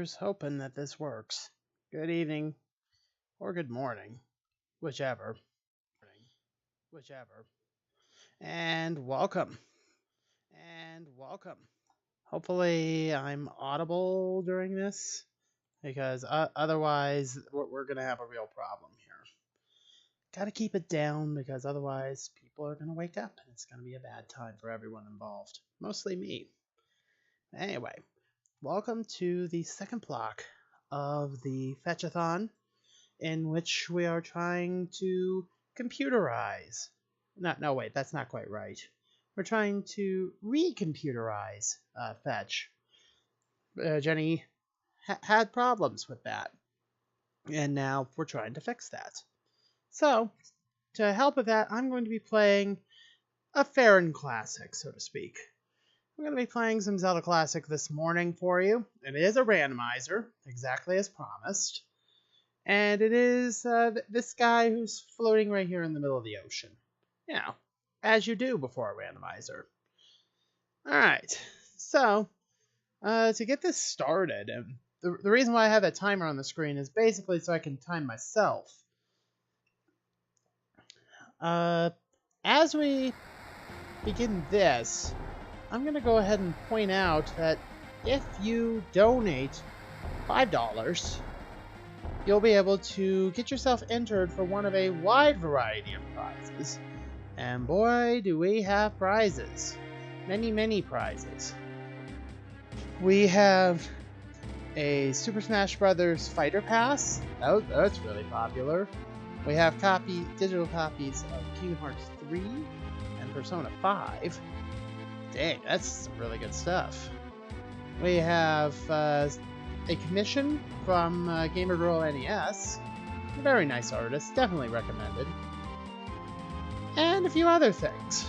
Here's hoping that this works. Good evening, or good morning, whichever. And welcome. Hopefully I'm audible during this, because otherwise we're going to have a real problem here. Got to keep it down, because otherwise people are going to wake up, and it's going to be a bad time for everyone involved. Mostly me. Anyway, welcome to the second block of the Fetchathon, in which we are trying to computerize. No, wait, that's not quite right. We're trying to recomputerize Fetch. Jenny had problems with that, and now we're trying to fix that. So, to help with that, I'm going to be playing a Farron Classic, so to speak. I'm going to be playing some Zelda Classic this morning for you. It is a randomizer, exactly as promised. And it is this guy who's floating right here in the middle of the ocean. You know, as you do before a randomizer. Alright, so, to get this started, the reason why I have that timer on the screen is basically so I can time myself. As we begin this, I'm going to go ahead and point out that if you donate $5, you'll be able to get yourself entered for one of a wide variety of prizes. And boy, do we have prizes. Many, many prizes. We have a Super Smash Bros. Fighter Pass. Oh, that's really popular. We have digital copies of Kingdom Hearts 3 and Persona 5. Dang, that's some really good stuff. We have a commission from Gamer Girl NES. A very nice artist, definitely recommended. And a few other things.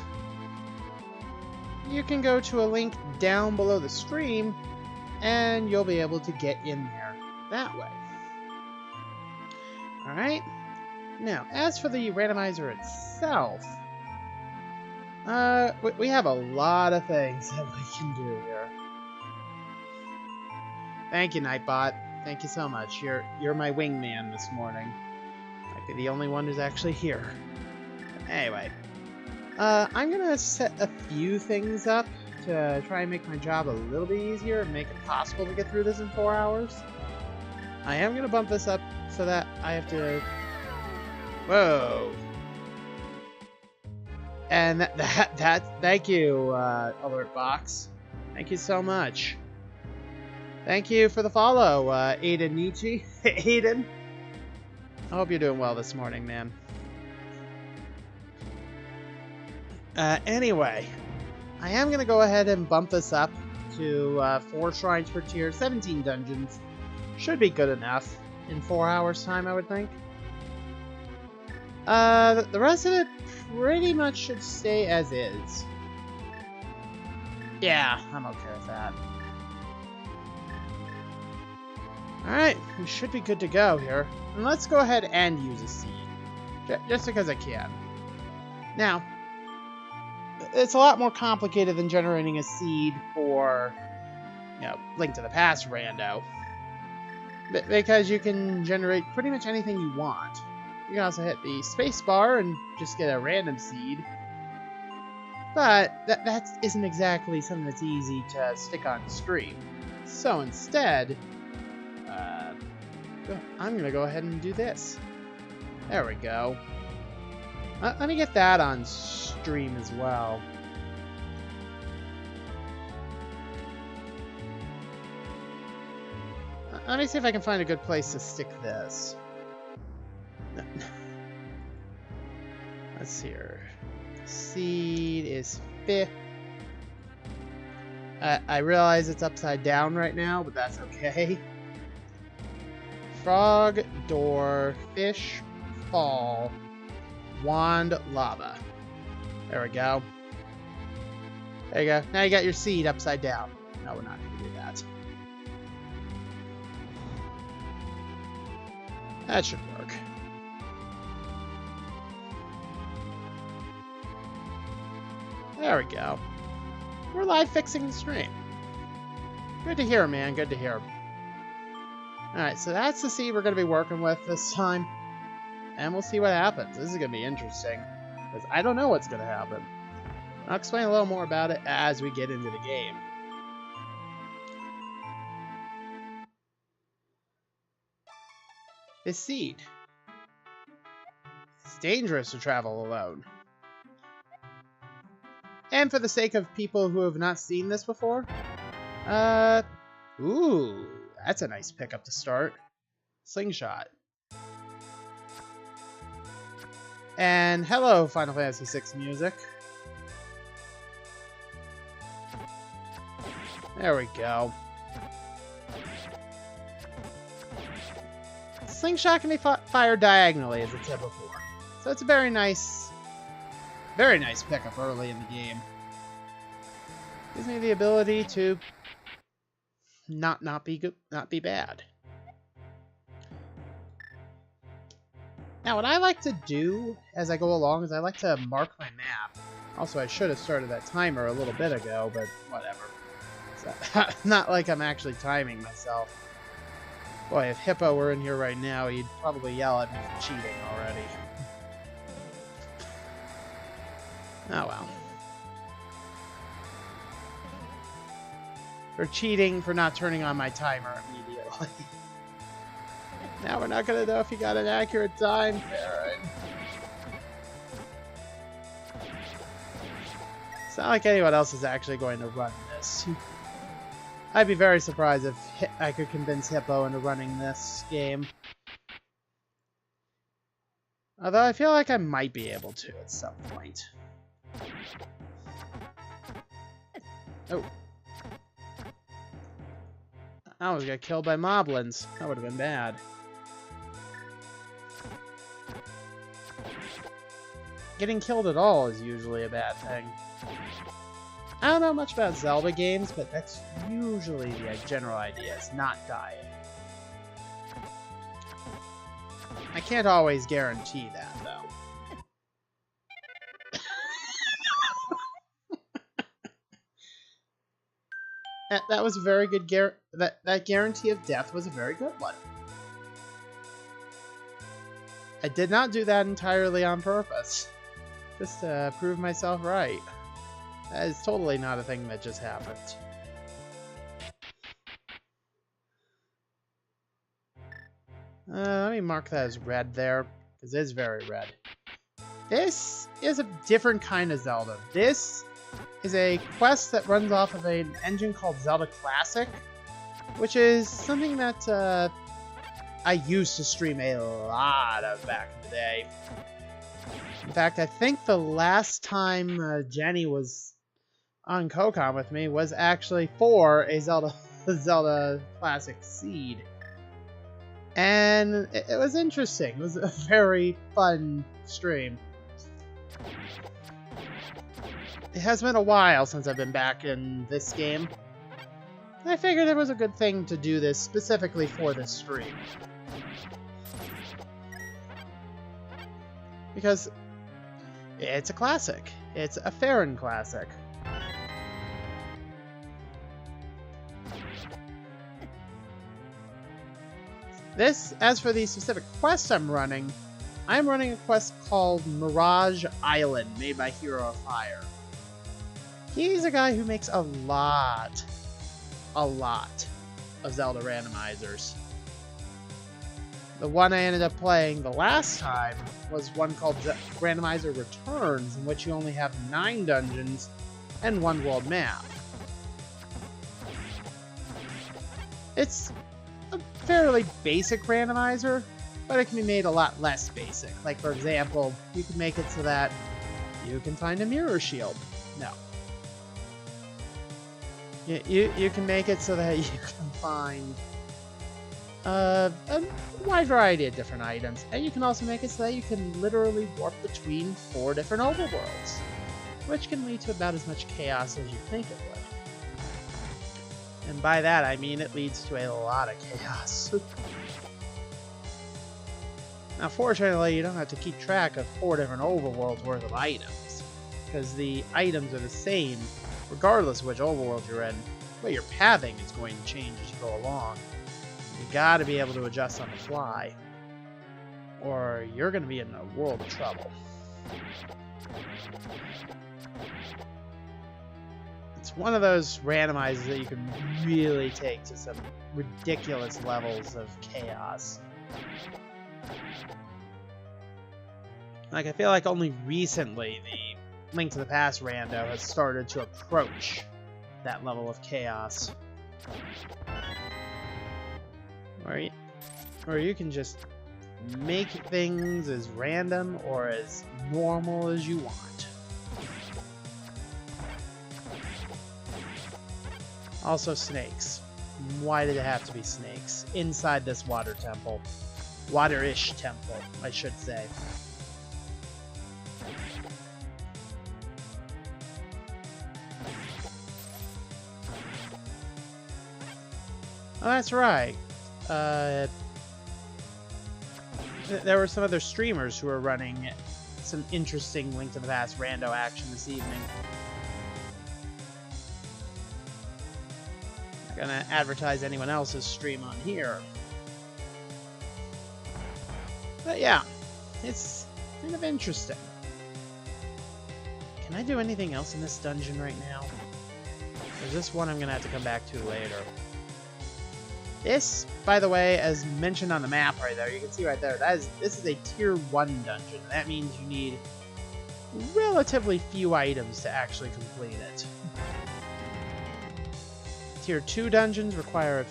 You can go to a link down below the stream, and you'll be able to get in there that way. Alright. Now, as for the randomizer itself, we have a lot of things that we can do here. Thank you, Nightbot. Thank you so much. You're my wingman this morning. Might be the only one who's actually here. Anyway, I'm gonna set a few things up to try and make my job a little bit easier and make it possible to get through this in 4 hours. I am gonna bump this up so that I have to... Whoa! And thank you, Alert Box. Thank you so much. Thank you for the follow, Aiden Nietzsche. Aiden, I hope you're doing well this morning, man. Anyway, I am going to go ahead and bump this up to 4 shrines per tier, 17 dungeons. Should be good enough in 4 hours' time, I would think. The rest of it pretty much should stay as is. Yeah, I'm okay with that. Alright, we should be good to go here. And let's go ahead and use a seed. Just because I can. Now, it's a lot more complicated than generating a seed for, you know, Link to the Past rando. Because you can generate pretty much anything you want. You can also hit the space bar and just get a random seed. But that isn't exactly something that's easy to stick on stream. So instead, I'm going to go ahead and do this. There we go. Let me get that on stream as well. Let me see if I can find a good place to stick this. Let's see here. Seed is 5th. I realize it's upside down right now, but that's okay. Frog, door, fish, fall, wand, lava. There we go. There you go. Now you got your seed upside down. No, we're not going to do that. That should work. There we go. We're live fixing the stream. Good to hear, man. Good to hear. Alright, so that's the seed we're going to be working with this time. And we'll see what happens. This is going to be interesting. Because I don't know what's going to happen. I'll explain a little more about it as we get into the game. This seed. It's dangerous to travel alone. And for the sake of people who have not seen this before, ooh, that's a nice pickup to start. Slingshot. And hello, Final Fantasy VI music. There we go. Slingshot can be fired diagonally, as it said before. So it's a very nice pickup early in the game. Gives me the ability to not be bad. Now, what I like to do as I go along is I like to mark my map. Also, I should have started that timer a little bit ago, but whatever. So, not like I'm actually timing myself. Boy, if Hippo were in here right now, he'd probably yell at me for cheating already. Oh well. For cheating for not turning on my timer immediately. Now we're not gonna know if you got an accurate time, Karen. It's not like anyone else is actually going to run this. I'd be very surprised if I could convince Hippo into running this game. Although I feel like I might be able to at some point. Oh. I almost got killed by moblins. That would have been bad. Getting killed at all is usually a bad thing. I don't know much about Zelda games, but that's usually the general idea, is not dying. I can't always guarantee that, though. That was a very good that guarantee of death was a very good one. I did not do that entirely on purpose. Just to prove myself right. That is totally not a thing that just happened. Let me mark that as red there, because it is very red. This is a different kind of Zelda. This is a quest that runs off of an engine called Zelda Classic, which is something that I used to stream a lot of back in the day. In fact, I think the last time Jenny was on Kokon with me was actually for a Zelda Classic seed. And it was interesting. It was a very fun stream. It has been a while since I've been back in this game. And I figured it was a good thing to do this specifically for this stream. Because it's a classic. It's a Farron classic. As for the specific quest I'm running a quest called Mirage Island, made by Hero of Fire. He's a guy who makes a lot of Zelda randomizers. The one I ended up playing the last time was one called Randomizer Returns, in which you only have 9 dungeons and 1 world map. It's a fairly basic randomizer, but it can be made a lot less basic. Like, for example, you can make it so that you can find a mirror shield. No. You can make it so that you can find a wide variety of different items, and you can also make it so that you can literally warp between 4 different overworlds, which can lead to about as much chaos as you think it would. And by that I mean it leads to a lot of chaos. Now fortunately you don't have to keep track of 4 different overworlds worth of items, because the items are the same regardless of which overworld you're in, but your pathing is going to change as you go along. You gotta be able to adjust on the fly, or you're gonna be in a world of trouble. It's one of those randomizers that you can really take to some ridiculous levels of chaos. Like, I feel like only recently the Link to the Past rando has started to approach that level of chaos. Or you can just make things as random or as normal as you want. Also snakes. Why did it have to be snakes? Inside this water temple. Water-ish temple, I should say. Oh, that's right. There were some other streamers who were running some interesting Link to the Past rando action this evening. Not gonna advertise anyone else's stream on here. But yeah, it's kind of interesting. Can I do anything else in this dungeon right now? Or is this one I'm gonna have to come back to later? This, by the way, as mentioned on the map right there, you can see right there, this is a Tier 1 dungeon. That means you need relatively few items to actually complete it. Tier 2 dungeons require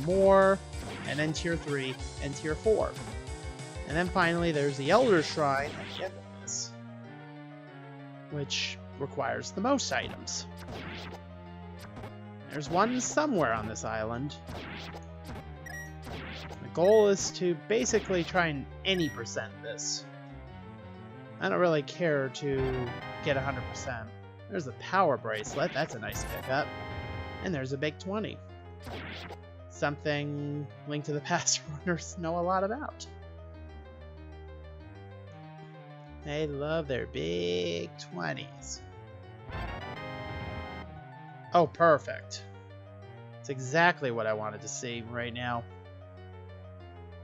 more, and then Tier 3 and Tier 4. And then finally there's the Elder Shrine at the end of this, which requires the most items. There's one somewhere on this island. The goal is to basically try and any percent this. I don't really care to get 100%. There's the power bracelet, that's a nice pickup. And there's a big 20. Something Link to the Past runners know a lot about. They love their big 20s. Oh, perfect. It's exactly what I wanted to see right now.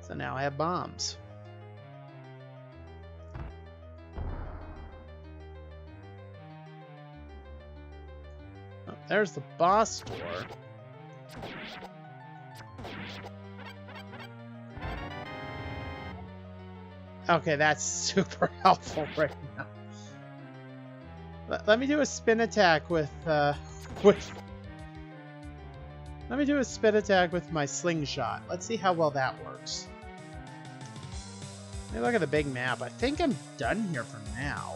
So now I have bombs. Oh, there's the boss door. Okay, that's super helpful right now. Let me do a spin attack with let me do a spin attack with my slingshot. Let's see how well that works. Let me look at the big map. I think I'm done here for now.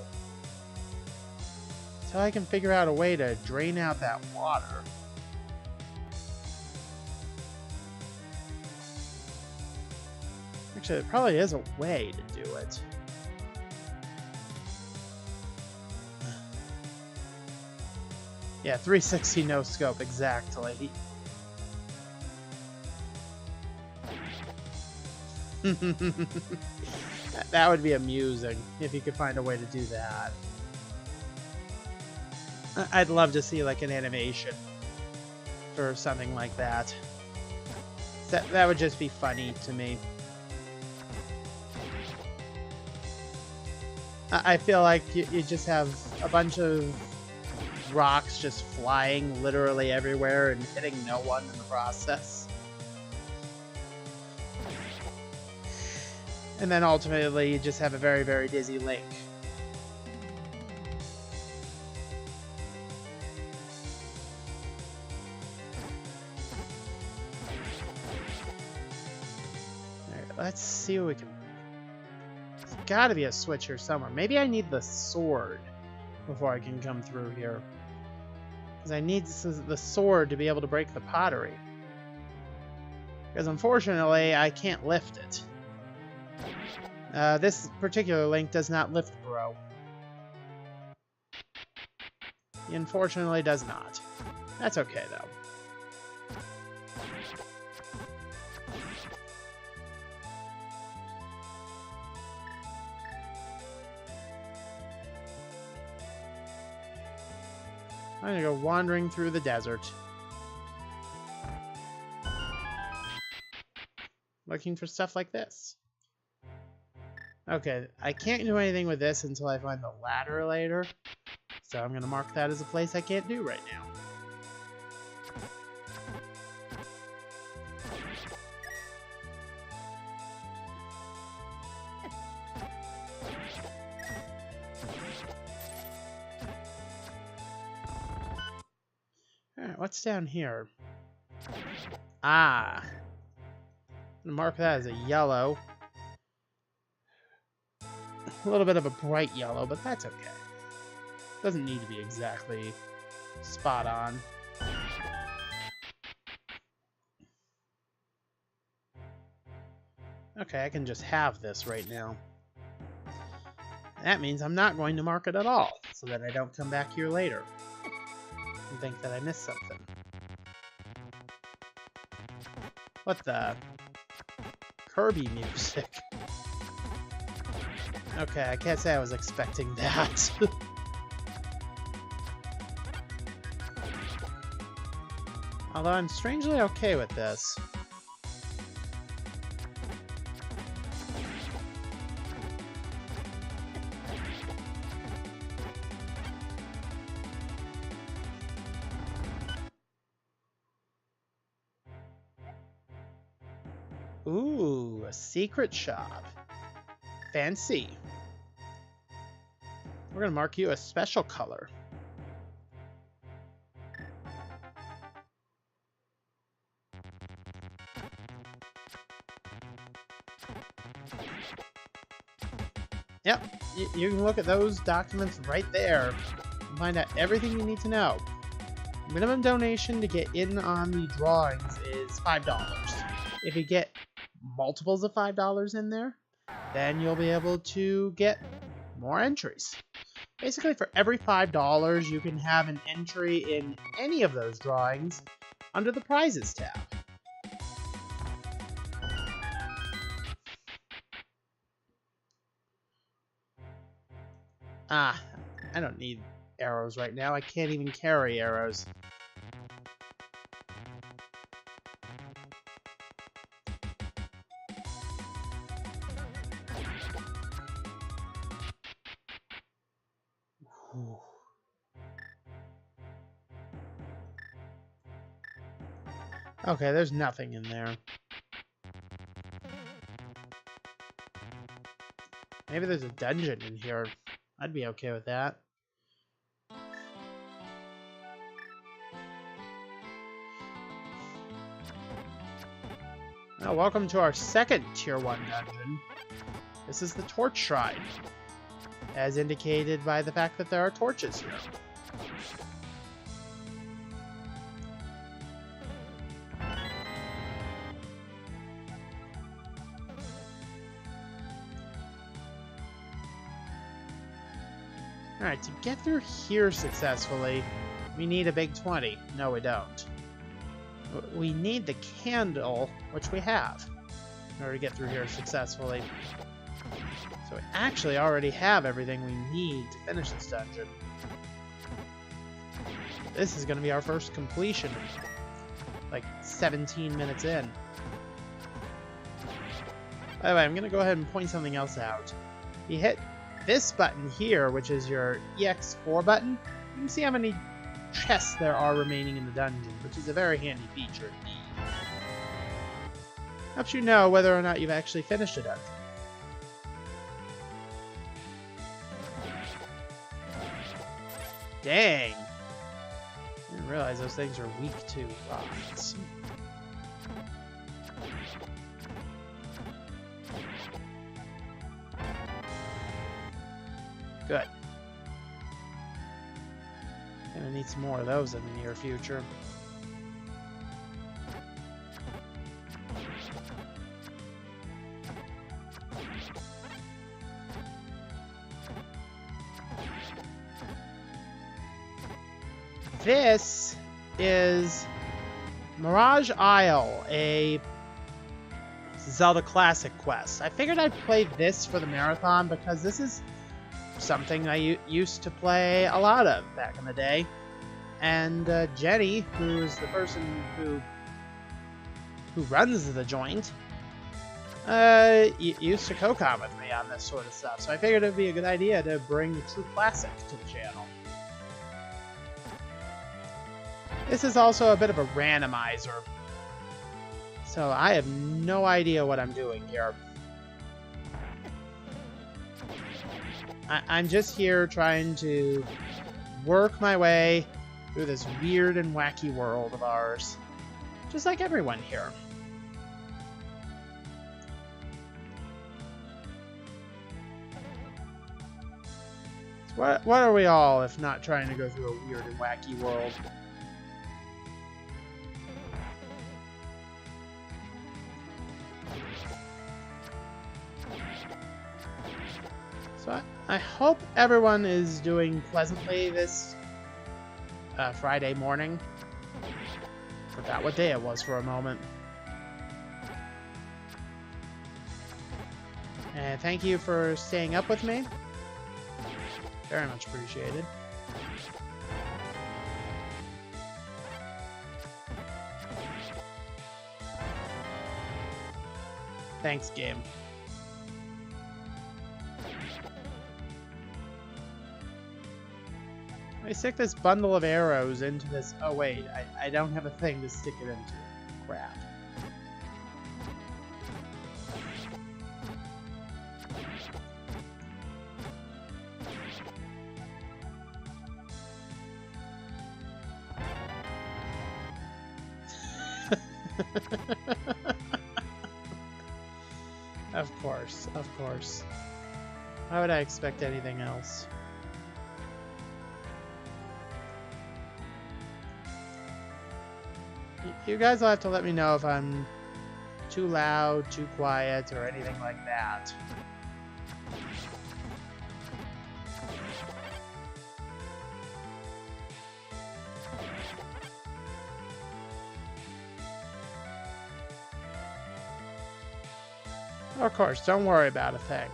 Until I can figure out a way to drain out that water. Actually, there probably is a way to do it. Yeah, 360 no scope, exactly. That would be amusing if you could find a way to do that. I'd love to see like an animation for something like that. That would just be funny to me. I feel like you just have a bunch of rocks just flying literally everywhere and hitting no one in the process. And then ultimately you just have a very, very dizzy Link. Alright, let's see what we can... There's gotta be a switch here somewhere. Maybe I need the sword before I can come through here. Because I need the sword to be able to break the pottery. Because unfortunately, I can't lift it. This particular Link does not lift Bro. He unfortunately does not. That's okay, though. I'm gonna go wandering through the desert. looking for stuff like this. Okay, I can't do anything with this until I find the ladder later, so I'm going to mark that as a place I can't do right now. Alright, what's down here? Ah. I'm gonna mark that as a yellow. A little bit of a bright yellow, but that's okay. Doesn't need to be exactly spot on. Okay, I can just have this right now. That means I'm not going to mark it at all, so that I don't come back here later and think that I missed something. What the? Kirby music. Okay, I can't say I was expecting that. Although I'm strangely okay with this. Ooh, a secret shop. Fancy. We're gonna mark you a special color. Yep, you can look at those documents right there and find out everything you need to know. Minimum donation to get in on the drawings is $5. If you get multiples of $5 in there, then you'll be able to get more entries. Basically, for every $5, you can have an entry in any of those drawings under the Prizes tab. Ah, I don't need arrows right now. I can't even carry arrows. Okay, there's nothing in there. Maybe there's a dungeon in here. I'd be okay with that. Now, welcome to our second Tier 1 dungeon. This is the Torch Shrine, as indicated by the fact that there are torches here. Alright, to get through here successfully, we need a big 20. No, we don't. We need the candle, which we have, in order to get through here successfully. So we actually already have everything we need to finish this dungeon. This is going to be our first completion, like 17 minutes in. By the way, I'm going to go ahead and point something else out. You hit this button here, which is your EX4 button, you can see how many chests there are remaining in the dungeon, which is a very handy feature indeed. Helps you know whether or not you've actually finished a dungeon. Dang! I didn't realize those things are weak to rocks. Good. Gonna need some more of those in the near future. This is Mirage Isle, a Zelda Classic quest. I figured I'd play this for the marathon because this is something I used to play a lot of back in the day. And Jenny, who is the person who runs the joint, used to co-com with me on this sort of stuff, so I figured it'd be a good idea to bring True Classic to the channel. This is also a bit of a randomizer, so I have no idea what I'm doing here. I'm just here trying to work my way through this weird and wacky world of ours, just like everyone here. So what are we all if not trying to go through a weird and wacky world? So I hope everyone is doing pleasantly this Friday morning. Forgot what day it was for a moment. And thank you for staying up with me. Very much appreciated. Thanks, game. I stick this bundle of arrows into this. Oh wait, I don't have a thing to stick it into. Crap. Of course, of course. Why would I expect anything else? You guys will have to let me know if I'm too loud, too quiet, or anything like that. Of course, don't worry about a thing.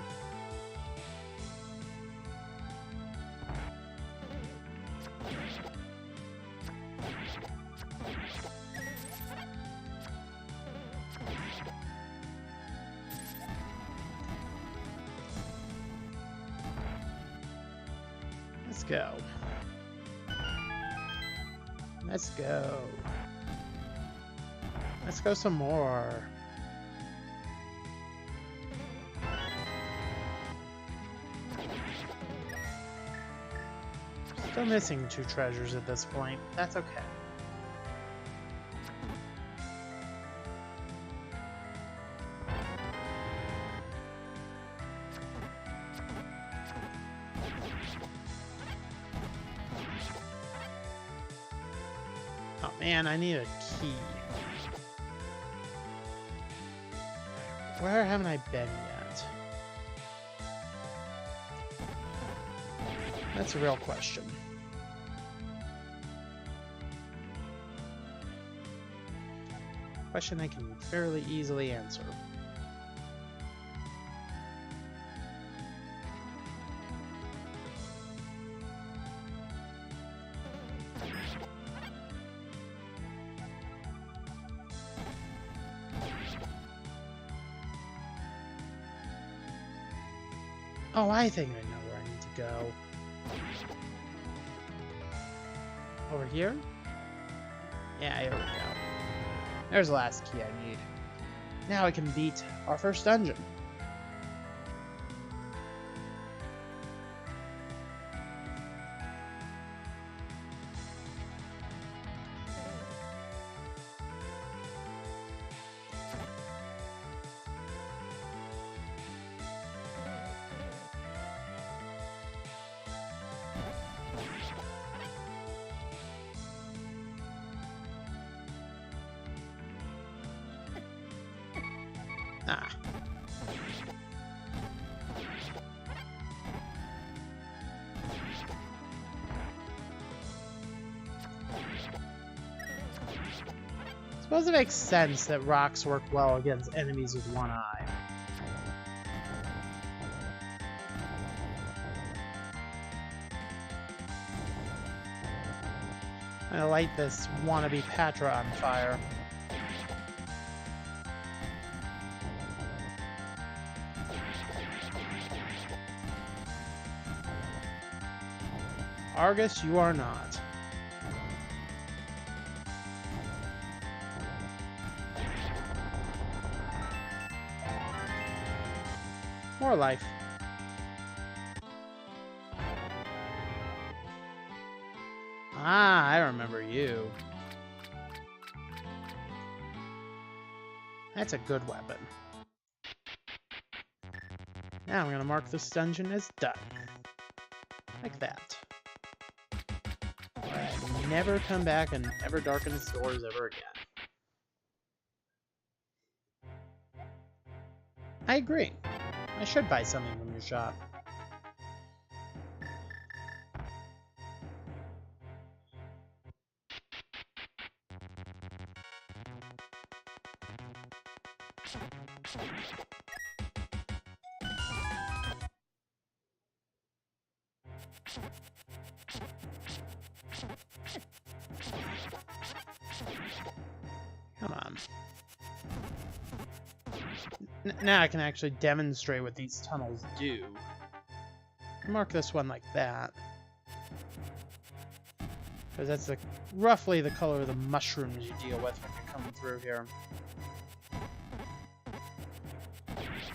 Let's go. Let's go. Let's go some more. Still missing 2 treasures at this point. That's okay. Oh man, I need a key. Where haven't I been yet? That's a real question. Question I can fairly easily answer. Oh, I think I know where I need to go. Over here? Yeah, here we go. There's the last key I need. Now I can beat our first dungeon. Ah. I suppose it makes sense that rocks work well against enemies with one eye. I'm gonna light this wannabe Patra on fire. Argus, you are not. More life. Ah, I remember you. That's a good weapon. Now I'm going to mark this dungeon as done. Like that. Alright, never come back and never darken its doors ever again. I agree. I should buy something from your shop. Come on. Now I can actually demonstrate what these tunnels do. Mark this one like that. Because that's roughly the color of the mushrooms you deal with when you're coming through here.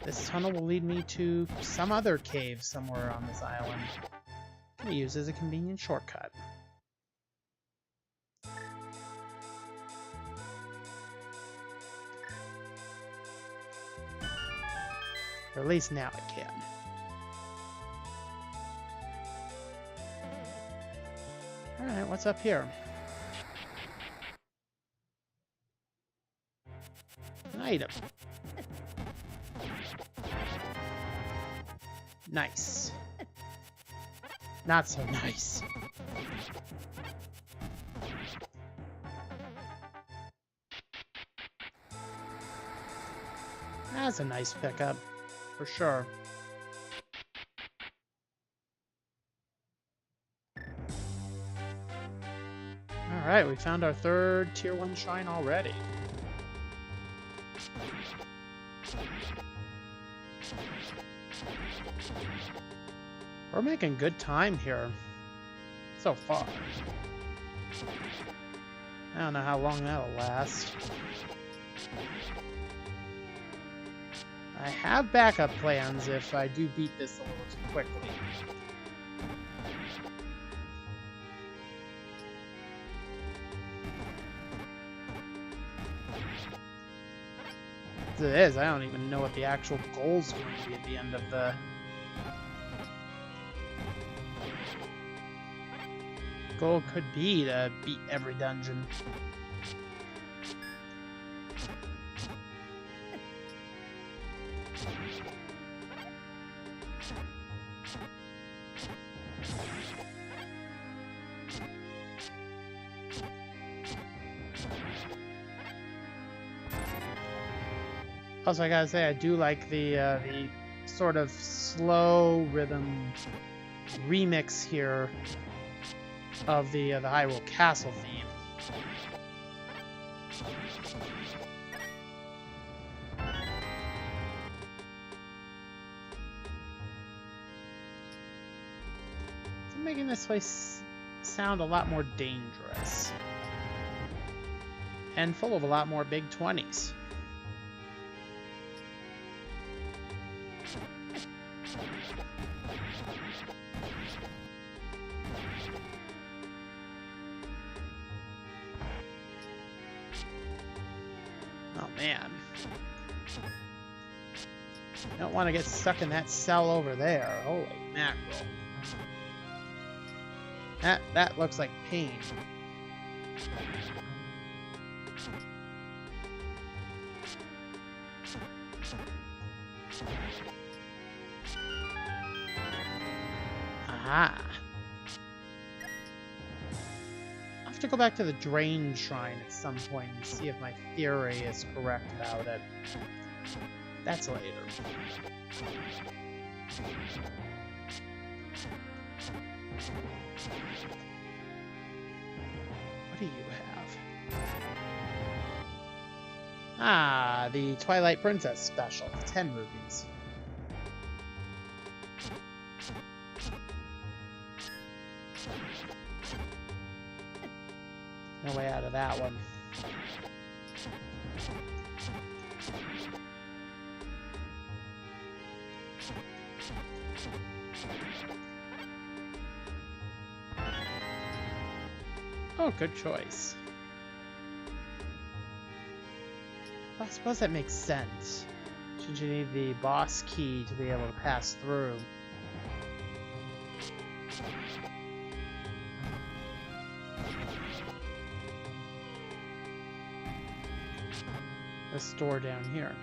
This tunnel will lead me to some other cave somewhere on this island. I'm going to use as a convenient shortcut. Or at least now I can. Alright, what's up here? An item. Nice. Not so nice. That's a nice pickup, for sure. Alright, we found our third Tier 1 shrine already. We're making good time here. So far. I don't know how long that'll last. I have backup plans if I do beat this a little too quickly. As it is, I don't even know what the actual goal's going to be at the end of the... goal could be to beat every dungeon. Also, I gotta say, I do like the sort of slow rhythm remix here of the Hyrule Castle theme. It's making this place sound a lot more dangerous. And full of a lot more big 20s. Oh man. I don't want to get stuck in that cell over there. Holy mackerel. That looks like pain. Aha. I'll have to go back to the Drain Shrine at some point and see if my theory is correct about it. That's later. What do you have? Ah, the Twilight Princess special. 10 rupees. No way out of that one. Oh, good choice. I suppose that makes sense. Since you need the boss key to be able to pass through. This door down here.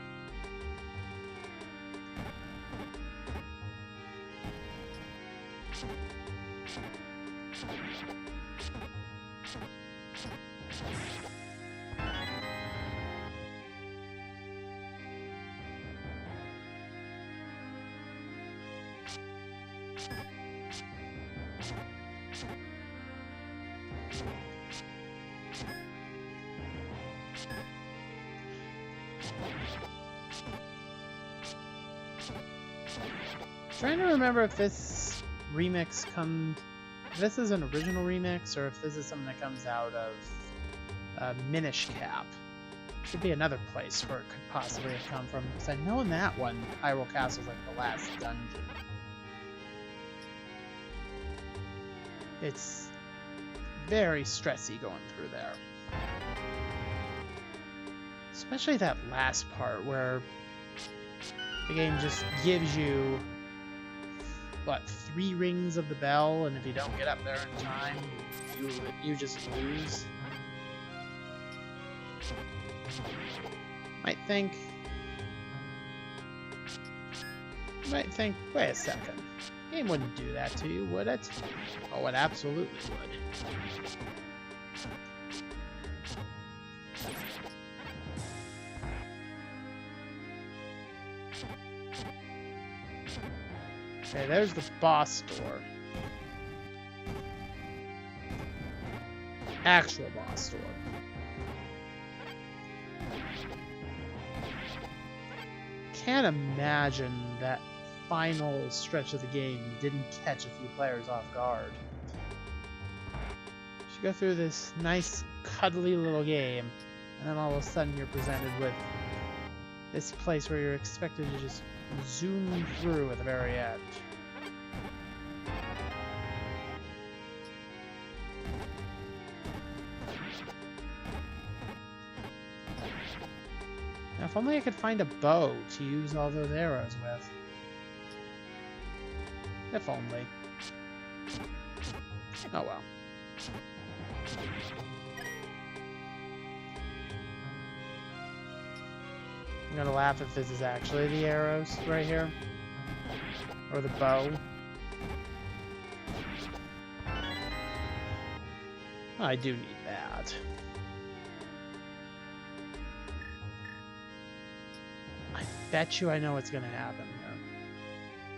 Trying to remember if this remix comes... If this is an original remix, or if this is something that comes out of Minish Cap. Should be another place where it could possibly have come from, because I know in that one, Hyrule Castle's like the last dungeon. It's very stressy going through there. Especially that last part where the game just gives you, what, 3 rings of the bell, and if you don't get up there in time, you just lose. You might think, wait a second, the game wouldn't do that to you, would it? Oh, it absolutely would. Okay, there's the boss door. Actual boss door. Can't imagine that final stretch of the game didn't catch a few players off guard. You go through this nice, cuddly little game, and then all of a sudden you're presented with this place where you're expected to just zoom through at the very end. Now, if only I could find a bow to use all those arrows with. If only. Oh well. I'm gonna laugh if this is actually the arrows right here. Or the bow. Oh, I do need that. I bet you I know what's gonna happen here.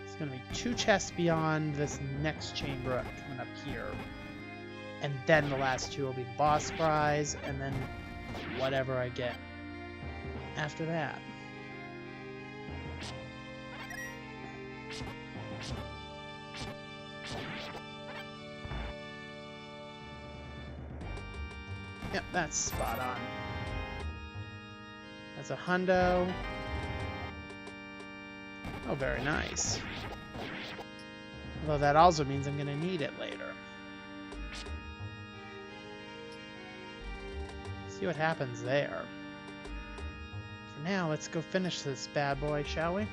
It's gonna be 2 chests beyond this next chamber coming up here. And then the last 2 will be the boss prize, and then whatever I get after that. Yep, that's spot on. That's a hundo. Oh, very nice. Although that also means I'm going to need it later. See what happens there. For now, let's go finish this bad boy, shall we?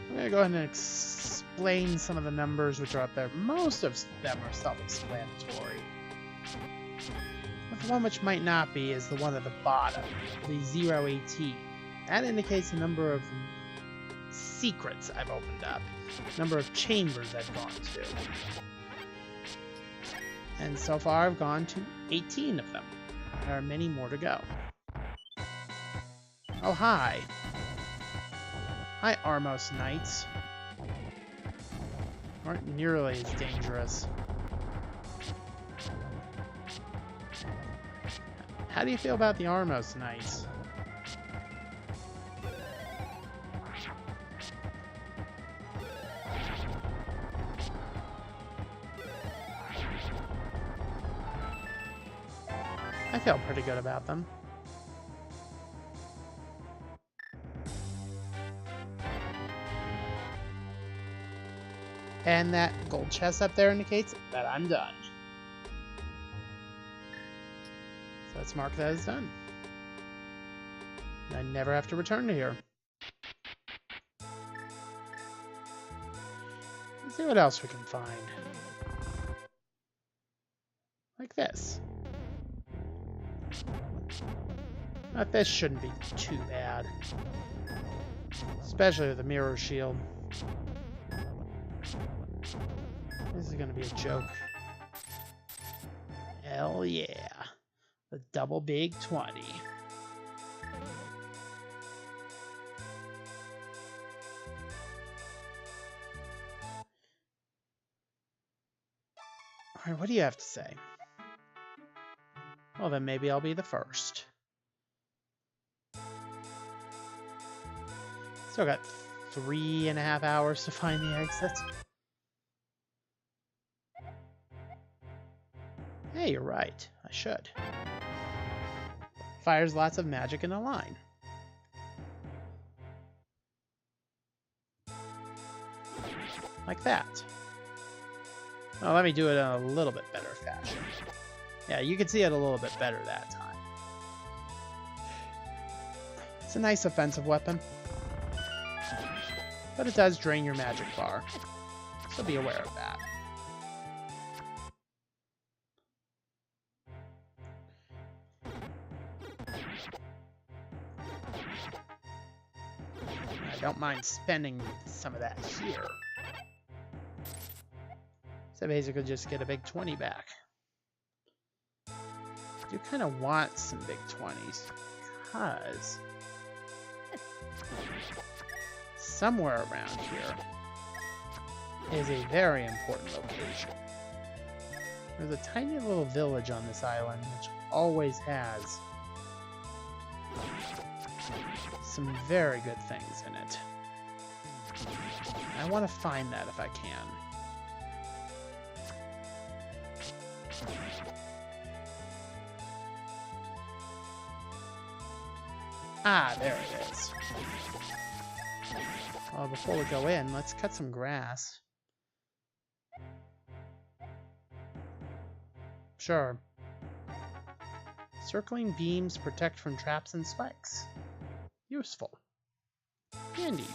I'm going to go ahead and explain some of the numbers which are up there. Most of them are self-explanatory. But the one which might not be is the one at the bottom, the 018. That indicates the number of secrets I've opened up, number of chambers I've gone to. And so far I've gone to 18 of them. There are many more to go. Oh, hi. Hi, Armos Knights. Aren't nearly as dangerous. How do you feel about the Armos Knights? I feel pretty good about them. And that gold chest up there indicates that I'm done. So let's mark that as done. I never have to return to here. Let's see what else we can find. Like this. But this shouldn't be too bad. Especially with the mirror shield. This is gonna be a joke. Hell yeah. The double big 20. Alright, what do you have to say? Well, then maybe I'll be the first. Still got 3.5 hours to find the exit. Hey, you're right. I should. Fires lots of magic in a line. Like that. Oh, let me do it in a little bit better fashion. Yeah, you can see it a little bit better that time. It's a nice offensive weapon. But it does drain your magic bar. So be aware of that. I don't mind spending some of that here. So basically just get a big 20 back. I do kind of want some big 20s because somewhere around here is a very important location. There's a tiny little village on this island which always has some very good things in it. I want to find that if I can. Ah, there it is. Well, before we go in, let's cut some grass. Sure. Circling beams protect from traps and spikes. Useful. Handy.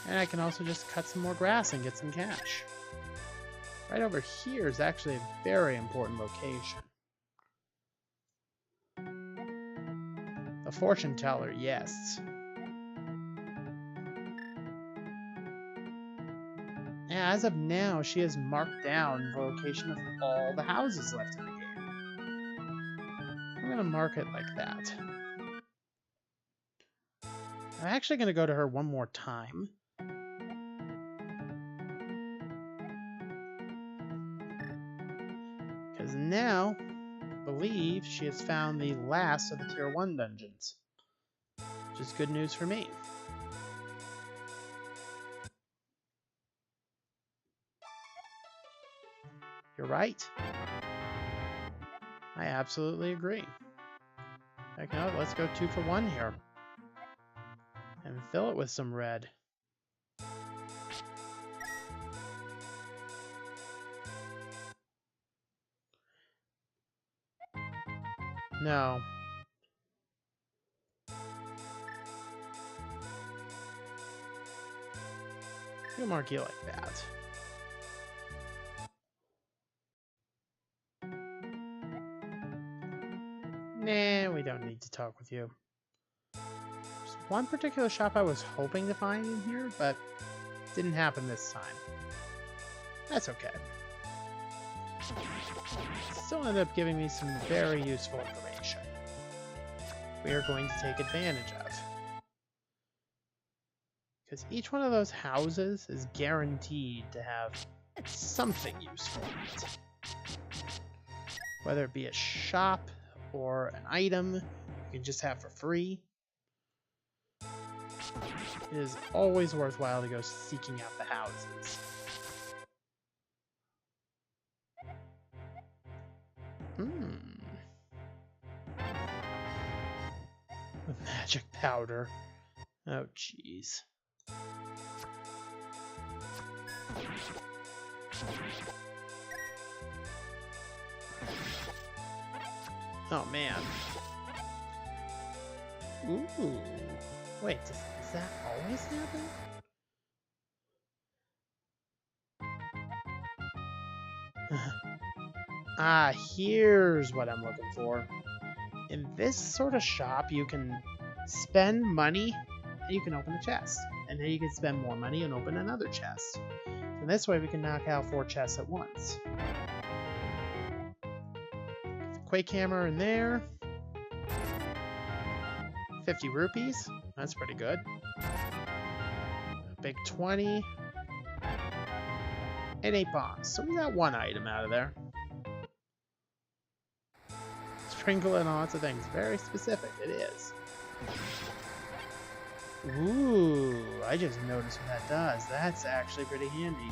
And I can also just cut some more grass and get some cash. Right over here is actually a very important location. The fortune teller, yes. Yeah, as of now, she has marked down the location of all the houses left in the game. I'm gonna mark it like that. I'm actually gonna go to her one more time. Because now, I believe she has found the last of the Tier 1 dungeons. Which is good news for me. You're right. I absolutely agree. Heck no, let's go 2 for 1 here. And fill it with some red. No. We'll mark you like that. Nah, we don't need to talk with you. There's one particular shop I was hoping to find in here, but it didn't happen this time. That's okay. Still ended up giving me some very useful information. We are going to take advantage of. Because each one of those houses is guaranteed to have something useful in it. Whether it be a shop or an item you can just have for free. It is always worthwhile to go seeking out the houses. The magic powder. Oh, jeez. Oh, man. Ooh. Wait, does that always happen? Ah, here's what I'm looking for. In this sort of shop, you can spend money and you can open a chest. And then you can spend more money and open another chest. So this way we can knock out 4 chests at once. Quake hammer in there. 50 rupees. That's pretty good. A big 20. And 8 bombs. So we got 1 item out of there. Sprinkle in lots of things. Very specific. It is. Ooh, I just noticed what that does. That's actually pretty handy.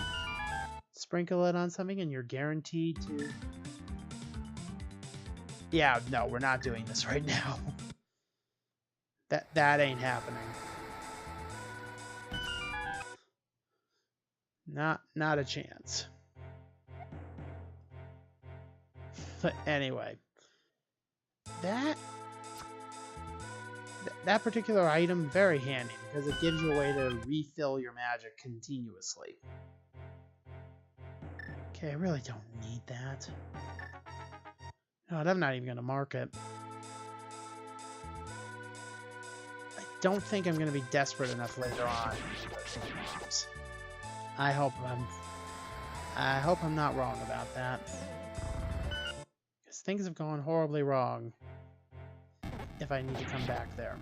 Sprinkle it on something and you're guaranteed to... Yeah, no, we're not doing this right now. That ain't happening. Not a chance. But anyway, that particular item, very handy because it gives you a way to refill your magic continuously. Okay, I really don't need that. No, I'm not even going to mark it. I don't think I'm going to be desperate enough later on. I hope I'm not wrong about that. Because things have gone horribly wrong if I need to come back there.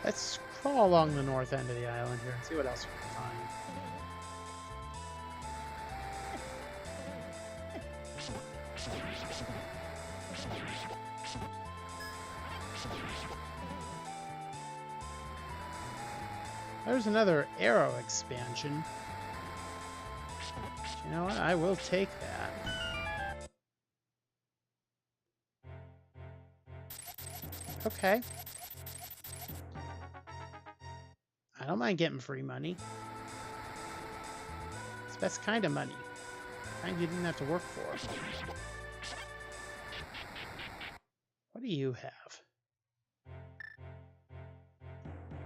Let's crawl along the north end of the island here and see what else we can find. There's another arrow expansion. You know what? I will take that. Okay. I don't mind getting free money. It's the best kind of money. Kind you didn't have to work for. What do you have?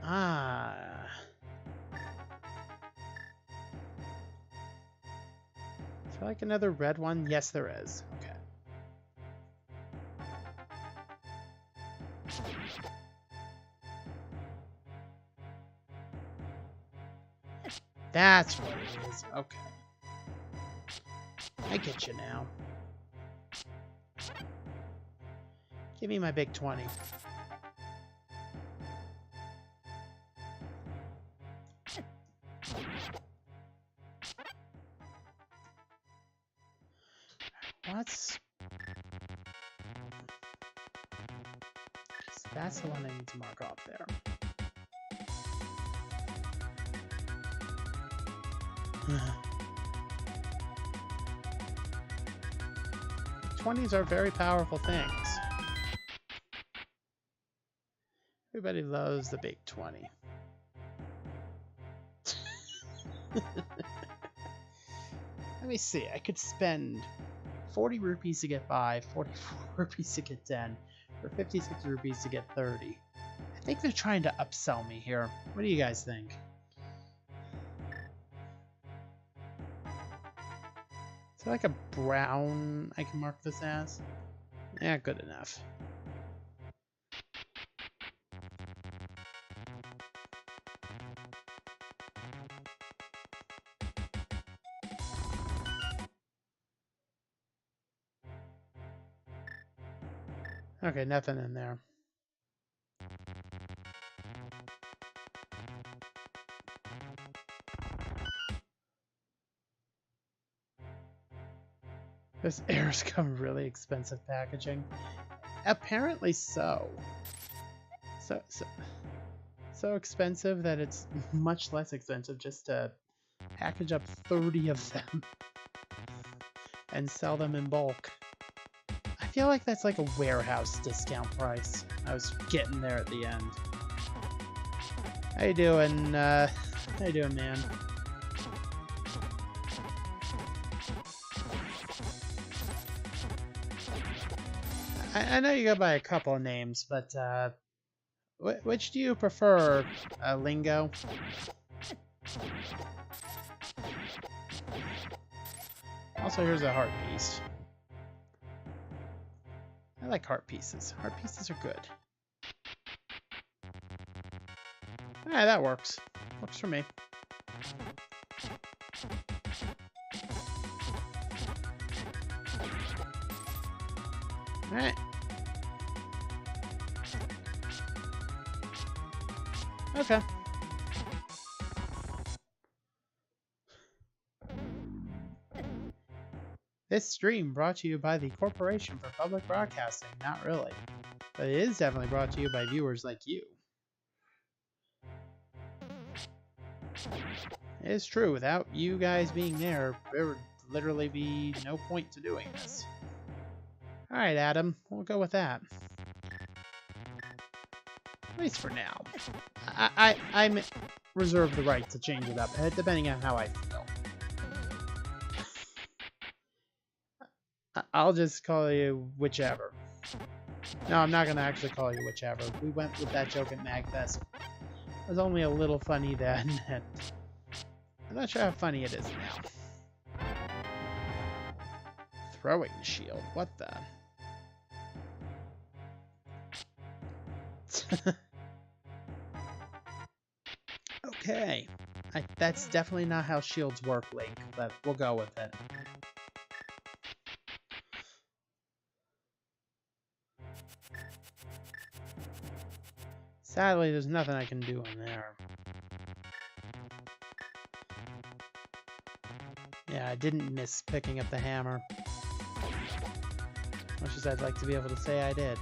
Ah. Is there like another red one? Yes, there is. Okay. That's what it is. Okay. I get you now. Give me my big 20. What's... So that's the one I need to mark off there. '20s are very powerful things. Everybody loves the big 20. Let me see. I could spend 40 rupees to get 5, 44 rupees to get 10, or 56 rupees to get 30. I think they're trying to upsell me here. What do you guys think? Is there like a brown I can mark this as? Yeah, good enough. Okay, nothing in there. This air's come really expensive packaging. Apparently so. So expensive that it's much less expensive just to package up 30 of them and sell them in bulk. I feel like that's like a warehouse discount price. I was getting there at the end. How you doing, man? I know you go by a couple of names, but which do you prefer, Lingo? Also, here's a heart piece. I like heart pieces. Heart pieces are good. Yeah, that works. Works for me. Alright. Okay. This stream brought to you by the Corporation for Public Broadcasting. Not really. But it is definitely brought to you by viewers like you. It is true. Without you guys being there would literally be no point to doing this. Alright, Adam. We'll go with that. At least for now. I'm reserve the right to change it up, depending on how I feel. I'll just call you whichever. No, I'm not going to actually call you whichever. We went with that joke at MagFest. It was only a little funny then, and I'm not sure how funny it is now. Throwing shield. What the? Okay. That's definitely not how shields work, Link, but we'll go with it. Sadly, there's nothing I can do in there. Yeah, I didn't miss picking up the hammer. Much as I'd like to be able to say I did.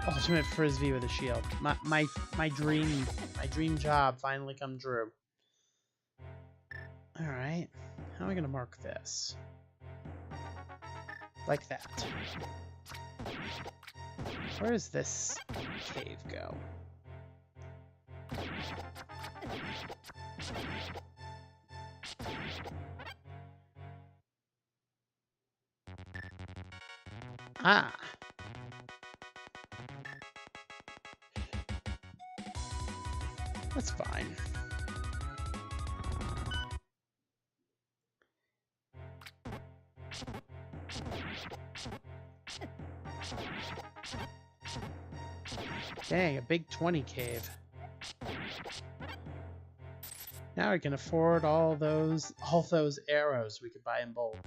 Ultimate frisbee with a shield. My dream job finally come true. All right, how am I gonna mark this? Like that. Where does this cave go? Ah. That's fine. Dang, a big 20 cave. Now we can afford all those arrows we could buy in bulk.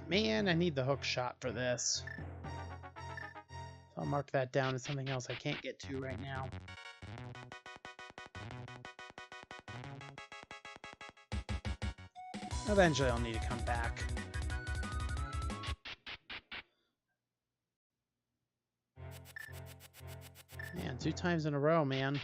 Man, I need the hook shot for this. So I'll mark that down as something else I can't get to right now. Eventually I'll need to come back. Man, 2 times in a row, man.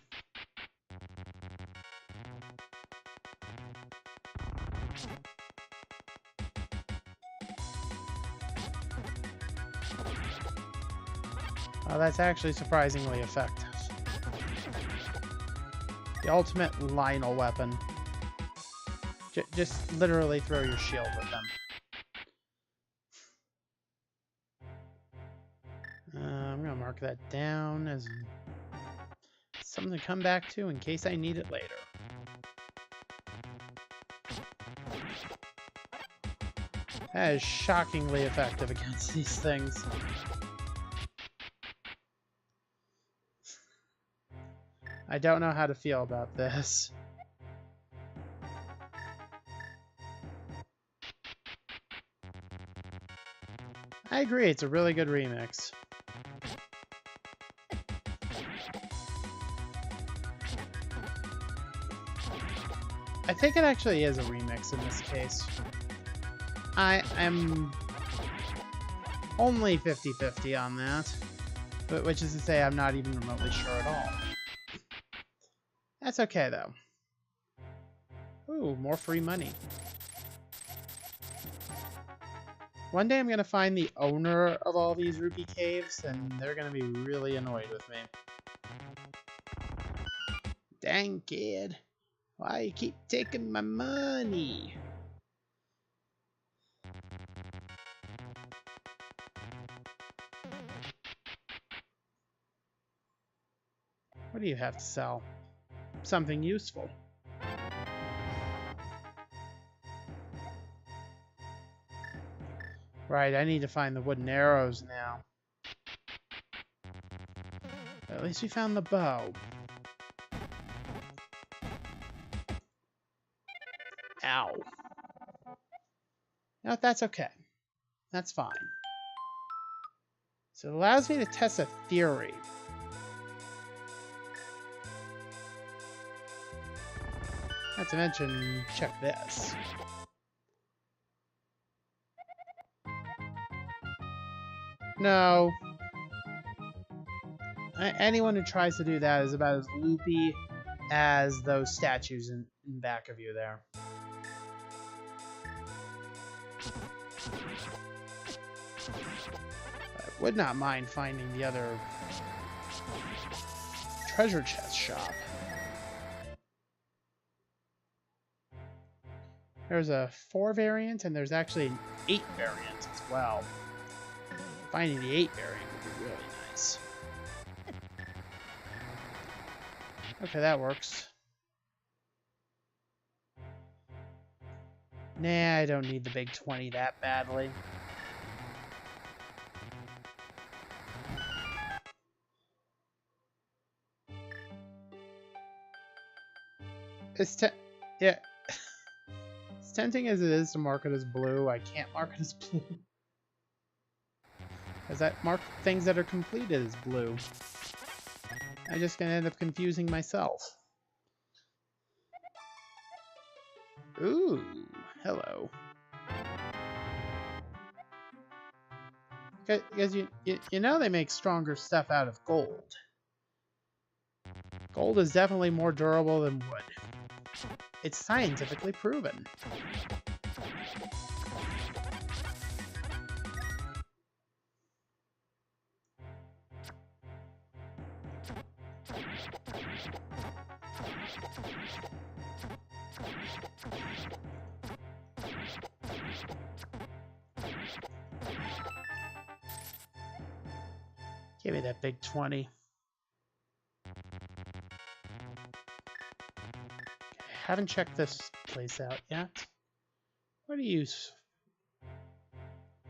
Oh, that's actually surprisingly effective. The ultimate Lionel weapon. Just literally throw your shield with them. I'm gonna mark that down as something to come back to in case I need it later. That is shockingly effective against these things. I don't know how to feel about this. I agree, it's a really good remix. I think it actually is a remix in this case. I am only 50-50 on that, but which is to say I'm not even remotely sure at all. That's okay, though. Ooh, more free money. One day I'm going to find the owner of all these rupee caves, and they're going to be really annoyed with me. Dang, kid. Why you keep taking my money? What do you have to sell? Something useful. Right, I need to find the wooden arrows now. At least we found the bow. Ow. No, that's okay. That's fine. So it allows me to test a theory. Not to mention, check this. No. Anyone who tries to do that is about as loopy as those statues in back of you there. I would not mind finding the other treasure chest shop. There's a 4 variant, and there's actually an 8 variant as well. Finding the 8 variant would be really nice. Okay, that works. Nah, I don't need the big 20 that badly. Yeah. As tempting as it is to mark it as blue, I can't mark it as blue. Because I mark things that are completed as blue. I'm just going to end up confusing myself. Ooh, hello. Because you know they make stronger stuff out of gold. Gold is definitely more durable than wood. It's scientifically proven. Give me that big 20. Haven't checked this place out yet. What do you...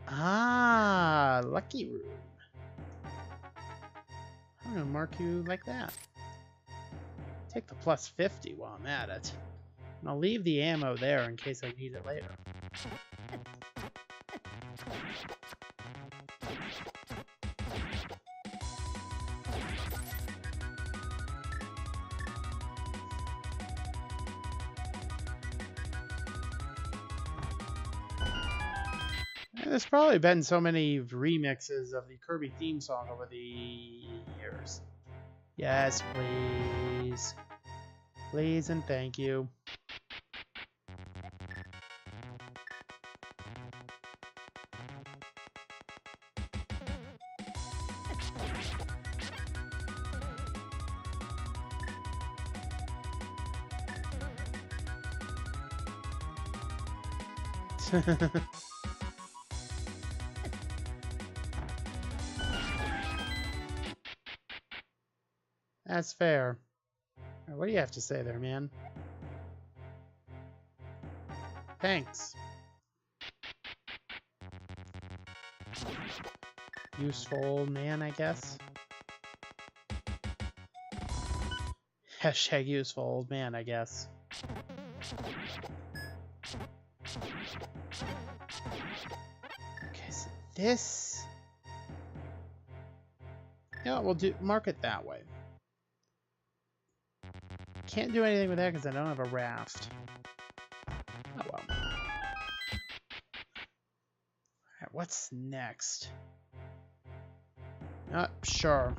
Ah, lucky room. I'm gonna mark you like that. Take the plus 50 while I'm at it. And I'll leave the ammo there in case I need it later. There's probably been so many remixes of the Kirby theme song over the years. Yes, please. Please and thank you. That's fair. What do you have to say there, man? Thanks. Useful man, I guess. Hashtag useful old man, I guess. Okay, so this... Yeah, we'll mark it that way. Can't do anything with that because I don't have a raft. Oh well. Alright, what's next? Sure.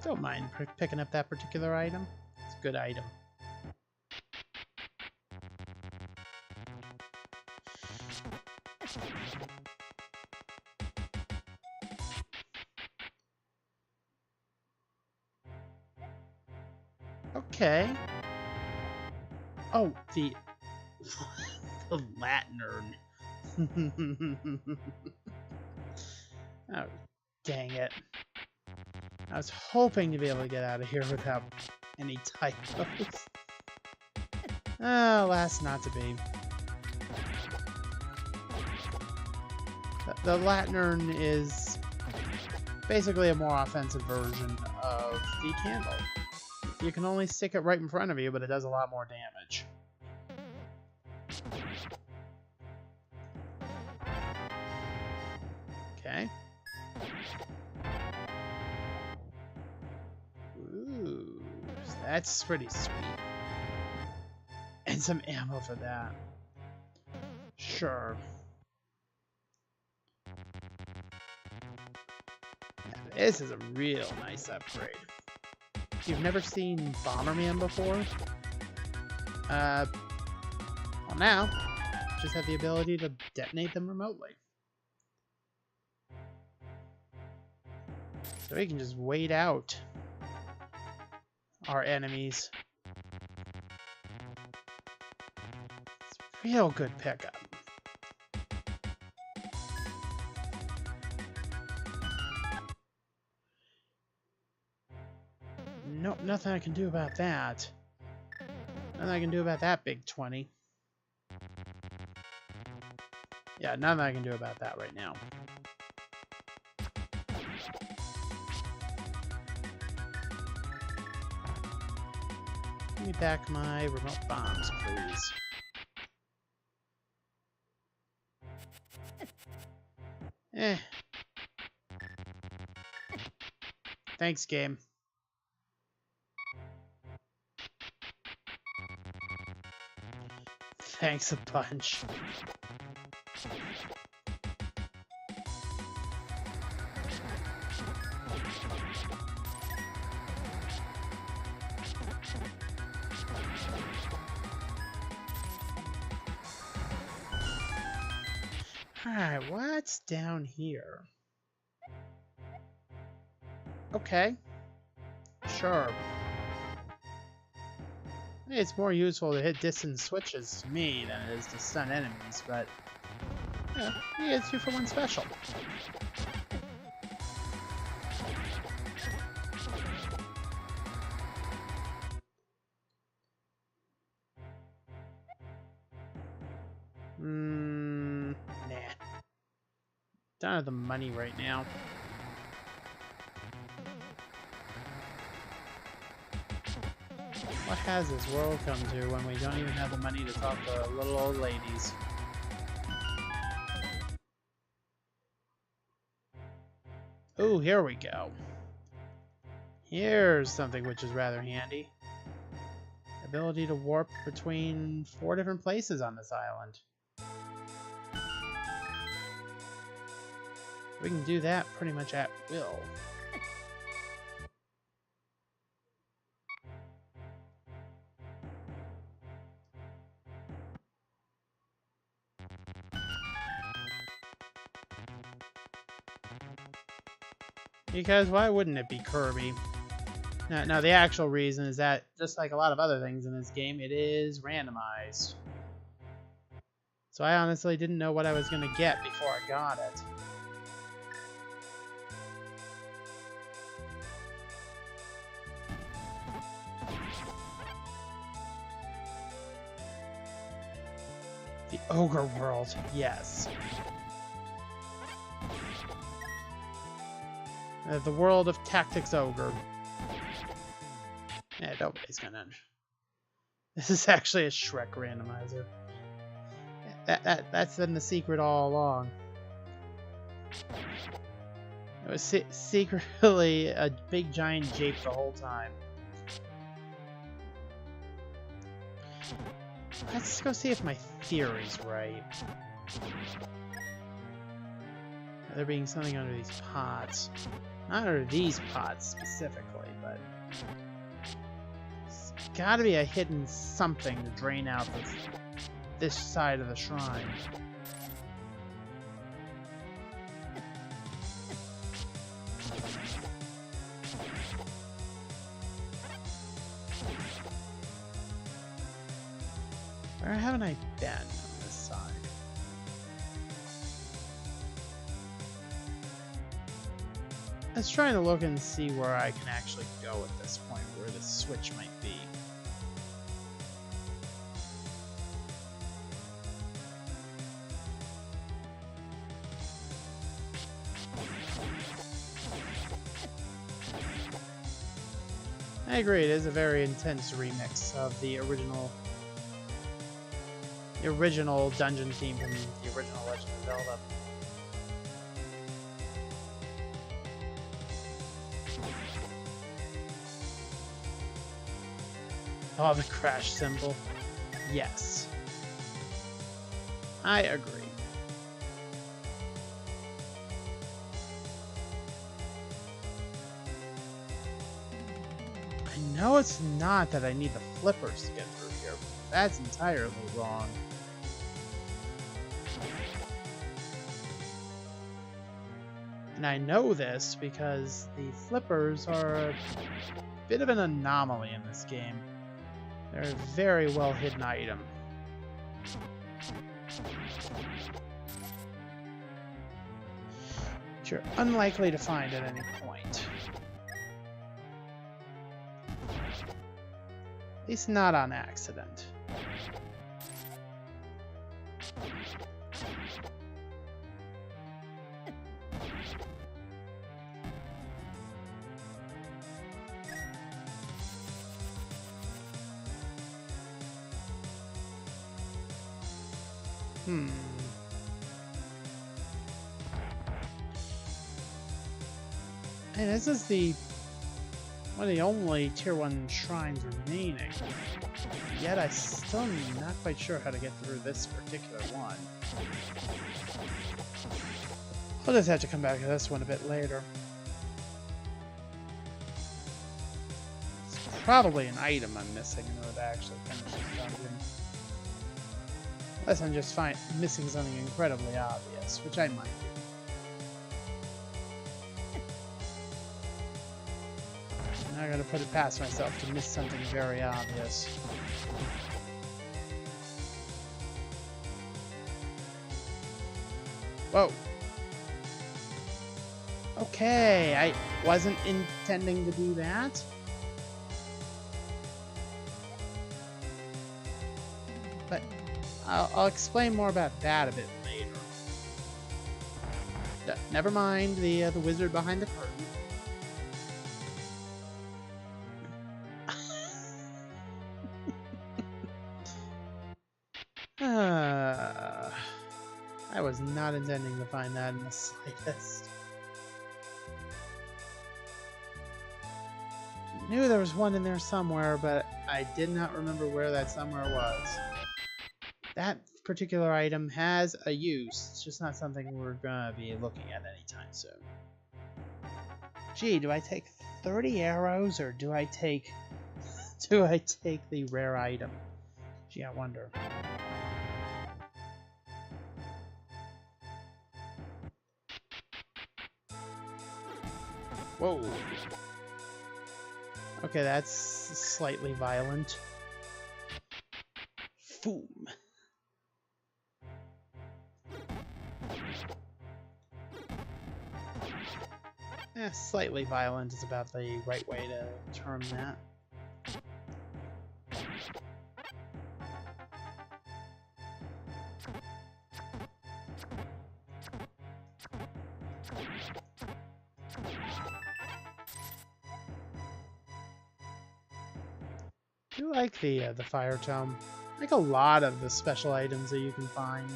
Don't mind picking up that particular item. It's a good item. Okay. Oh, the the Latnern. Oh, dang it. I was hoping to be able to get out of here without any typos. Alas, not to be. The Latnern is basically a more offensive version of the candle. You can only stick it right in front of you, but it does a lot more damage. Okay. Ooh, that's pretty sweet. And some ammo for that. Sure. Yeah, this is a real nice upgrade. If you've never seen Bomberman before, well now, just have the ability to detonate them remotely. So we can just wait out our enemies. It's a real good pickup. Nope, nothing I can do about that. Nothing I can do about that big 20. Yeah, nothing I can do about that right now. Give me back my remote bombs, please. Thanks, game. Thanks a bunch. Alright, what's down here? Okay. Sure. It's more useful to hit distance switches to me than it is to stun enemies, but yeah, it's 2-for-1 special. Nah. Don't have the money right now. What has this world come to when we don't even have the money to talk to little old ladies? Ooh, here we go. Here's something which is rather handy. Ability to warp between 4 different places on this island. We can do that pretty much at will. Because why wouldn't it be Kirby? Now, the actual reason is that, just like a lot of other things in this game, it is randomized. So I honestly didn't know what I was going to get before I got it. The Ogre World, yes. The world of Tactics Ogre. Yeah, nobody's gonna... This is actually a Shrek randomizer. That's been the secret all along. It was secretly a big giant jape the whole time. Let's go see if my theory's right. There being something under these pots. Not under these pots specifically, but... There's gotta be a hidden something to drain out this side of the shrine. Where haven't I been on this side? I was trying to look and see where I can actually go at this point, where the switch might be. I agree, it is a very intense remix of the original dungeon theme from the original Legend of Zelda. Oh, the crash symbol. Yes. I agree. I know it's not that I need the flippers to get through here. That's entirely wrong. And I know this because the flippers are a bit of an anomaly in this game. They're a very well hidden item. Which you're unlikely to find at any point. At least not on accident. And this is one of the only Tier 1 shrines remaining. Yet I still am not quite sure how to get through this particular one. I'll just have to come back to this one a bit later. It's probably an item I'm missing in order to actually finish this dungeon. Unless I'm just missing something incredibly obvious, which I might be. I'm not gonna put it past myself to miss something very obvious. Whoa. Okay, I wasn't intending to do that. But I'll explain more about that a bit later. Never mind the wizard behind the curtain. I was not intending to find that in the slightest. I knew there was one in there somewhere, but I did not remember where that somewhere was. That particular item has a use. It's just not something we're gonna be looking at anytime soon. Gee, do I take 30 arrows or do I take the rare item? Gee, I wonder. Whoa. Okay, that's slightly violent. Boom. Slightly violent is about the right way to term that. do like the fire tome. I like a lot of the special items that you can find.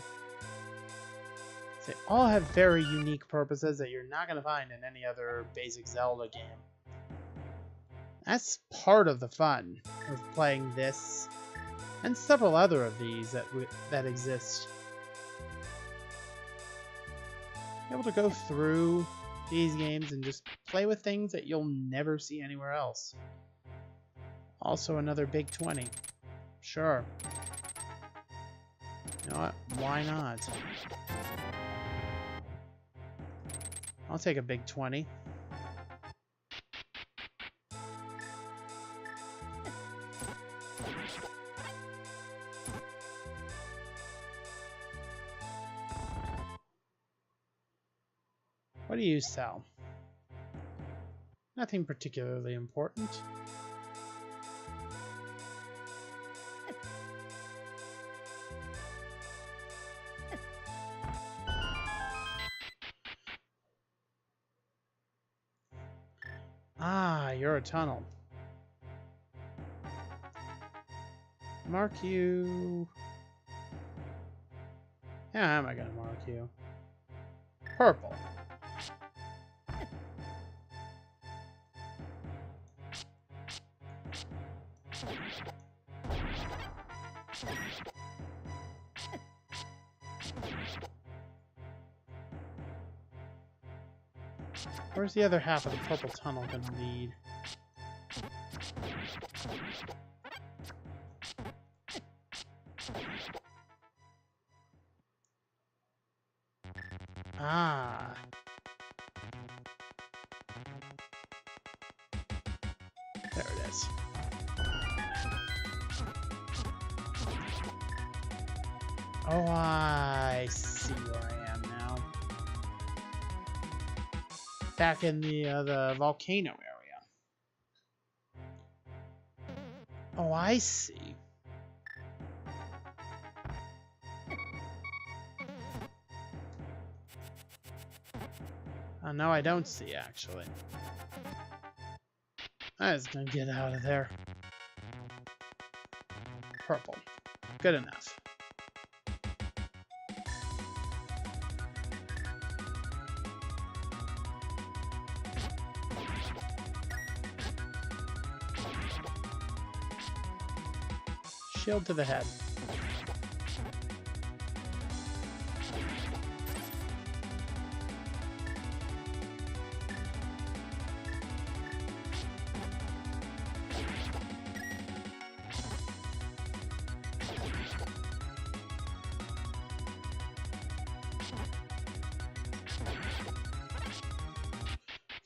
They all have very unique purposes that you're not going to find in any other basic Zelda game. That's part of the fun of playing this and several other of these that exist. Be able to go through these games and just play with things that you'll never see anywhere else. Also another big 20. Sure. You know what? Why not? I'll take a big 20. What do you sell? Nothing particularly important. Ah, you're a tunnel. Mark you. Yeah, how am I gonna mark you? Purple. Where's the other half of the purple tunnel gonna lead? Ah. There it is. Oh, I see where I am now. Back in the volcano area. Oh, I see. Oh, no, I don't see, actually. I was gonna get out of there. Purple. Good enough. Shield to the head.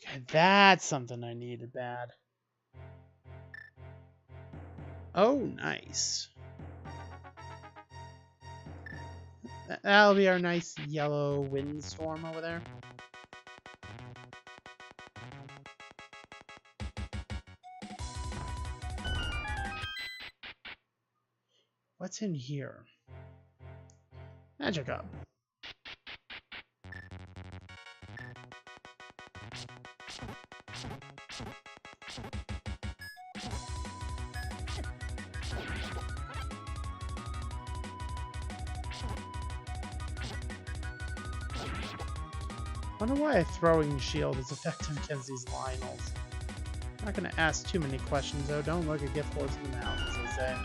Okay, that's something I needed bad. Oh, nice. That'll be our nice yellow windstorm over there. What's in here? Magic up. Wonder why a throwing shield is effective against these Lionels. I'm not gonna ask too many questions though. Don't look a gift horse in the mouth, as they say.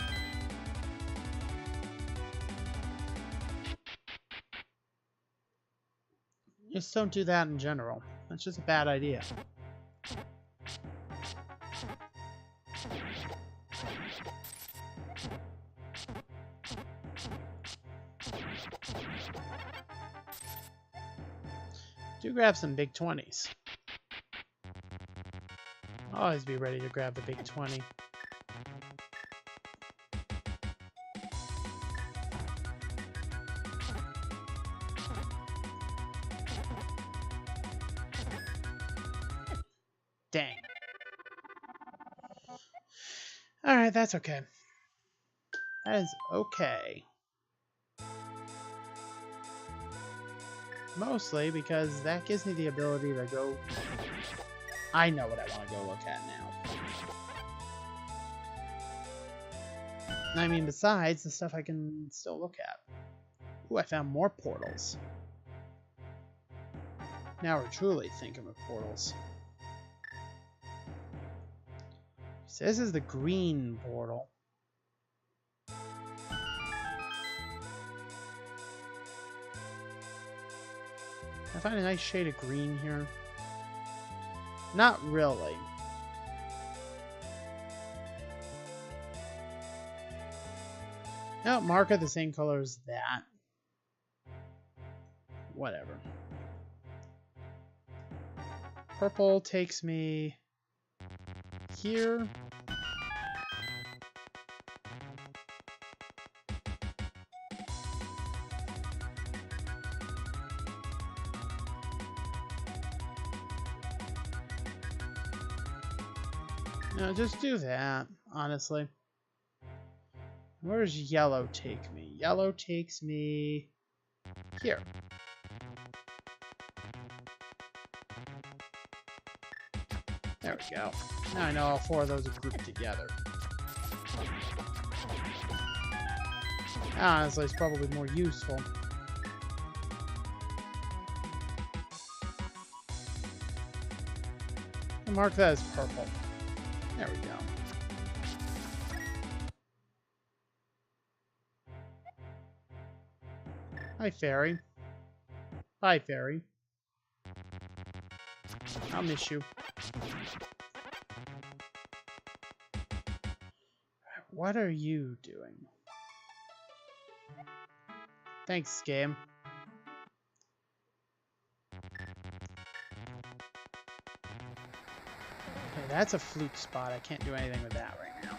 Just don't do that in general. That's just a bad idea. Do grab some big 20s. Always be ready to grab the big 20. Dang. Alright, that's okay. That is okay. Mostly because that gives me the ability to go... I know what I want to go look at now. I mean, besides the stuff I can still look at. Ooh, I found more portals. Now we're truly thinking of portals. So this is the green portal. I find a nice shade of green here. Not really. No, mark it the same color as that. Whatever. Purple takes me here. No, just do that, honestly. Where does yellow take me? Yellow takes me here. There we go. Now I know all four of those are grouped together. Honestly, it's probably more useful. I'll mark that as purple. There we go. Hi, fairy. Bye, fairy. I'll miss you. What are you doing? Thanks, game. Okay, that's a fluke spot. I can't do anything with that right now.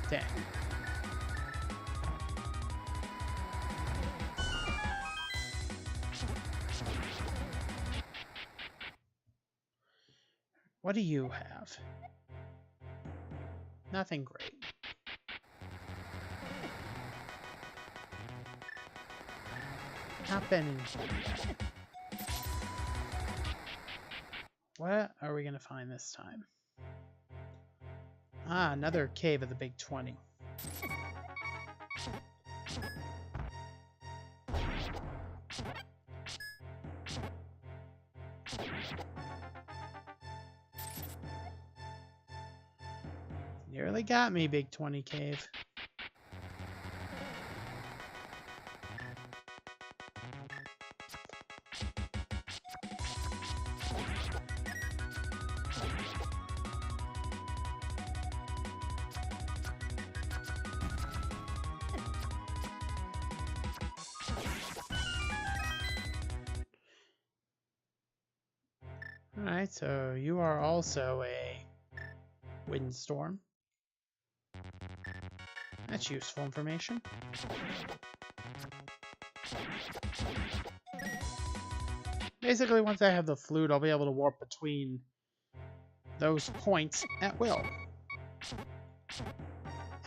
Dang. What do you have? Nothing great. Not been in here yet. What are we gonna find this time? Ah, another cave of the Big 20. Nearly got me, Big 20 cave. Alright, so you are also a windstorm. That's useful information. Basically, once I have the flute, I'll be able to warp between those points at will.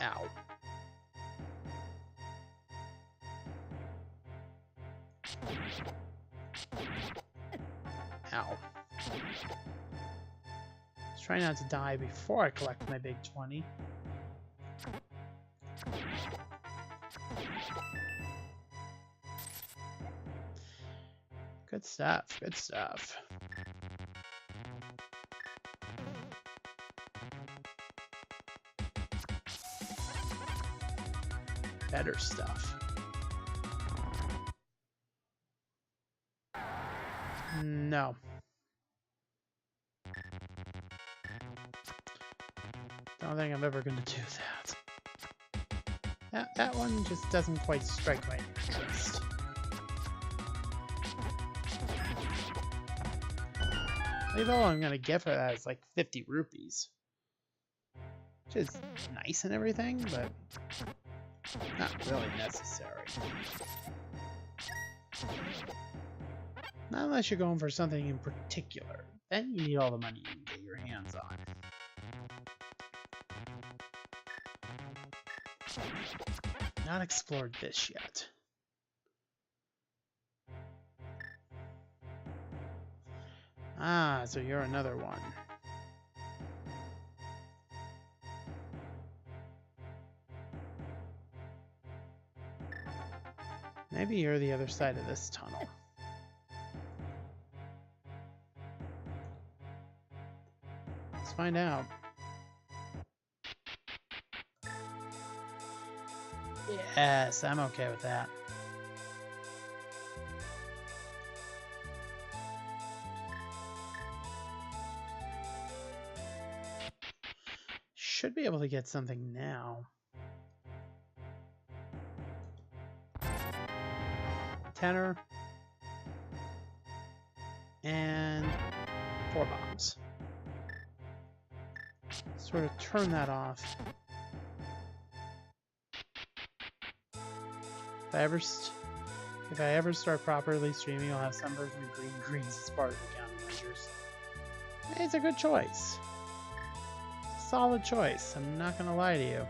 Ow. Ow. Let's try not to die before I collect my big 20. Good stuff, good stuff. Better stuff. No. Don't think I'm ever gonna do that. That one just doesn't quite strike my interest. Maybe all I'm gonna get for that is like 50 rupees. Which is nice and everything, but not really necessary. Not unless you're going for something in particular. Then you need all the money you can get your hands on. Not explored this yet. Ah, so you're another one. Maybe you're the other side of this tunnel. Let's find out. Yes, I'm okay with that. Should be able to get something now. Tenor. And 4 bombs. Sort of turn that off. If I ever start properly streaming, I'll have some version of green greens as part of the countermeasures. It's a good choice. Solid choice. I'm not gonna lie to you.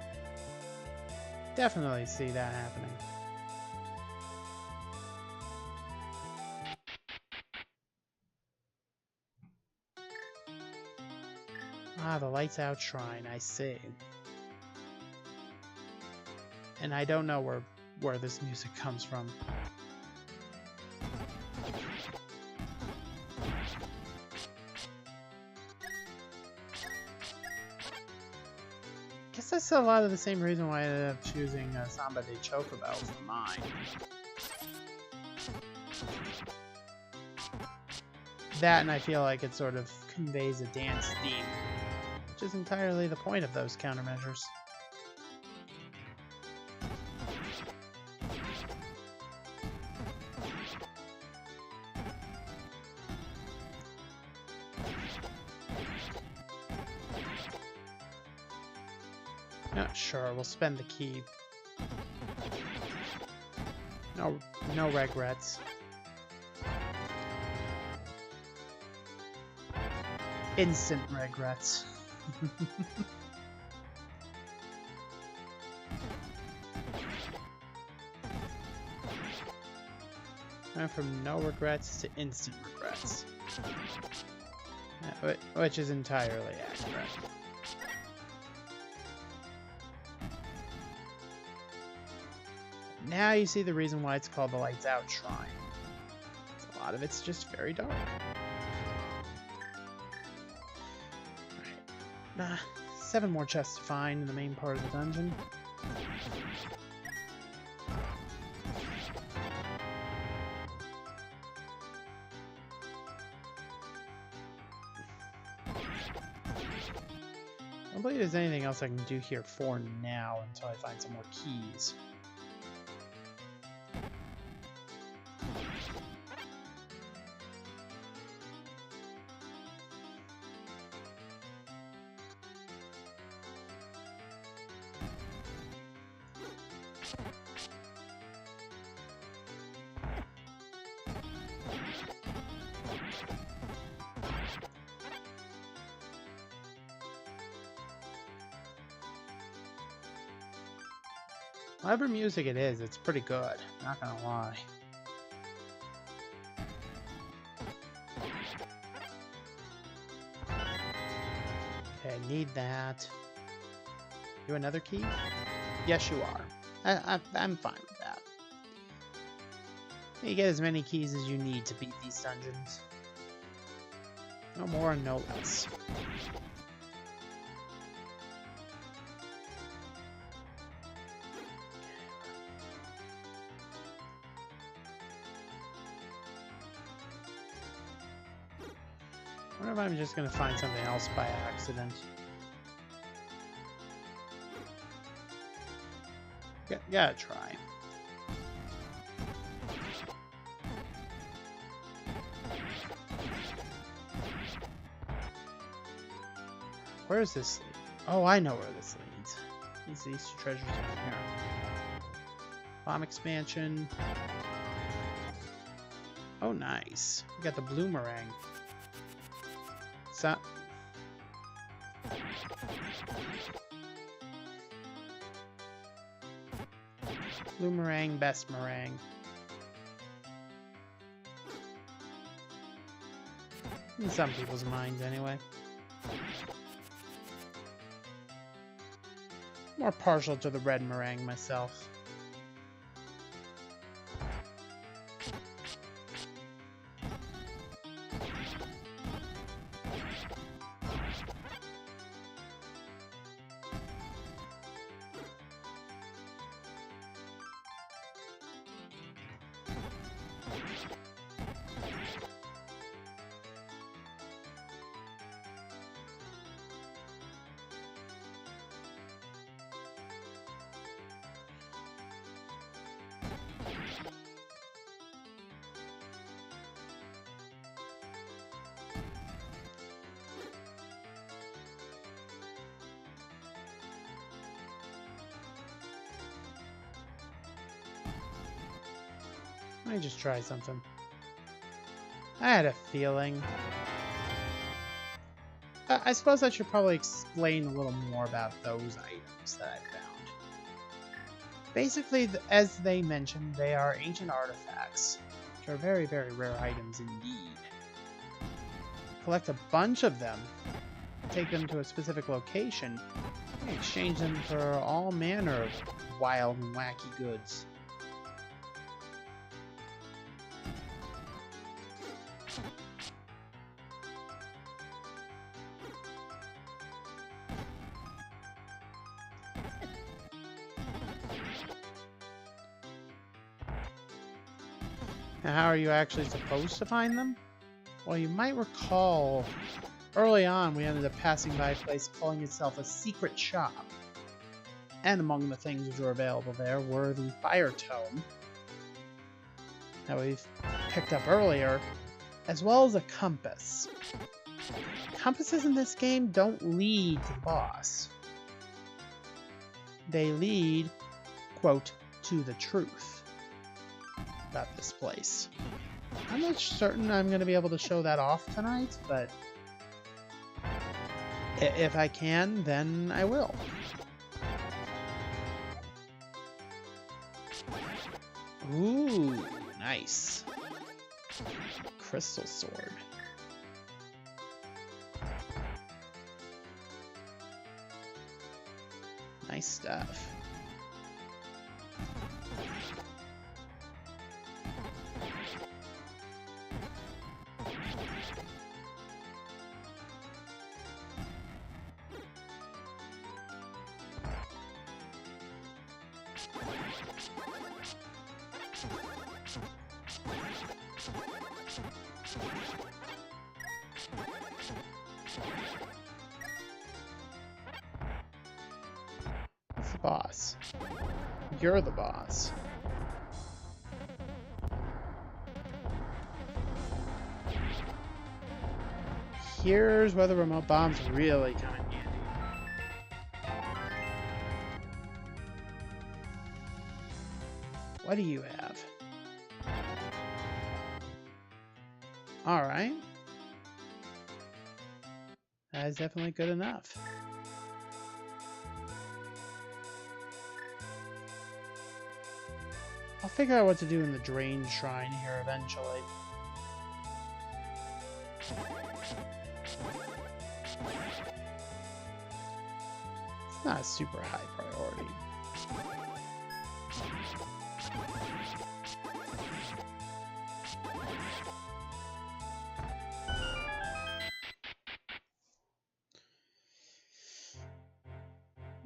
Definitely see that happening. Ah, the lights out shrine. I see. And I don't know where this music comes from. Guess that's a lot of the same reason why I ended up choosing Samba de Chocobo for mine. That, and I feel like it sort of conveys a dance theme, which is entirely the point of those countermeasures. Sure, we'll spend the key. No regrets. Instant regrets. Went from no regrets to instant regrets. Which is entirely accurate. Now you see the reason why it's called the Lights Out Shrine. A lot of it's just very dark. Alright. 7 more chests to find in the main part of the dungeon. I don't believe there's anything else I can do here for now until I find some more keys. Whatever music it is, it's pretty good. Not gonna lie. Okay, need that. You another key? Yes, you are. I'm fine with that. You get as many keys as you need to beat these dungeons. No more, no less. I wonder if I'm just gonna find something else by accident. Gotta try. Where does this lead? Oh, I know where this leads. These 2 treasures in here. Bomb expansion. Oh, nice. We got the blue meringue. So blue meringue, best meringue. In some people's minds, anyway. More partial to the red meringue myself. Let me just try something. I had a feeling. I suppose I should probably explain a little more about those items that I found. Basically, as they mentioned, they are ancient artifacts, which are very, very rare items indeed. Collect a bunch of them, take them to a specific location, and exchange them for all manner of wild and wacky goods. Now, how are you actually supposed to find them? Well, you might recall early on we ended up passing by a place calling itself a secret shop. And among the things which were available there were the fire tome that we've picked up earlier, as well as a compass. Compasses in this game don't lead to the boss. They lead, quote, to the truth about this place. I'm not certain I'm going to be able to show that off tonight, but if I can, then I will. Ooh, nice. Crystal sword. Nice stuff. What's the boss? You're the boss. Here's where the remote bombs really come in handy. What do you have? Alright. That is definitely good enough. I'll figure out what to do in the Drain Shrine here eventually. It's not a super high priority.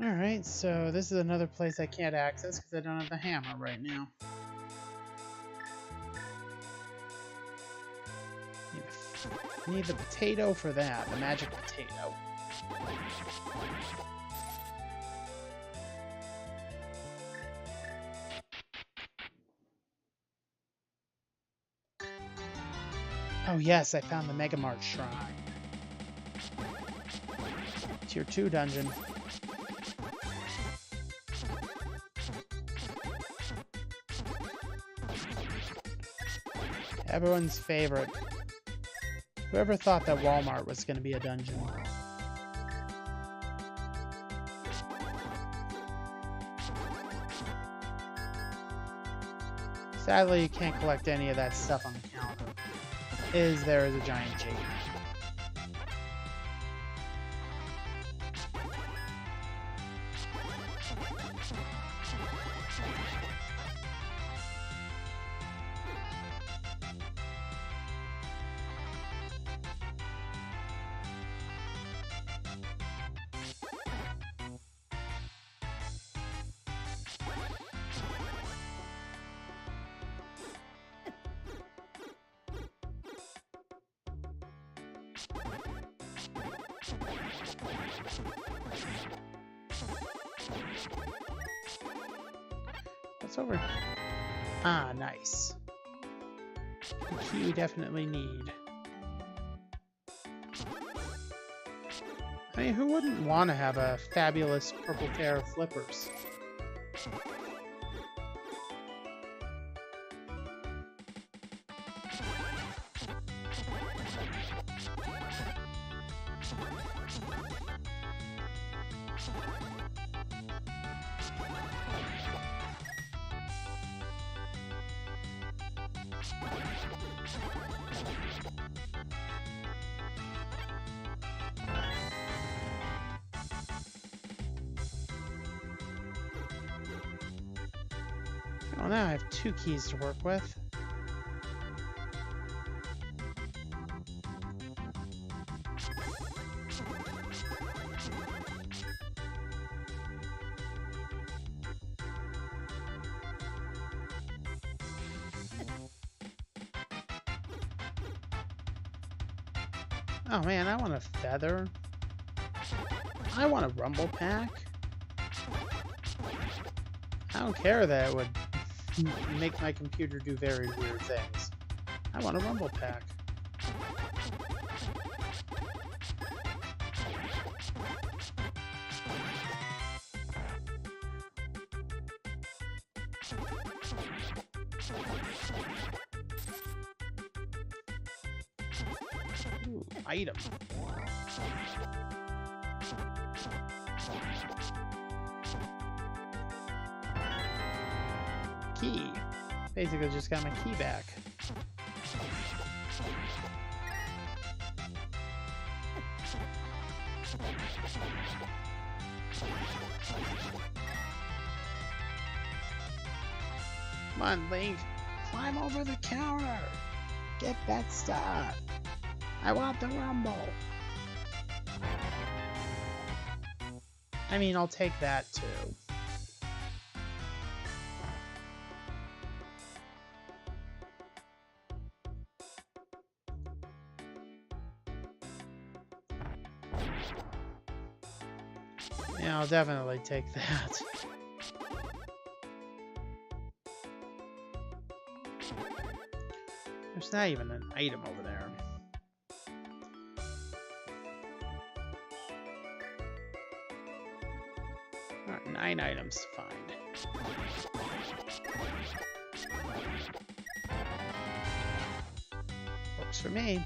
Alright, so this is another place I can't access because I don't have the hammer right now. Need the potato for that, the magic potato. Oh yes, I found the Mega Mart Shrine. Tier 2 dungeon. Everyone's favorite. Whoever thought that Walmart was going to be a dungeon? Sadly, you can't collect any of that stuff on the counter. There is a giant jade. What's over? Ah, nice. The key we definitely need. I mean, who wouldn't want to have a fabulous purple pair of flippers? Well, now I have 2 keys to work with. Oh man, I want a feather. I want a rumble pack. I don't care that it would make my computer do very weird things. I want a rumble pack. Ooh, item. Key. Basically just got my key back. Come on, Link. Climb over the counter. Get that stuff. I want the rumble. I mean, I'll take that too. Yeah, I'll definitely take that. There's not even an item over there. Alright, 9 items to find. Works for me.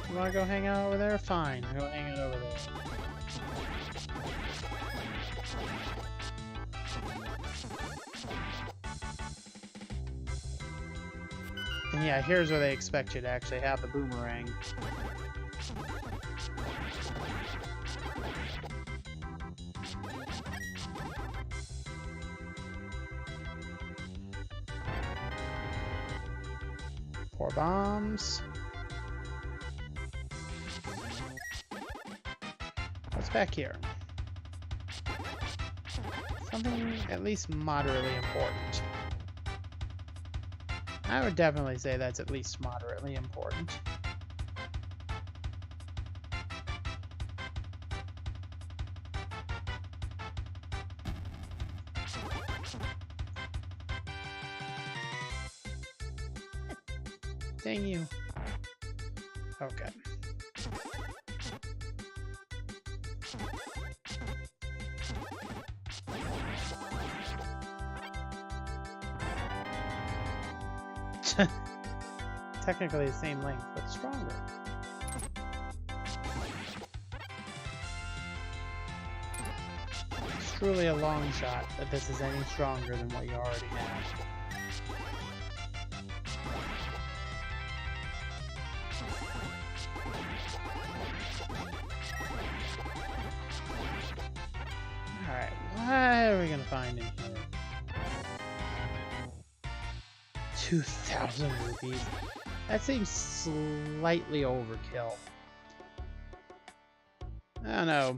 You wanna go hang out over there? Fine, go hang out over there. And yeah, here's where they expect you to actually have the boomerang. Pour bombs. What's back here? Something at least moderately important. I would definitely say that's at least moderately important. Dang you. Okay. Technically the same length, but stronger. It's truly a long shot that this is any stronger than what you already have. 2,000 rupees. That seems slightly overkill. I don't know.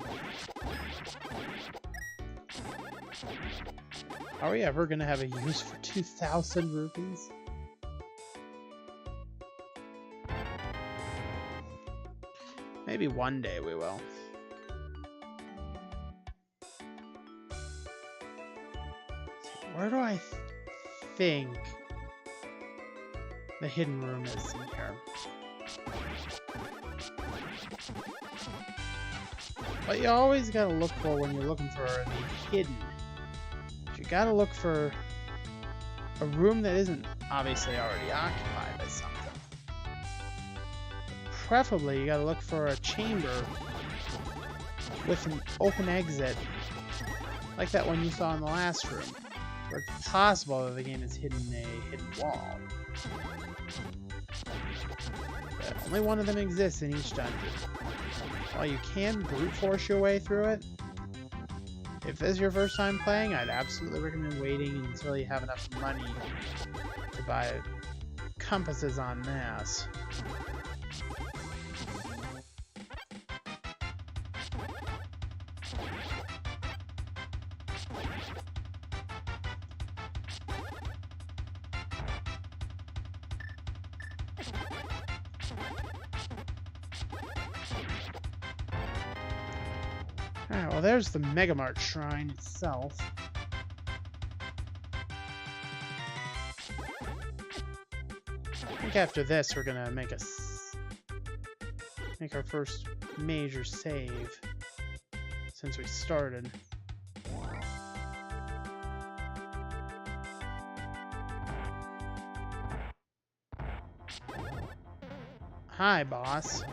Are we ever gonna have a use for 2,000 rupees? Maybe one day we will. Where do I think the hidden room is in here? What you always gotta look for when you're looking for the hidden, you gotta look for a room that isn't obviously already occupied by something. Preferably, you gotta look for a chamber with an open exit, like that one you saw in the last room, where it's possible that the game is hidden in a hidden wall. But only one of them exists in each dungeon. While you can brute force your way through it, if this is your first time playing, I'd absolutely recommend waiting until you have enough money to buy compasses en masse. Alright, well there's the Mega Mart shrine itself. I think after this we're gonna make our first major save since we started. Hi, boss.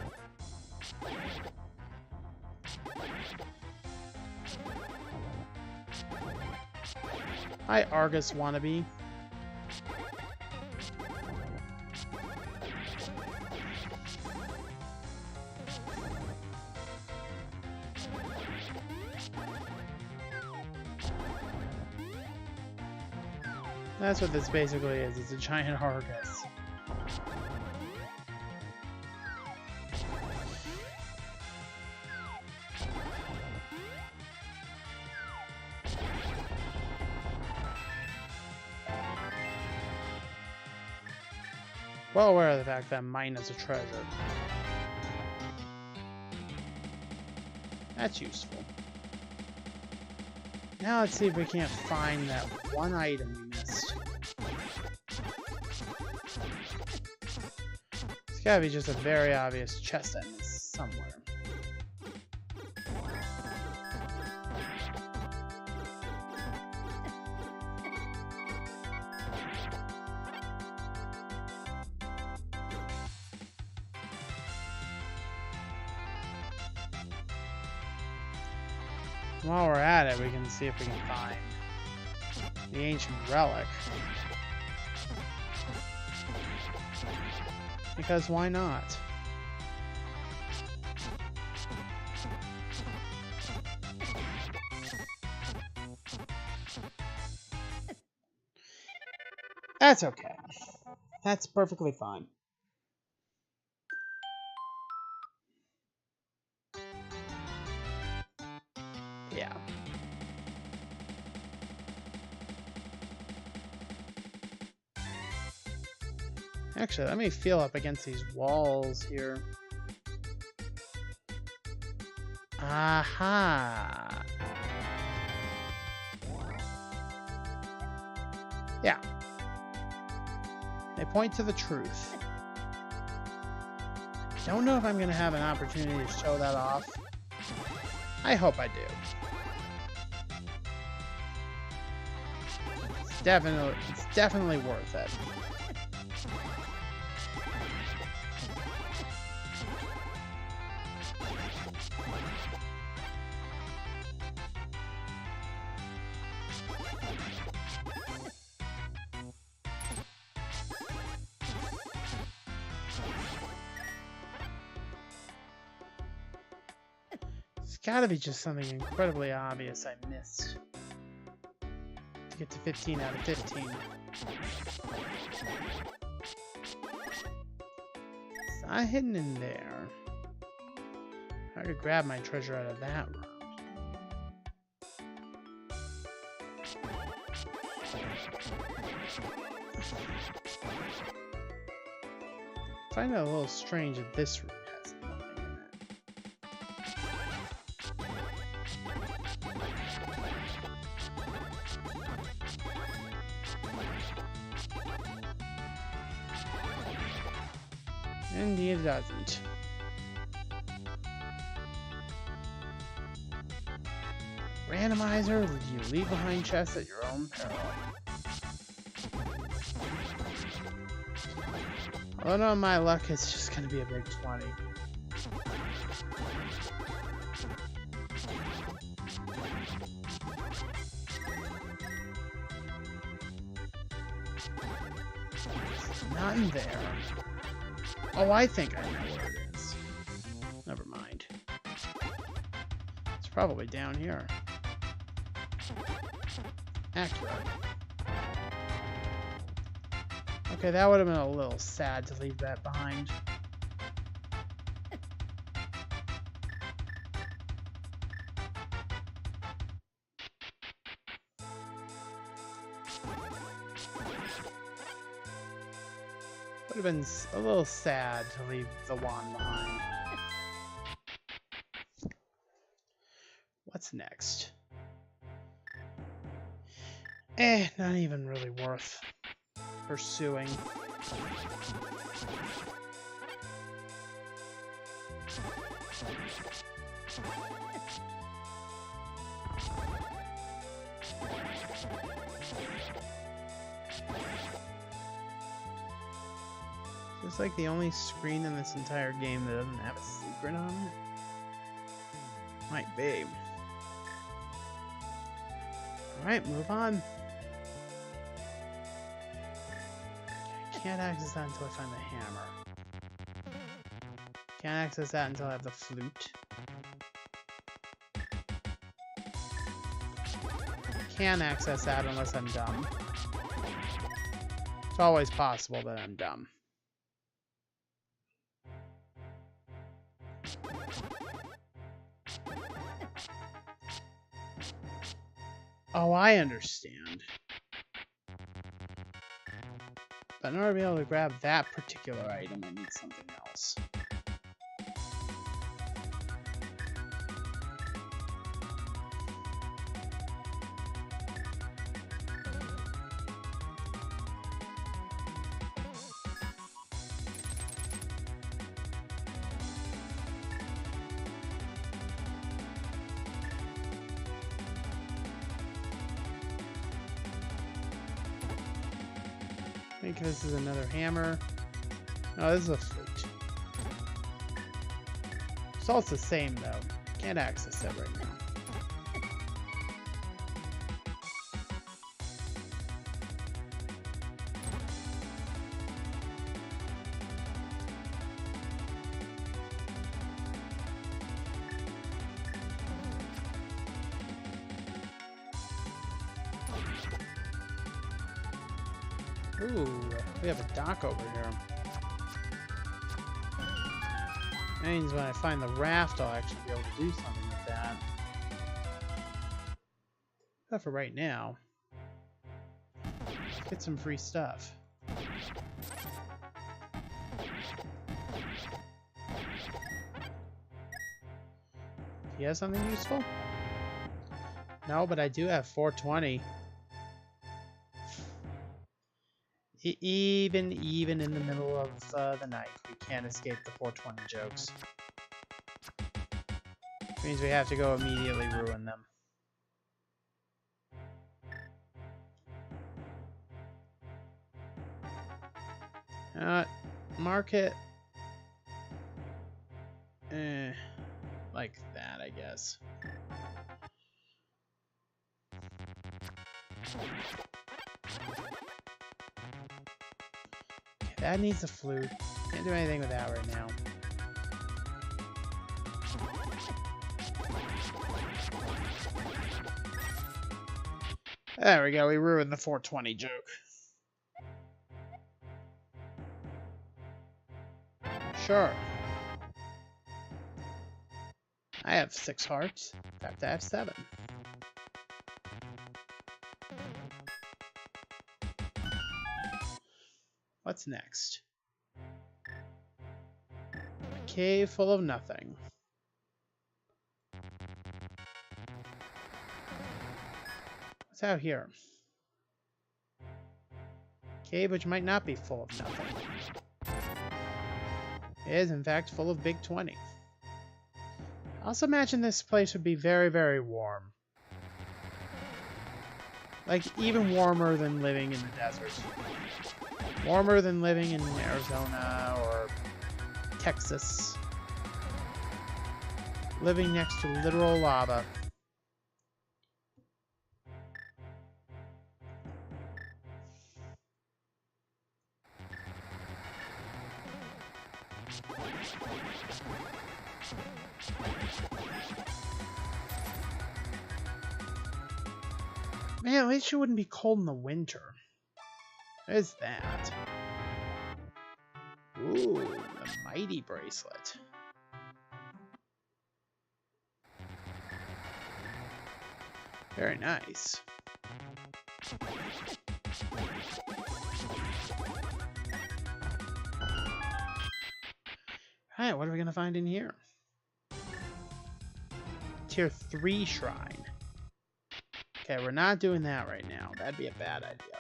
Hi, Argus wannabe. That's what this basically is. It's a giant Argus. Well aware of the fact that mine is a treasure. That's useful. Now let's see if we can't find that one item we missed. It's gotta be just a very obvious chest I missed somewhere. While we're at it, we can see if we can find the ancient relic. Because why not? That's okay. That's perfectly fine. Yeah. Actually, let me feel up against these walls here. Aha! Yeah. They point to the truth. Don't know if I'm gonna have an opportunity to show that off. I hope I do. It's definitely worth it. It's gotta be just something incredibly obvious I missed to get to 15 out of 15. It's not hidden in there. Hard to grab my treasure out of that room. I find it a little strange that this room has nothing in it. Indeed it doesn't. Randomizer, you leave behind chests at your own peril. Oh no, my luck, it's just gonna be a big 20. It's not in there. Oh, I think I know where it is. Never mind. It's probably down here. Accurate. Okay, that would have been a little sad to leave that behind. Would have been a little sad to leave the wand behind. What's next? Not even really worth pursuing. It's like the only screen in this entire game that doesn't have a secret on it. Might be. Alright, move on. Can't access that until I find the hammer. Can't access that until I have the flute. Can't access that unless I'm dumb. It's always possible that I'm dumb. Oh, I understand. But in order to be able to grab that particular item, I need something else. I think this is another hammer. No, this is a flute. It's all the same though. Can't access it right now. Ooh, we have a dock over here. That means when I find the raft, I'll actually be able to do something with that. But for right now, let's get some free stuff. Do you have something useful? No, but I do have 420. Even in the middle of the night, we can't escape the 420 jokes. Which means we have to go immediately ruin them. Mark it. Like that, I guess. That needs a flute. Can't do anything with that right now. There we go, we ruined the 420 joke. Sure. I have 6 hearts. In fact, I have 7. What's next? A cave full of nothing. What's out here? Cave which might not be full of nothing. It is, in fact, full of Big 20. I also imagine this place would be very, very warm. Like, even warmer than living in the desert. Warmer than living in Arizona or Texas. Living next to literal lava. Man, at least you wouldn't be cold in the winter. What is that? Ooh, the mighty bracelet. Very nice. Alright, what are we gonna find in here? Tier 3 shrine. Okay, we're not doing that right now. That'd be a bad idea.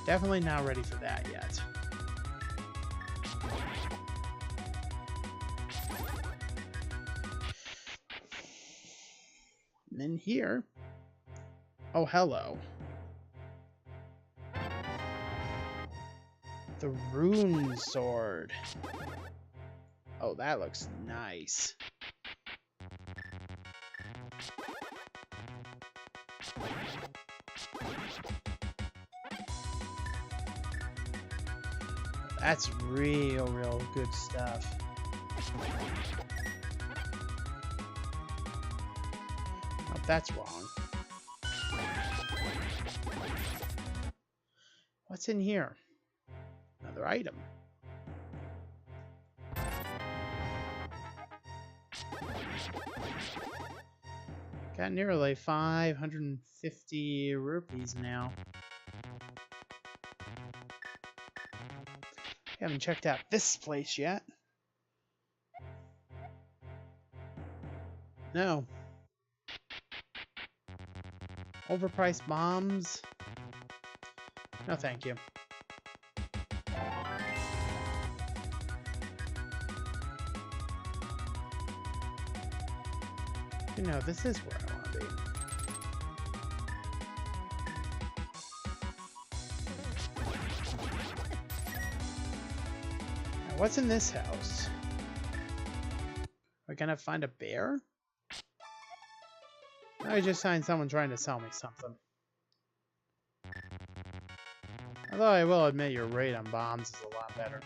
Definitely not ready for that yet. And then here... Oh, hello. The rune sword. Oh, that looks nice. That's real good stuff. Oh, that's wrong. What's in here? Another item. Got nearly 550 rupees now. Haven't checked out this place yet. No. Overpriced bombs? No, thank you. You know, this is where I want to be. Now, what's in this house? We're gonna find a bear? I just find someone trying to sell me something. Although I will admit your rate on bombs is a lot better.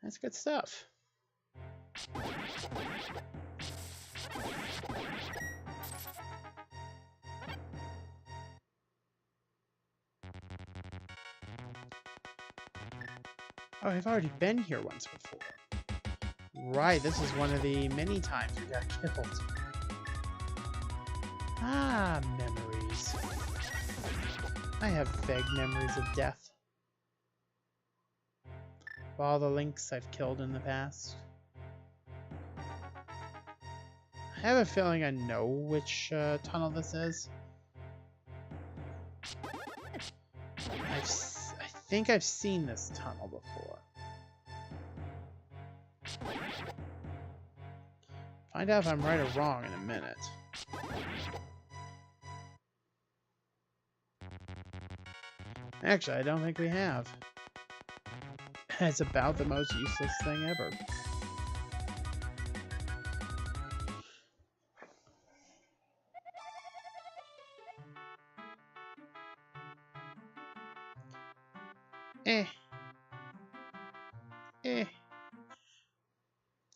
That's good stuff. Oh, I've already been here once before. Right, this is one of the many times we got killed. Ah, memories. I have vague memories of death. Of all the Links I've killed in the past. I have a feeling I know which tunnel this is. I think I've seen this tunnel before. Find out if I'm right or wrong in a minute. Actually, I don't think we have. It's about the most useless thing ever.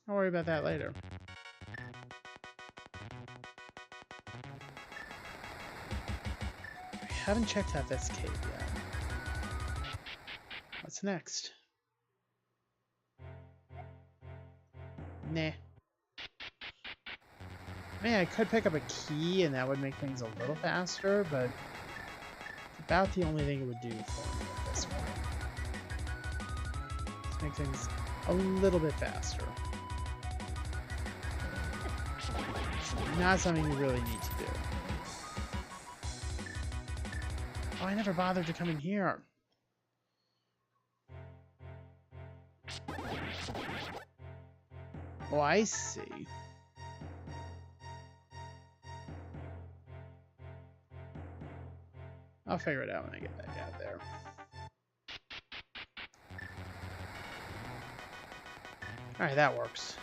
I'll worry about that later. We haven't checked out this cave yet. What's next? Nah. I mean, I could pick up a key and that would make things a little faster, but it's about the only thing it would do for me at this point. Let's make things a little bit faster. Not something you really need to do. Oh, I never bothered to come in here. Oh, I see. I'll figure it out when I get back out there. Alright, that works.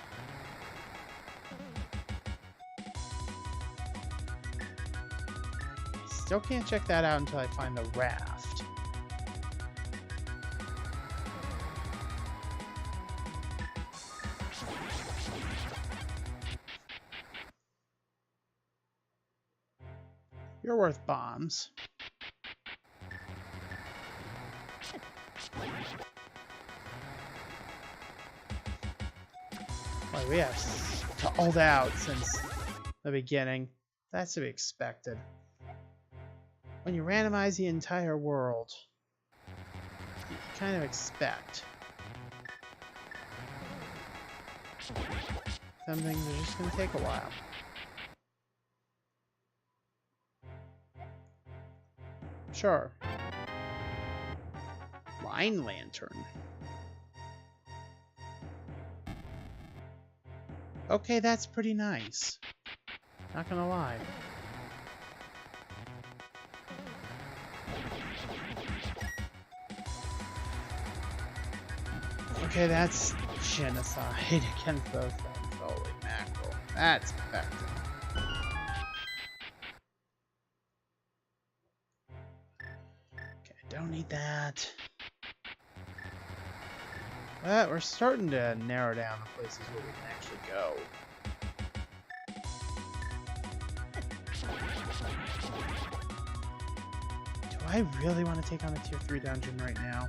I still can't check that out until I find the raft. You're worth bombs. Boy, we have stalled out since the beginning. That's to be expected. When you randomize the entire world, you kind of expect some things are just going to take a while. Sure. Line lantern. Okay, that's pretty nice. Not gonna lie. Okay, that's genocide against those things. Holy mackerel. That's effective. Okay, don't need that. But we're starting to narrow down the places where we can actually go. Do I really want to take on a tier 3 dungeon right now?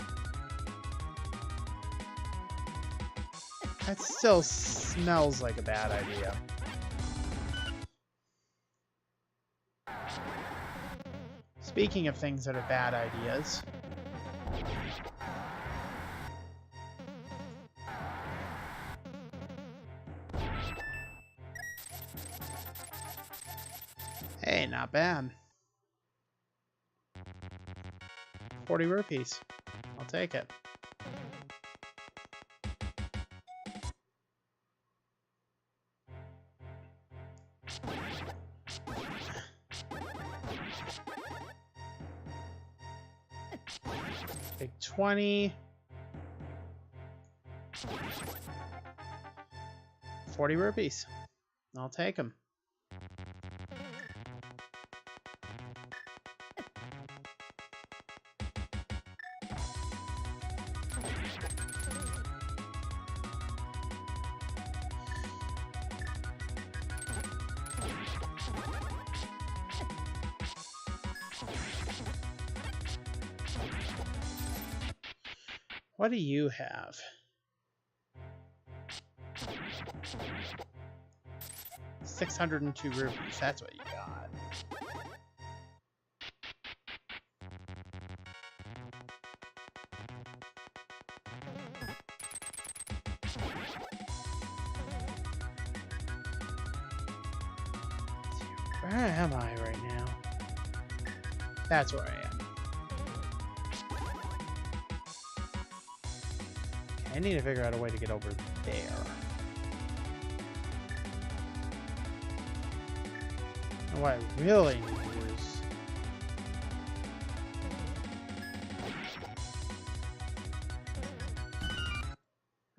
That still smells like a bad idea. Speaking of things that are bad ideas... Hey, not bad. 40 rupees. I'll take it. Big 20. 40 rupees. I'll take them. What do you have? $602 rupees, that's what you got. Where am I right now? That's where I am. I need to figure out a way to get over there. And what I really need to do is...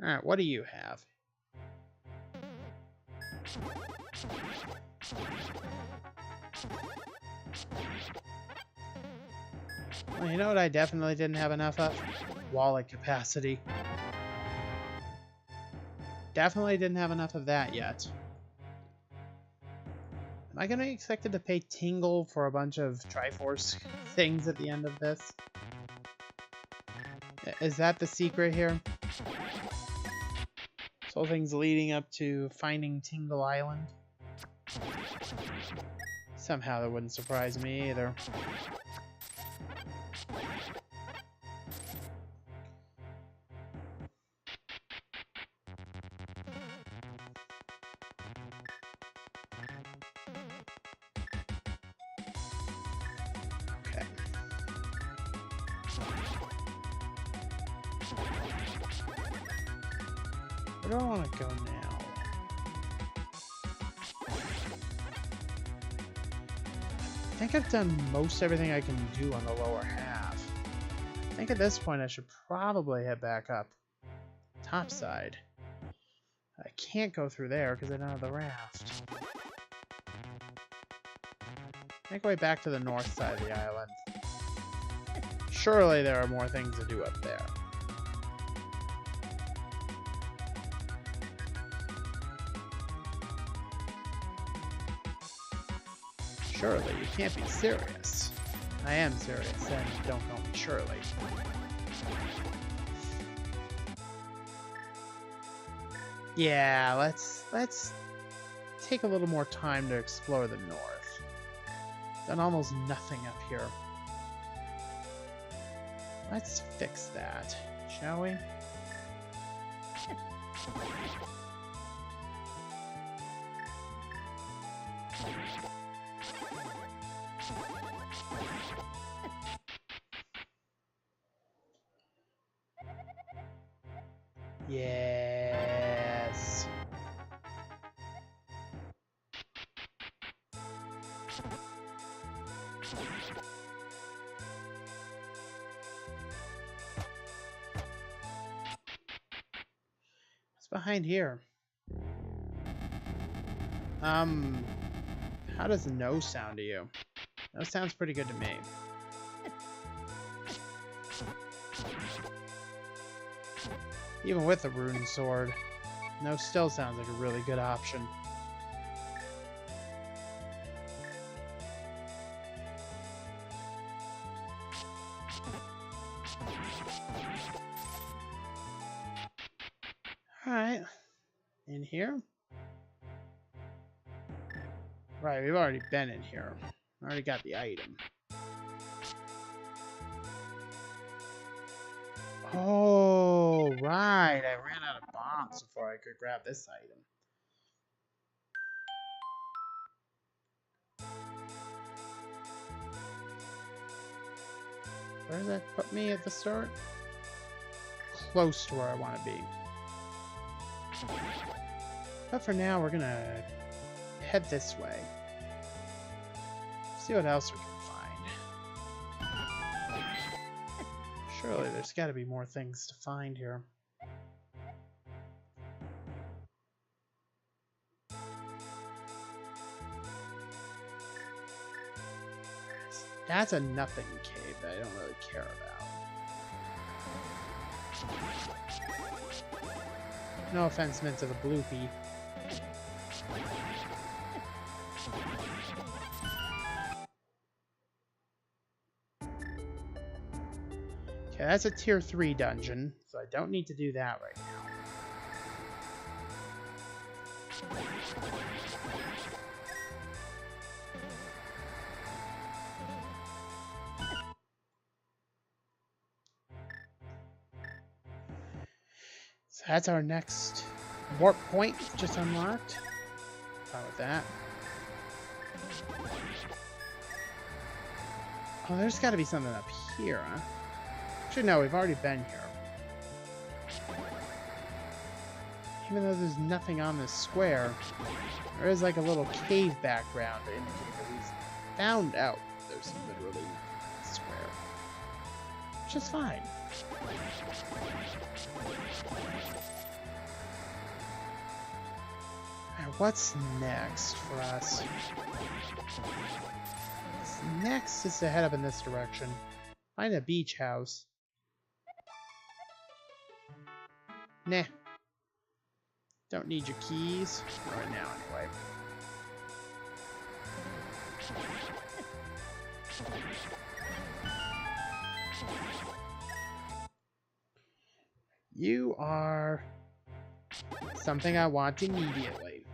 Alright, what do you have? Well, you know what I definitely didn't have enough of? Wallet capacity. Definitely didn't have enough of that yet. Am I going to be expected to pay Tingle for a bunch of Triforce things at the end of this? Is that the secret here? This whole thing's leading up to finding Tingle Island? Somehow that wouldn't surprise me either. Okay. Where do I want to go now? I think I've done most everything I can do on the lower half. I think at this point I should probably head back up. Top side. I can't go through there because I don't have the raft. Make my way back to the north side of the island. Surely there are more things to do up there. Surely, you can't be serious. I am serious, and don't call me Shirley. Yeah, let's take a little more time to explore the north. Done almost nothing up here. Let's fix that, shall we? Yes. What's behind here? How does no sound to you? No sounds pretty good to me. Even with the rune sword, no still sounds like a really good option. Alright. In here? Right, we've already been in here. Already got the item. Oh, right. I ran out of bombs before I could grab this item. Where does that put me at the start? Close to where I want to be. But for now, we're gonna head this way. See what else we can find. Surely there's got to be more things to find here. That's a nothing cave that I don't really care about. No offense meant to the bloopy. Okay, that's a tier 3 dungeon, so I don't need to do that right now. So that's our next warp point just unlocked. Fine with that. Oh, there's got to be something up here, huh? Actually, no, we've already been here. Even though there's nothing on this square, there is like a little cave background to indicate that we've found out there's literally nothing on this square. Which is fine. Alright, what's next for us? Next is to head up in this direction. Find a beach house. Nah. Don't need your keys. Not right now, anyway. You are something I want immediately.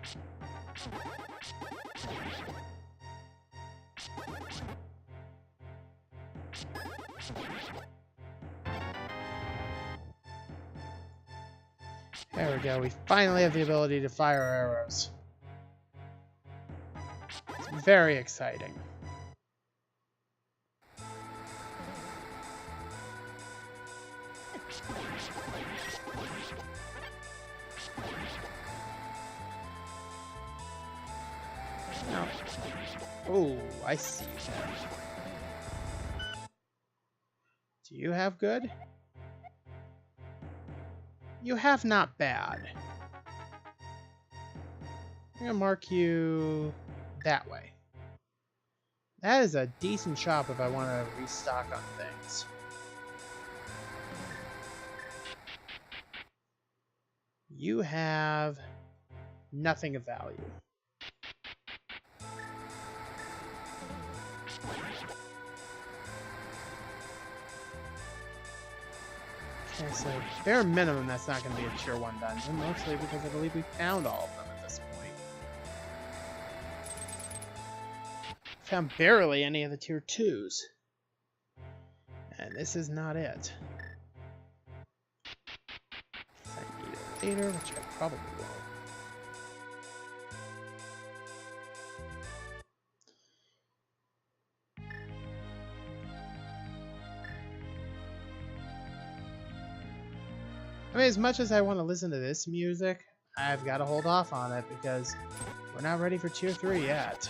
There we go. We finally have the ability to fire arrows. It's very exciting. Now, oh, I see now. Do you have good? You have not bad. I'm gonna mark you that way. That is a decent shop if I want to restock on things. You have nothing of value. Okay, so bare minimum that's not going to be a tier 1 dungeon, mostly because I believe we found all of them at this point. Found barely any of the tier 2s. And this is not it. I need it later, which I probably will. I mean, as much as I want to listen to this music, I've got to hold off on it because we're not ready for tier 3 yet.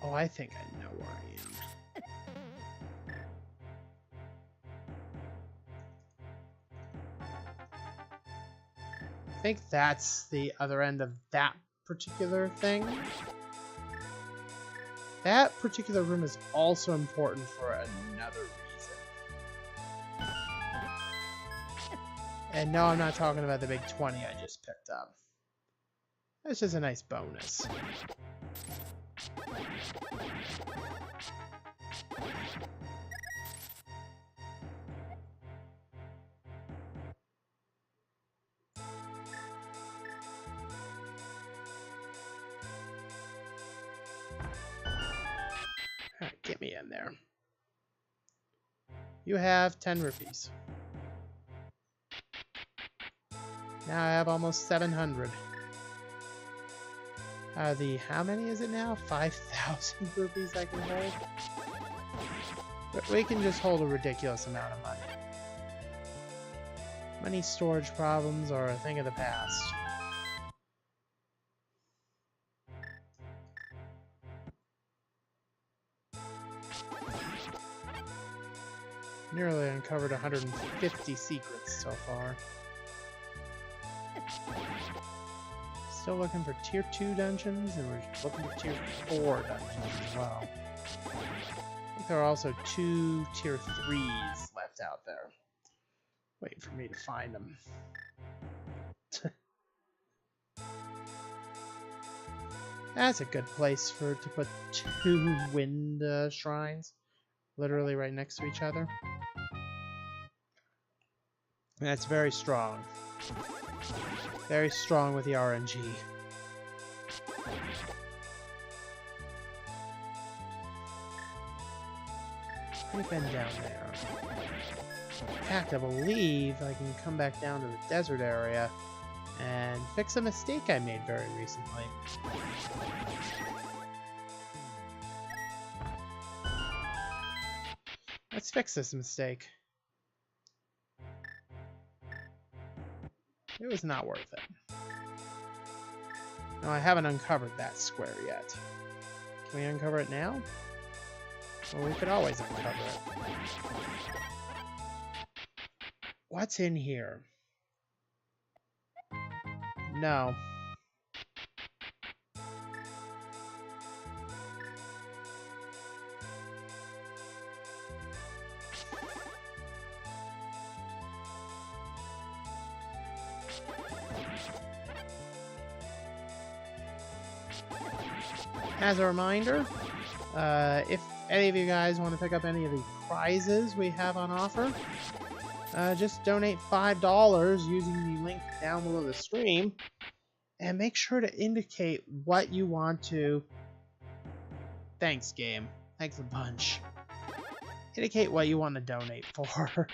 Oh, I think I know where I am. I think that's the other end of that particular thing. That particular room is also important for another reason. And no, I'm not talking about the big 20 I just picked up. That's just a nice bonus. Alright, get me in there. You have 10 rupees. Now I have almost 700. How many is it now? 5,000 rupees I can hold? But we can just hold a ridiculous amount of money. Money storage problems are a thing of the past. Nearly uncovered 150 secrets so far. Still looking for tier 2 dungeons, and we're looking for tier 4 dungeons as well. I think there are also 2 tier 3s left out there. Waiting for me to find them. That's a good place to put 2 wind shrines. Literally right next to each other. That's very strong. Very strong with the RNG. I've been down there. In fact, I believe I can come back down to the desert area and fix a mistake I made very recently. Let's fix this mistake. It was not worth it. No, I haven't uncovered that square yet. Can we uncover it now? Well, we could always uncover it. What's in here? No. As a reminder, if any of you guys want to pick up any of the prizes we have on offer, just donate $5 using the link down below the stream, and make sure to indicate what you want to... Thanks, game. Thanks a bunch. Indicate what you want to donate for.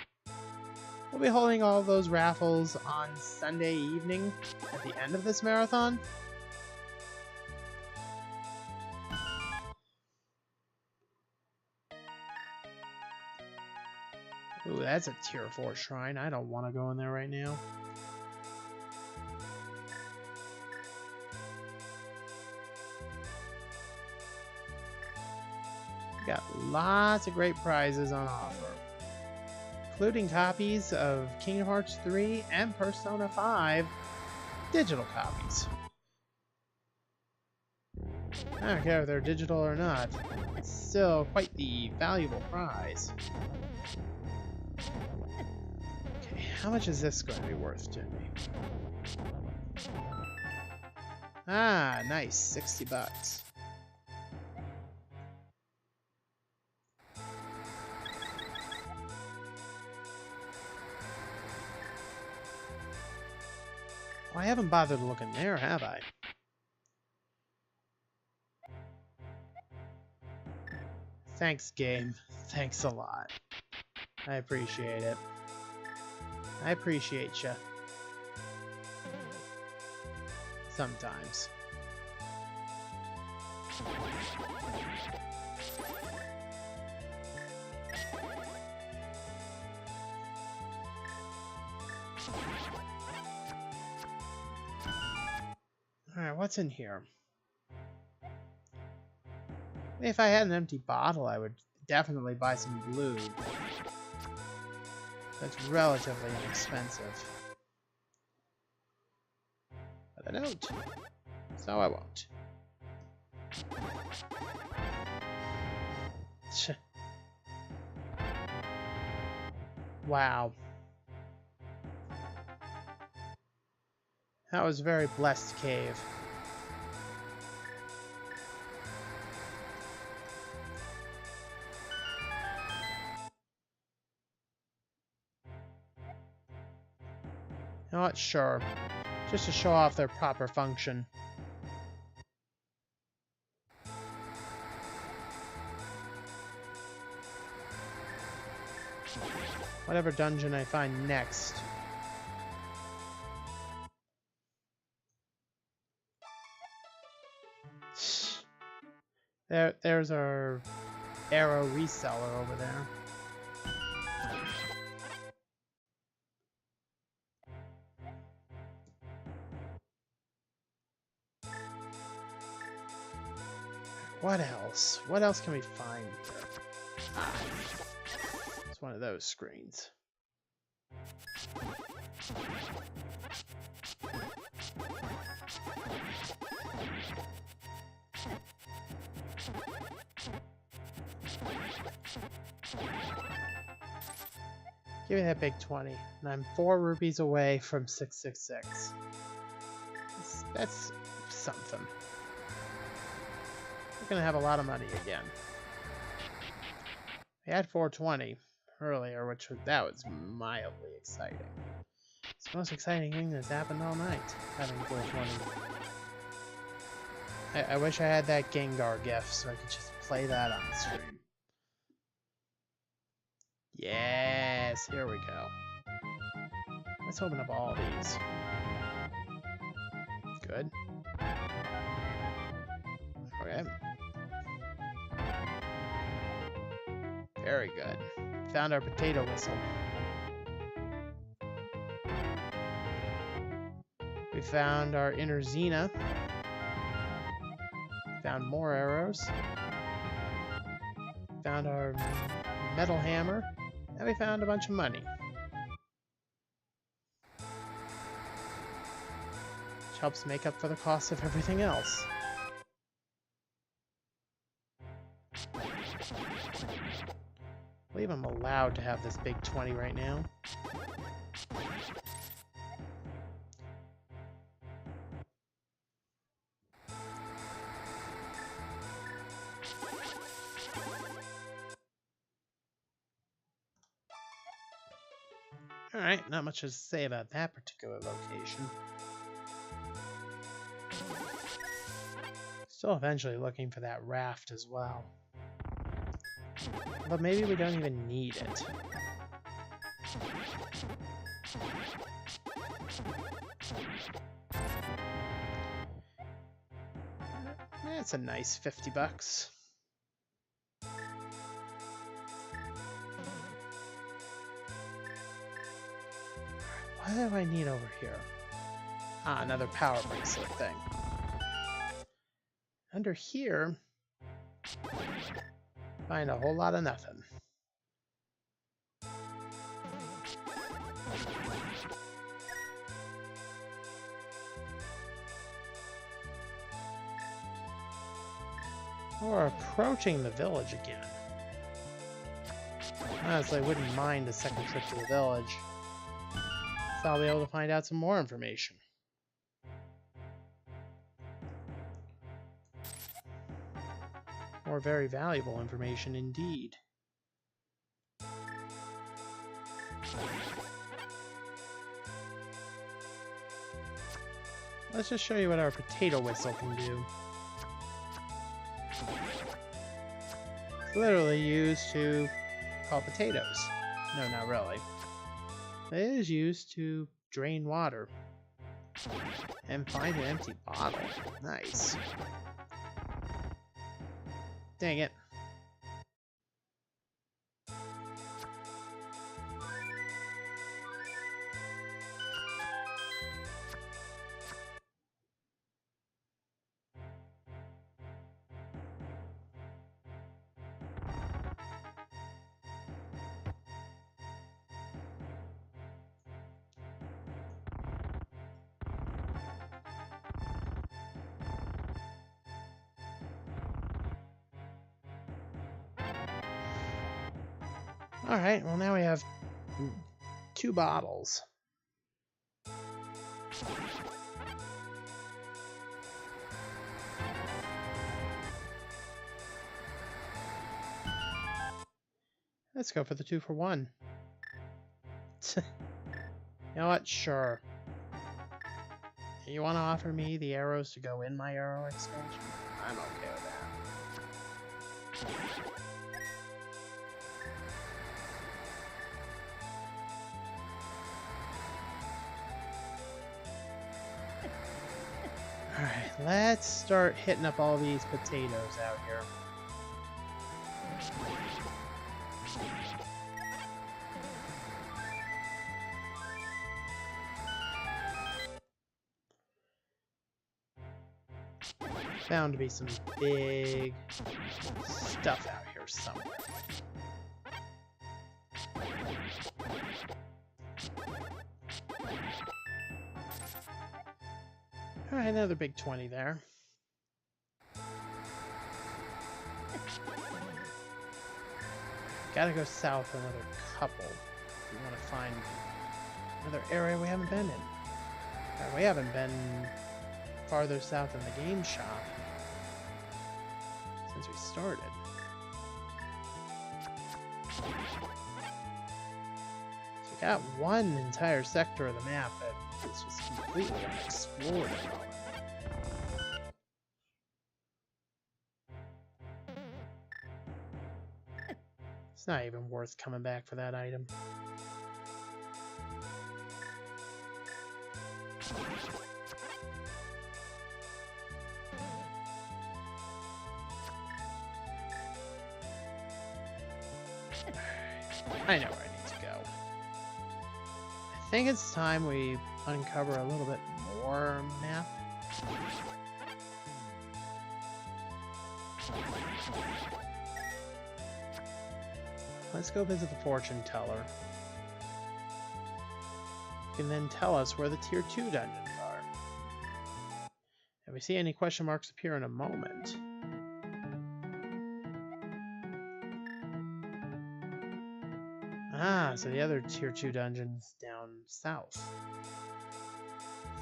We'll be holding all those raffles on Sunday evening at the end of this marathon. Ooh, that's a tier 4 shrine. I don't want to go in there right now. Got lots of great prizes on offer, including copies of Kingdom Hearts 3 and Persona 5 digital copies. I don't care if they're digital or not, it's still quite the valuable prize. Okay, how much is this going to be worth to me? Ah, nice, 60 bucks. I haven't bothered looking there, have I? Thanks, game. Thanks a lot. I appreciate it. I appreciate ya. Sometimes. Alright, what's in here? If I had an empty bottle, I would definitely buy some glue. That's relatively inexpensive. But I don't. So I won't. Wow. That was a very blessed cave. You know what? Sure. Just to show off their proper function. Whatever dungeon I find next. There's our arrow reseller over there. What else? What else can we find here? It's one of those screens. Give me that big 20, and I'm 4 rupees away from 666. That's something. We're gonna have a lot of money again. We had 420 earlier, that was mildly exciting. It's the most exciting thing that's happened all night, having 420. I wish I had that Gengar gift so I could just play that on the stream. Yes, here we go. Let's open up all these. Good. Okay. Very good. Found our potato whistle. We found our inner Xena. Found more arrows. Found our metal hammer. And we found a bunch of money. Which helps make up for the cost of everything else. I believe I'm allowed to have this big 20 right now. Alright, not much to say about that particular location. Still eventually looking for that raft as well. But maybe we don't even need it. That's a nice 50 bucks. What do I need over here? Ah, another power bracelet thing. Under here, find a whole lot of nothing. We're approaching the village again. Honestly, I wouldn't mind a second trip to the village. So I'll be able to find out some more information. More very valuable information indeed. Let's just show you what our potato whistle can do. It's literally used to call potatoes. No, not really. It is used to drain water. And find an empty bottle. Nice. Dang it. Alright, well now we have 2 bottles. Let's go for the 2 for 1. You know what? Sure. You want to offer me the arrows to go in my arrow expansion? I'm okay with that. Alright, let's start hitting up all these potatoes out here. Bound to be some big stuff out here somewhere. Alright, another big 20 there. Gotta go south another couple if we want to find another area we haven't been in. We haven't been farther south in the game shop since we started. So we got one entire sector of the map that is just completely unexplored at the moment. It's not even worth coming back for that item. I know where I need to go. I think it's time we uncover a little bit more map. Let's go visit the fortune teller. You can then tell us where the tier 2 dungeons are. If we see any question marks appear in a moment. Ah, so the other tier 2 dungeon's down south.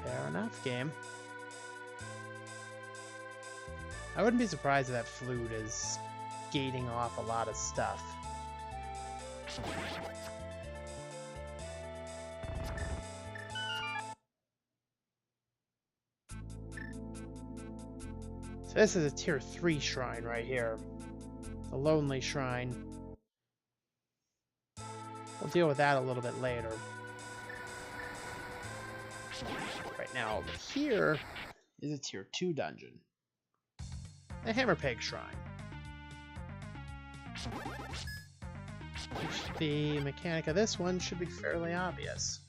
Fair enough, game. I wouldn't be surprised if that flute is gating off a lot of stuff. This is a tier 3 shrine right here. The Lonely Shrine. We'll deal with that a little bit later. Right now, over here is a tier 2 dungeon. The Hammerpeg Shrine. The mechanic of this one should be fairly obvious.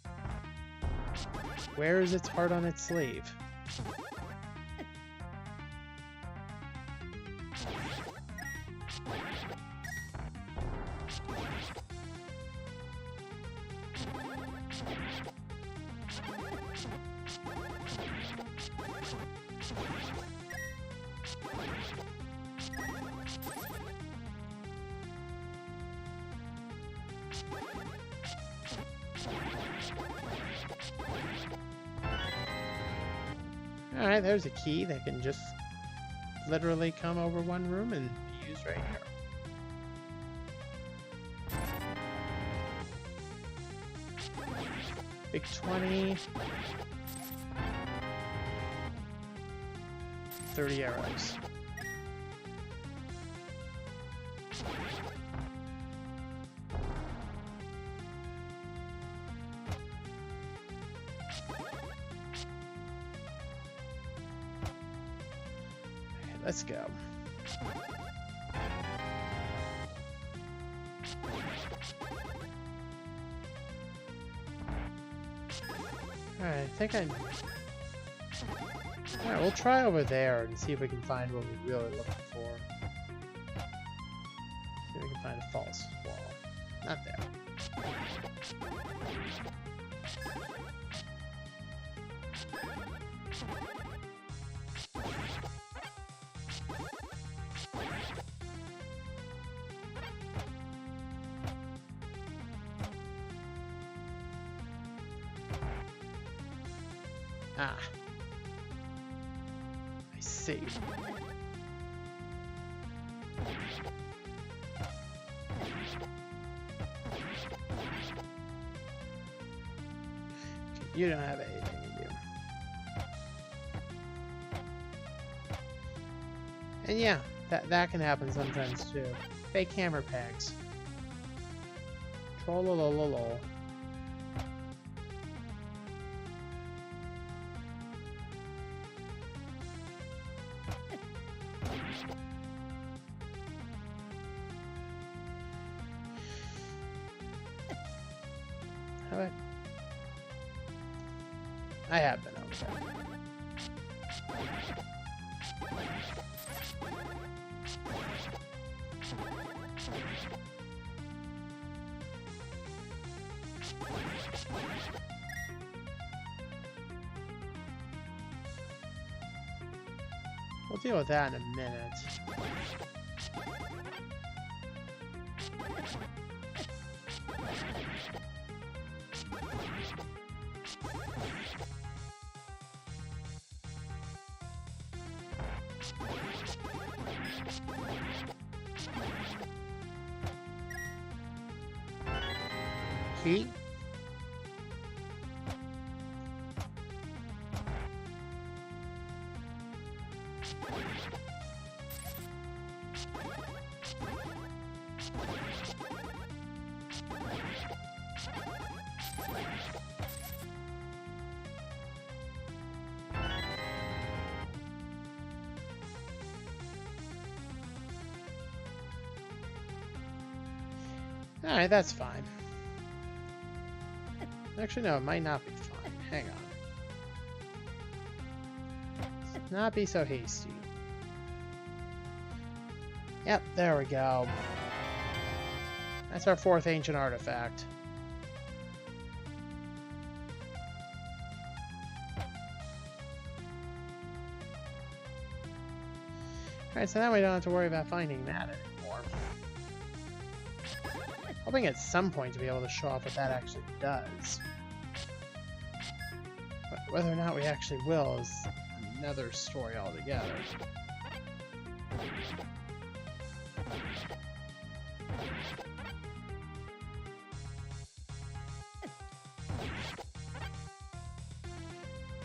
Where is its heart on its sleeve? Alright, there's a key that can just literally come over one room and be used right here. Big 20. 30 arrows. Let's go. Alright, I think I'm... Alright, we'll try over there and see if we can find what we're really looking for. See if we can find a false wall. Not there. Ah. I see. You don't have anything to do. And yeah, that can happen sometimes too. Fake hammer pegs. Trollolololol. I have been okay. We'll deal with that in a minute. Key. Alright, that's fine. Actually, no, it might not be fine. Hang on. Let's not be so hasty. Yep, there we go. That's our 4th ancient artifact. Alright, so now we don't have to worry about finding that anymore. Hoping at some point to be able to show off what that actually does. But whether or not we actually will is another story altogether.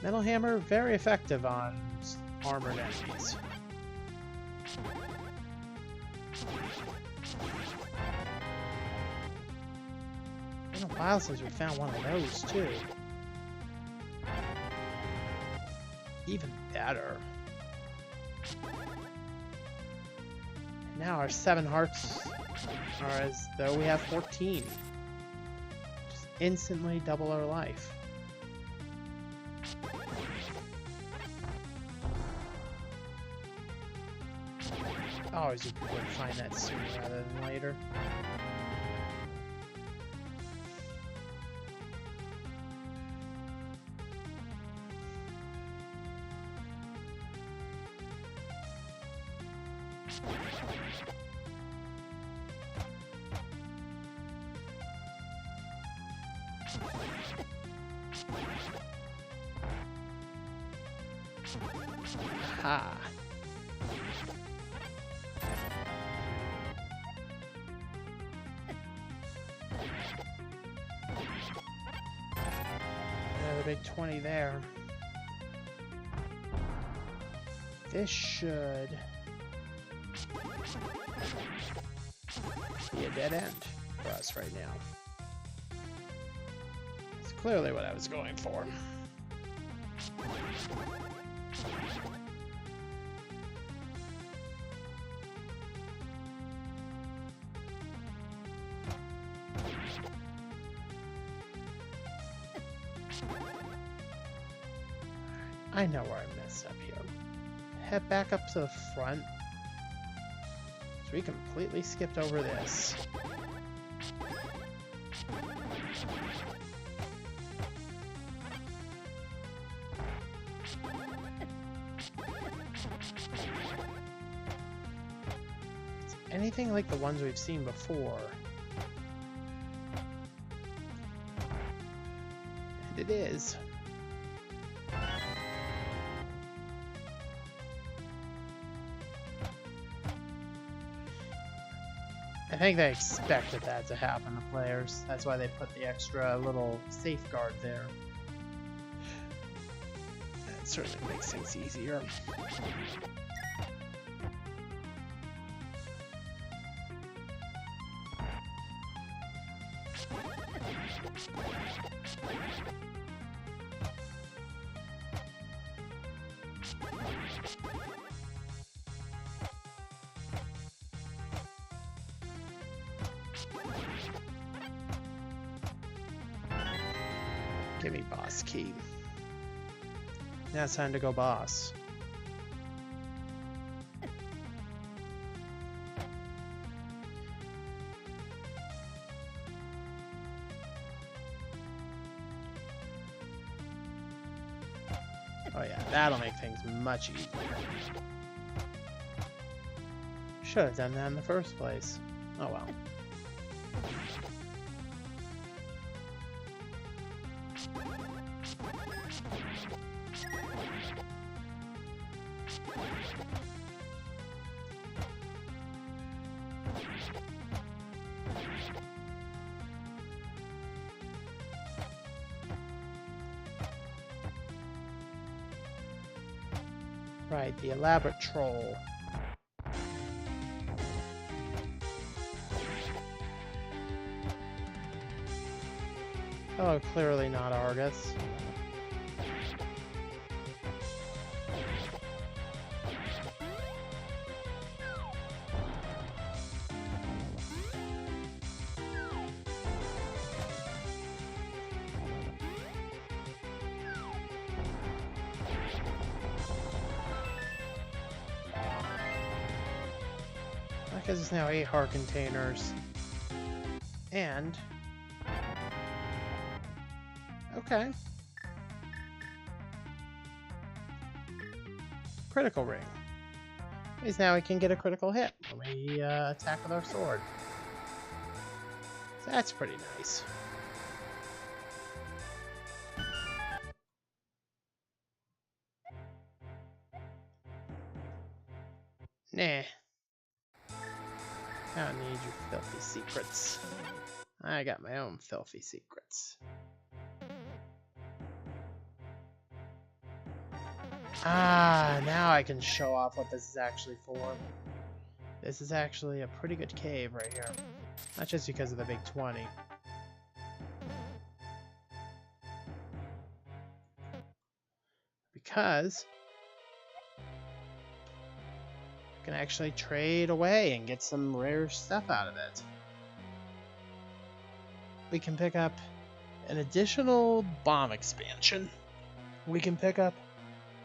Metal Hammer, very effective on armored enemies. been a while since we found one of those, too. Even better. And now our 7 hearts are as though we have 14. Just instantly double our life. Always would find that sooner rather than later. Ha. Another big 20 there. This should be a dead end for us right now. It's clearly what I was going for. I know where I messed up here. Head back up to the front. So we completely skipped over this. It's anything like the ones we've seen before. And it is. I think they expected that to happen to players. That's why they put the extra little safeguard there. That certainly makes things easier. Give me boss key. Now it's time to go boss. Oh yeah, that'll make things much easier. Should have done that in the first place. Oh well. Right, the elaborate troll. Oh, clearly not Argus. Because it's now 8 heart containers. And... okay. Critical ring. Because now we can get a critical hit when we attack with our sword. So that's pretty nice. Nah. I don't need your filthy secrets. I got my own filthy secrets. Ah, now I can show off what this is actually for. This is actually a pretty good cave right here. Not just because of the big 20. because you can actually trade away and get some rare stuff out of it. We can pick up an additional bomb expansion. We can pick up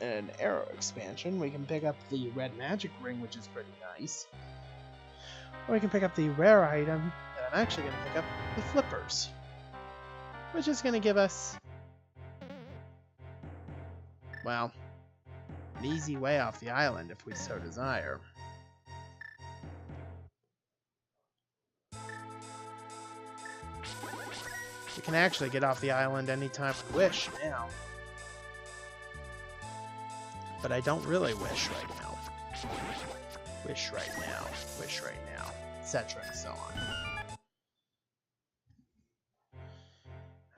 an arrow expansion. We can pick up the red magic ring, which is pretty nice. Or we can pick up the rare item that I'm actually going to pick up, the flippers, which is going to give us, well, an easy way off the island if we so desire. We can actually get off the island anytime we wish now. But I don't really wish right now. Wish right now. Wish right now. Etc. and so on.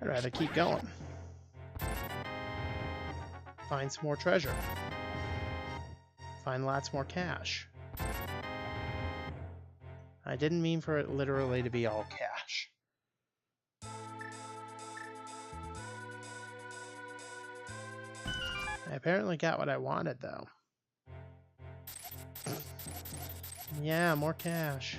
I'd rather keep going. Find some more treasure. Find lots more cash. I didn't mean for it literally to be all cash. I apparently got what I wanted, though. Yeah, more cash.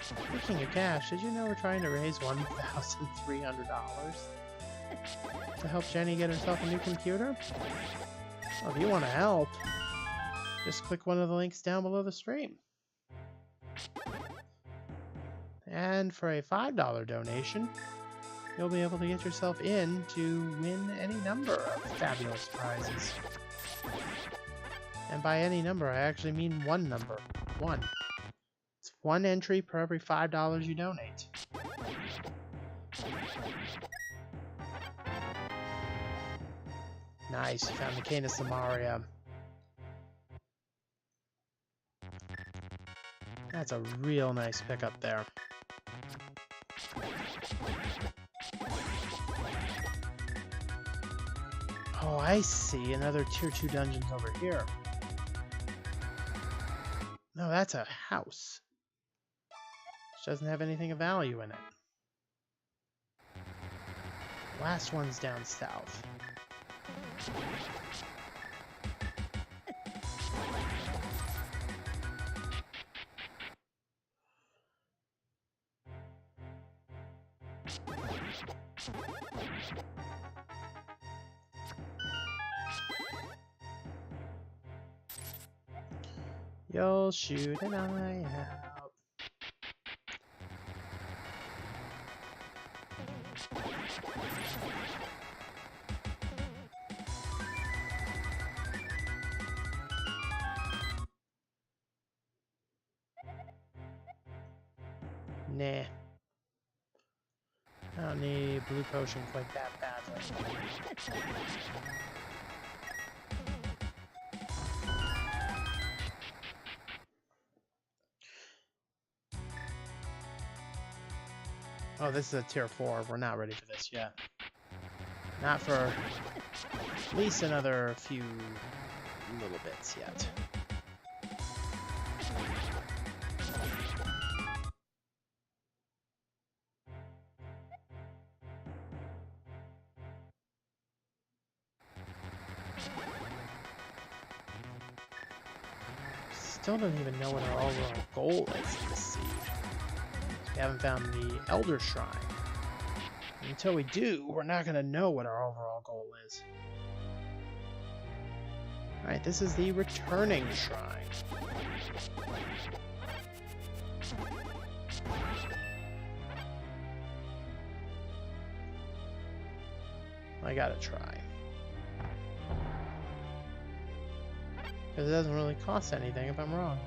Speaking of cash, did you know we're trying to raise $1,300 to help Jenny get herself a new computer? Well, if you want to help, just click one of the links down below the stream. And for a $5 donation, you'll be able to get yourself in to win any number of fabulous prizes. And by any number, I actually mean one number. One. It's one entry per every $5 you donate. Nice, you found the Cane of Samaria. That's a real nice pickup there. Oh, I see. Another tier 2 dungeons over here. No, that's a house. Which doesn't have anything of value in it. Last one's down south. You'll shoot an eye out. Nah. I don't need a blue potion quite that badly. Oh, this is a tier 4. We're not ready for this yet. Not for at least another few little bits yet. Still don't even know what our overall goal is in this siege. We haven't found the Elder Shrine. Until we do, we're not going to know what our overall goal is. Alright, this is the Returning Shrine. I gotta try. Because it doesn't really cost anything if I'm wrong.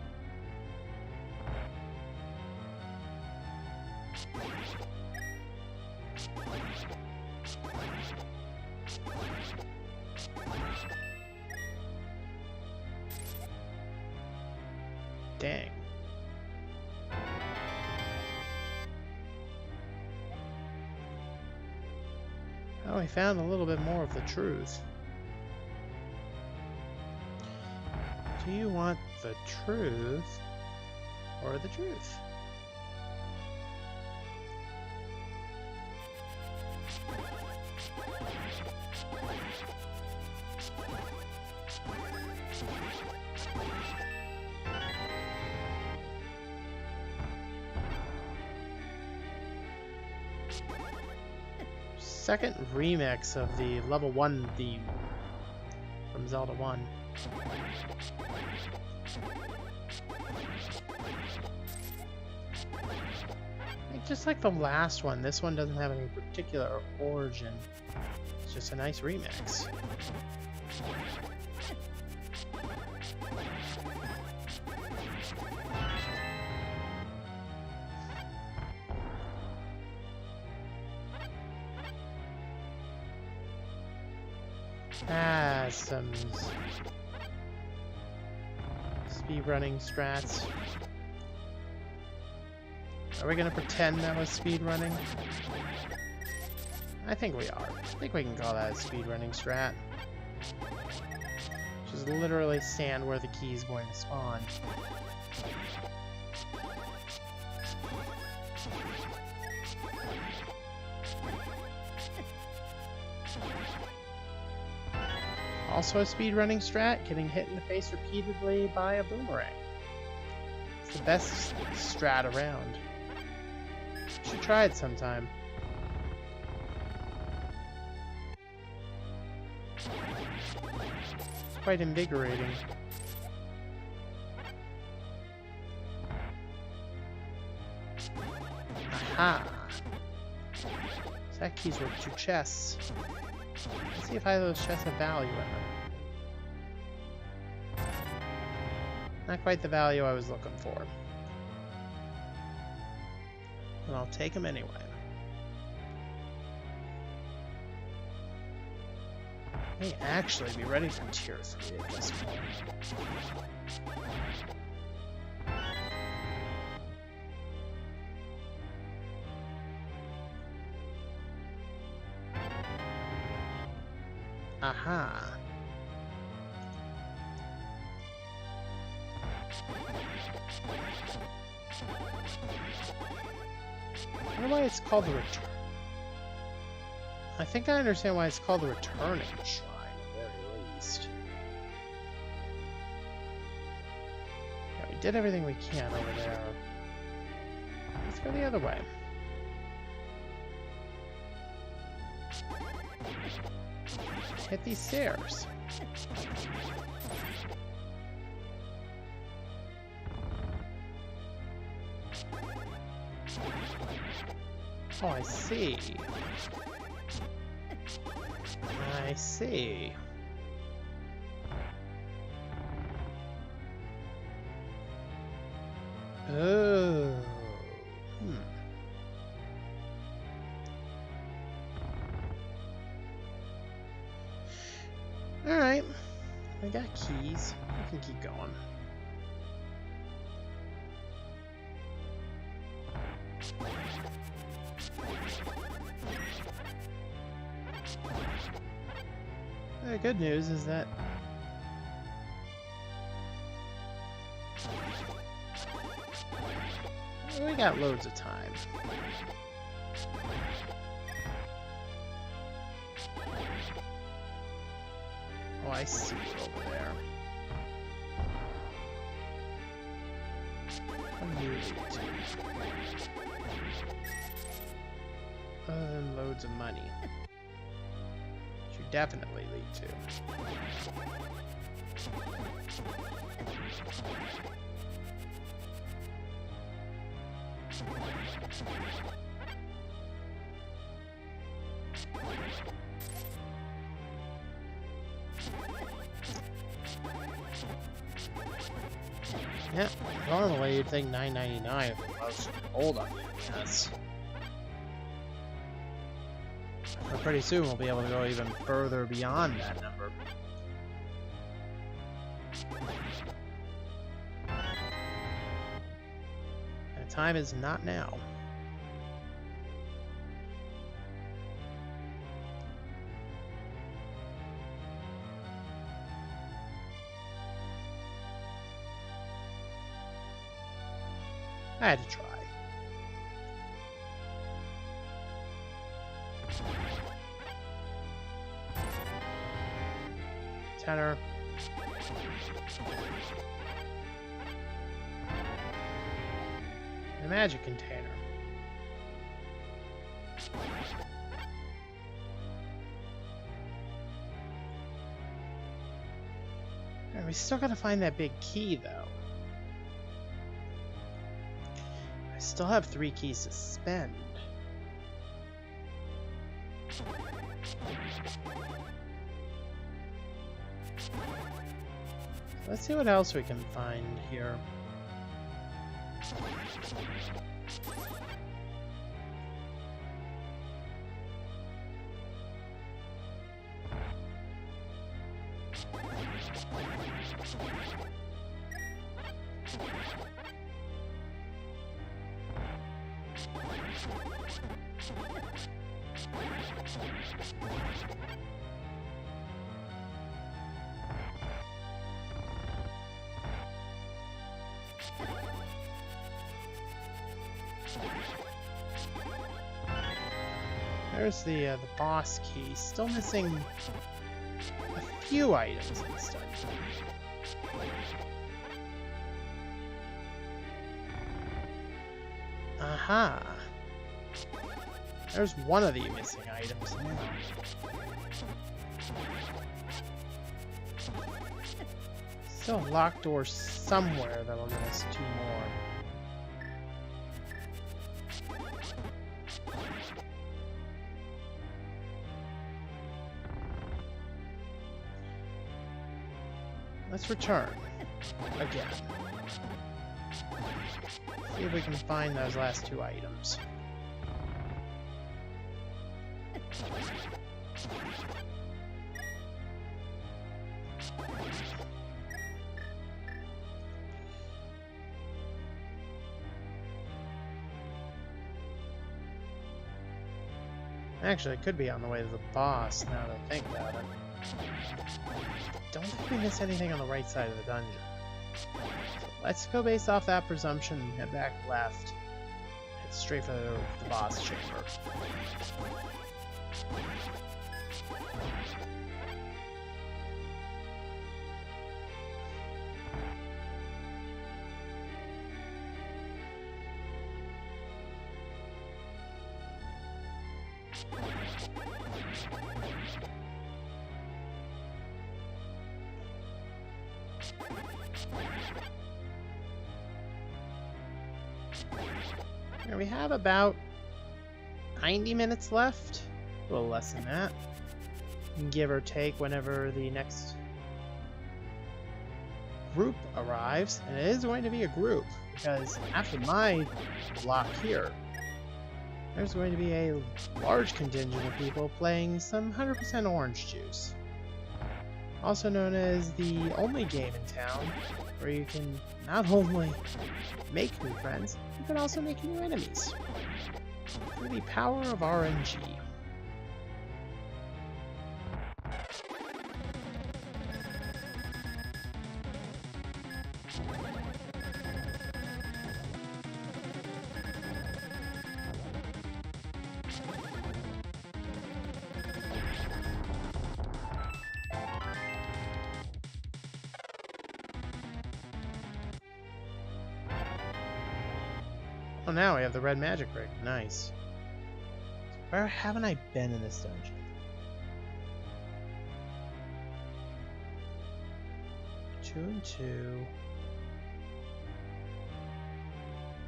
Dang. Oh, we found a little bit more of the truth. Do you want the truth or the truth? second remix of the level 1 theme from Zelda 1. Just like the last one, this one doesn't have any particular origin. It's just a nice remix. Some speedrunning strats. Are we gonna pretend that was speedrunning? I think we are. I think we can call that a speedrunning strat. Just literally stand where the key is going to spawn. Also a speedrunning strat, getting hit in the face repeatedly by a boomerang. It's the best strat around. You should try it sometime. It's quite invigorating. Aha! So that key's worth 2 chests. Let's see if either of those chests have value in them. Not quite the value I was looking for. And I'll take them anyway. I may actually be ready for tier 3 at this point. Aha. I wonder why it's called the return. I think I understand why it's called the returning shrine, at the very least. Yeah, we did everything we can over there. Let's go the other way. Hit these stairs. Oh, I see. I see. Oh. Alright. I got keys. I can keep going. The good news is that we got loads of time. Oh, I see you over there. What do you lead to? Other than loads of money. Which you definitely lead to. Yeah, normally you'd think $9.99 if it was old on it, yes. But pretty soon we'll be able to go even further beyond that number. The time is not now. I had to try. Tenor. And a magic container. Alright, we still gotta find that big key, though. I still have 3 keys to spend. Let's see what else we can find here. There's the boss key. Still missing a few items in this dungeon. Aha! There's one of the missing items now. Still a locked door somewhere that'll give us 2 more. Let's return again. See if we can find those last 2 items. Actually, it could be on the way to the boss, now that I think about it. Don't think we missed anything on the right side of the dungeon. So let's go based off that presumption and head back left. Head straight for the boss chamber. Here we have about 90 minutes left, a little less than that, give or take whenever the next group arrives, and it is going to be a group, because after my block here, there's going to be a large contingent of people playing some 100% orange juice. Also known as the only game in town where you can not only make new friends, you can also make new enemies. Through the power of RNG. Oh, now we have the red magic ring. Nice. Where haven't I been in this dungeon? Two and two.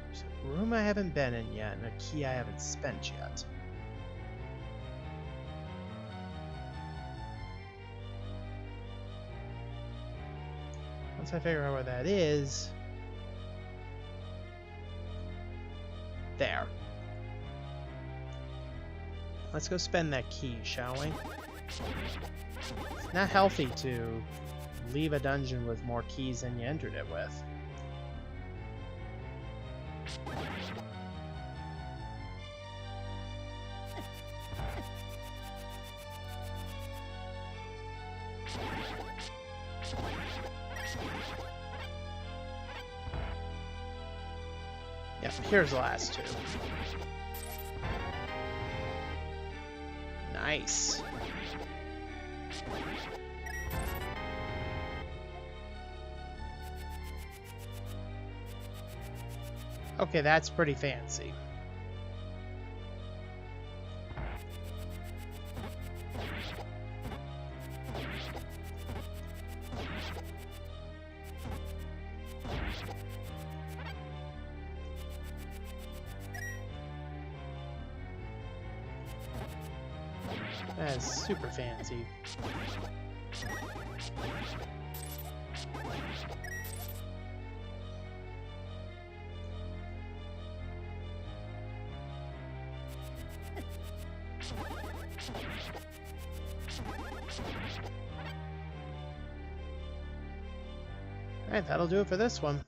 There's a room I haven't been in yet, and a key I haven't spent yet. Once I figure out where that is... There. Let's go spend that key, shall we? It's not healthy to leave a dungeon with more keys than you entered it with. Yep, here's the last 2. Nice. Okay, that's pretty fancy. That is super fancy. Alright, that'll do it for this one.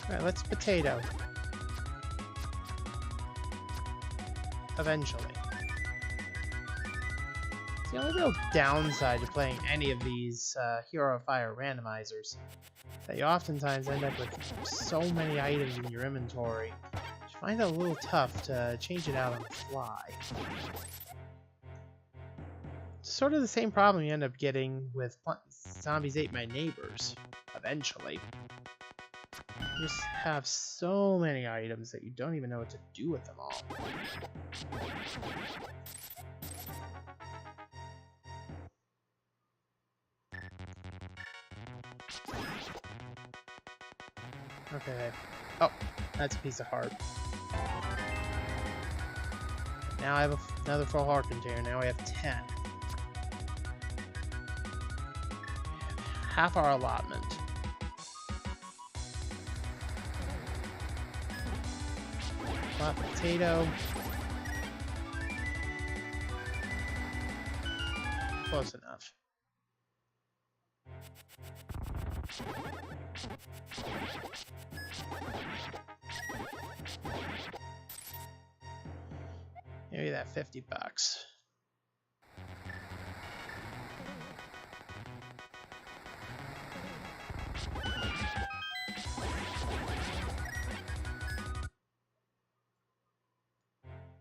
Alright, let's potato. Eventually. It's the only real downside to playing any of these Hero of Fire randomizers. That you oftentimes end up with so many items in your inventory. You find it a little tough to change it out on the fly. It's sort of the same problem you end up getting with Zombies Ate My Neighbors, eventually. You just have so many items that you don't even know what to do with them all. Okay. Oh, that's a piece of heart. Now I have another full heart container. Now we have 10. Half our allotment. Potato. Close enough. Maybe that $50.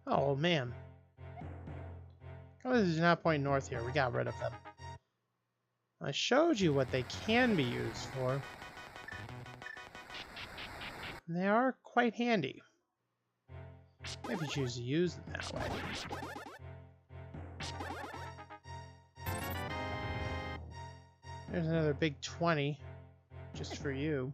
Oh man. Oh, there's not point north here. We got rid of them. I showed you what they can be used for. And they are quite handy. If you choose to use them that way. There's another big 20 just for you.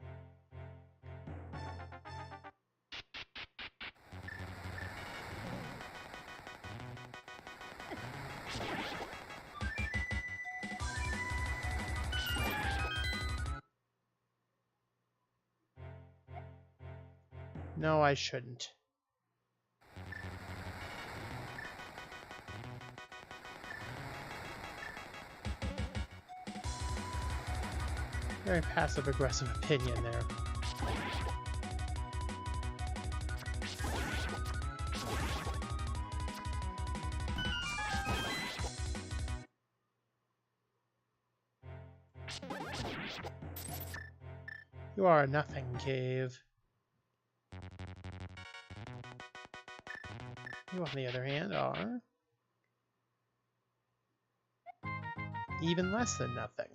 No, I shouldn't. Very passive-aggressive opinion there. You are a nothing cave. You, on the other hand, are even less than nothing.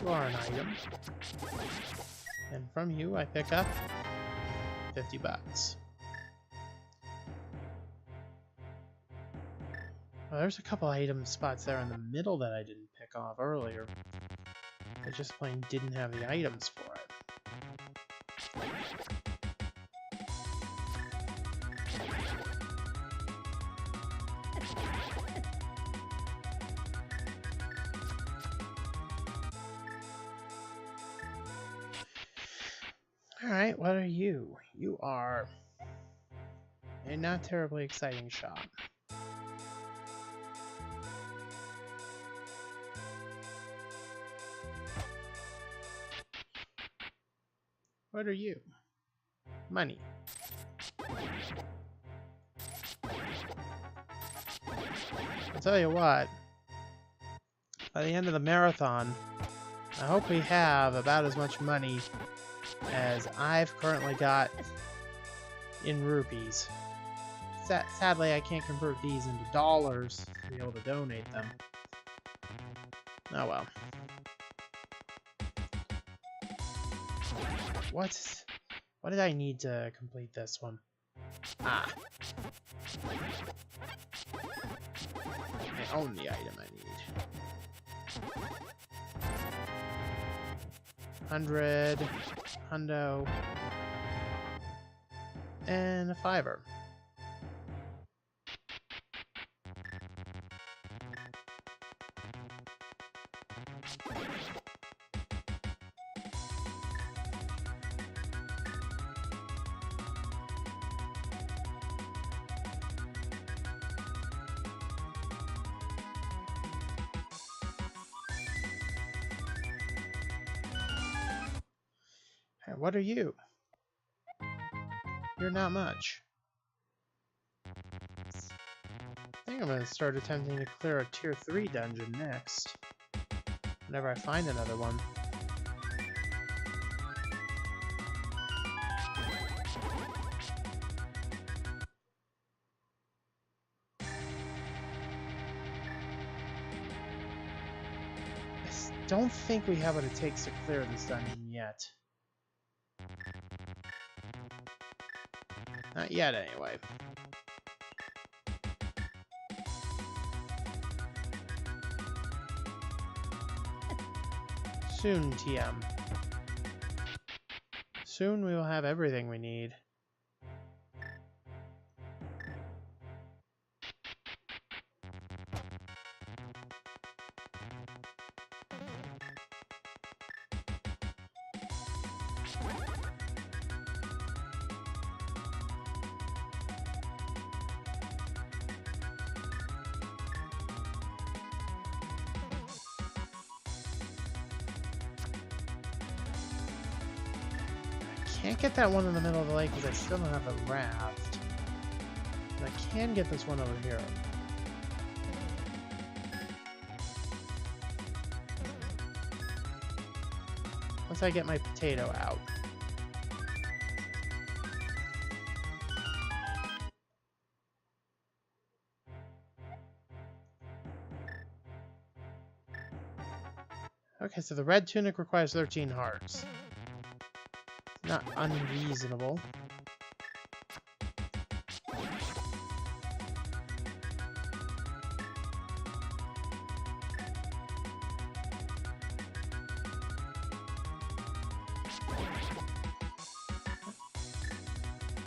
You are an item. And from you, I pick up $50. Well, there's a couple item spots there in the middle that I didn't pick off earlier. I just plain didn't have the items for it. Alright, what are you? You are a not terribly exciting shop. What are you? Money. I'll tell you what, by the end of the marathon, I hope we have about as much money as I've currently got in rupees. Sadly, I can't convert these into dollars to be able to donate them. Oh well. What did I need to complete this one? Ah. I own the item I need. 100, hundo, and a $5. Hey, what are you? You're not much. I think I'm going to start attempting to clear a tier 3 dungeon next. Whenever I find another one. I don't think we have what it takes to clear this dungeon yet. Not yet, anyway. Soon, TM. Soon we will have everything we need. Can't get that one in the middle of the lake because I still don't have a raft. But I can get this one over here. Once I get my potato out. Okay, so the red tunic requires 13 hearts. Not unreasonable.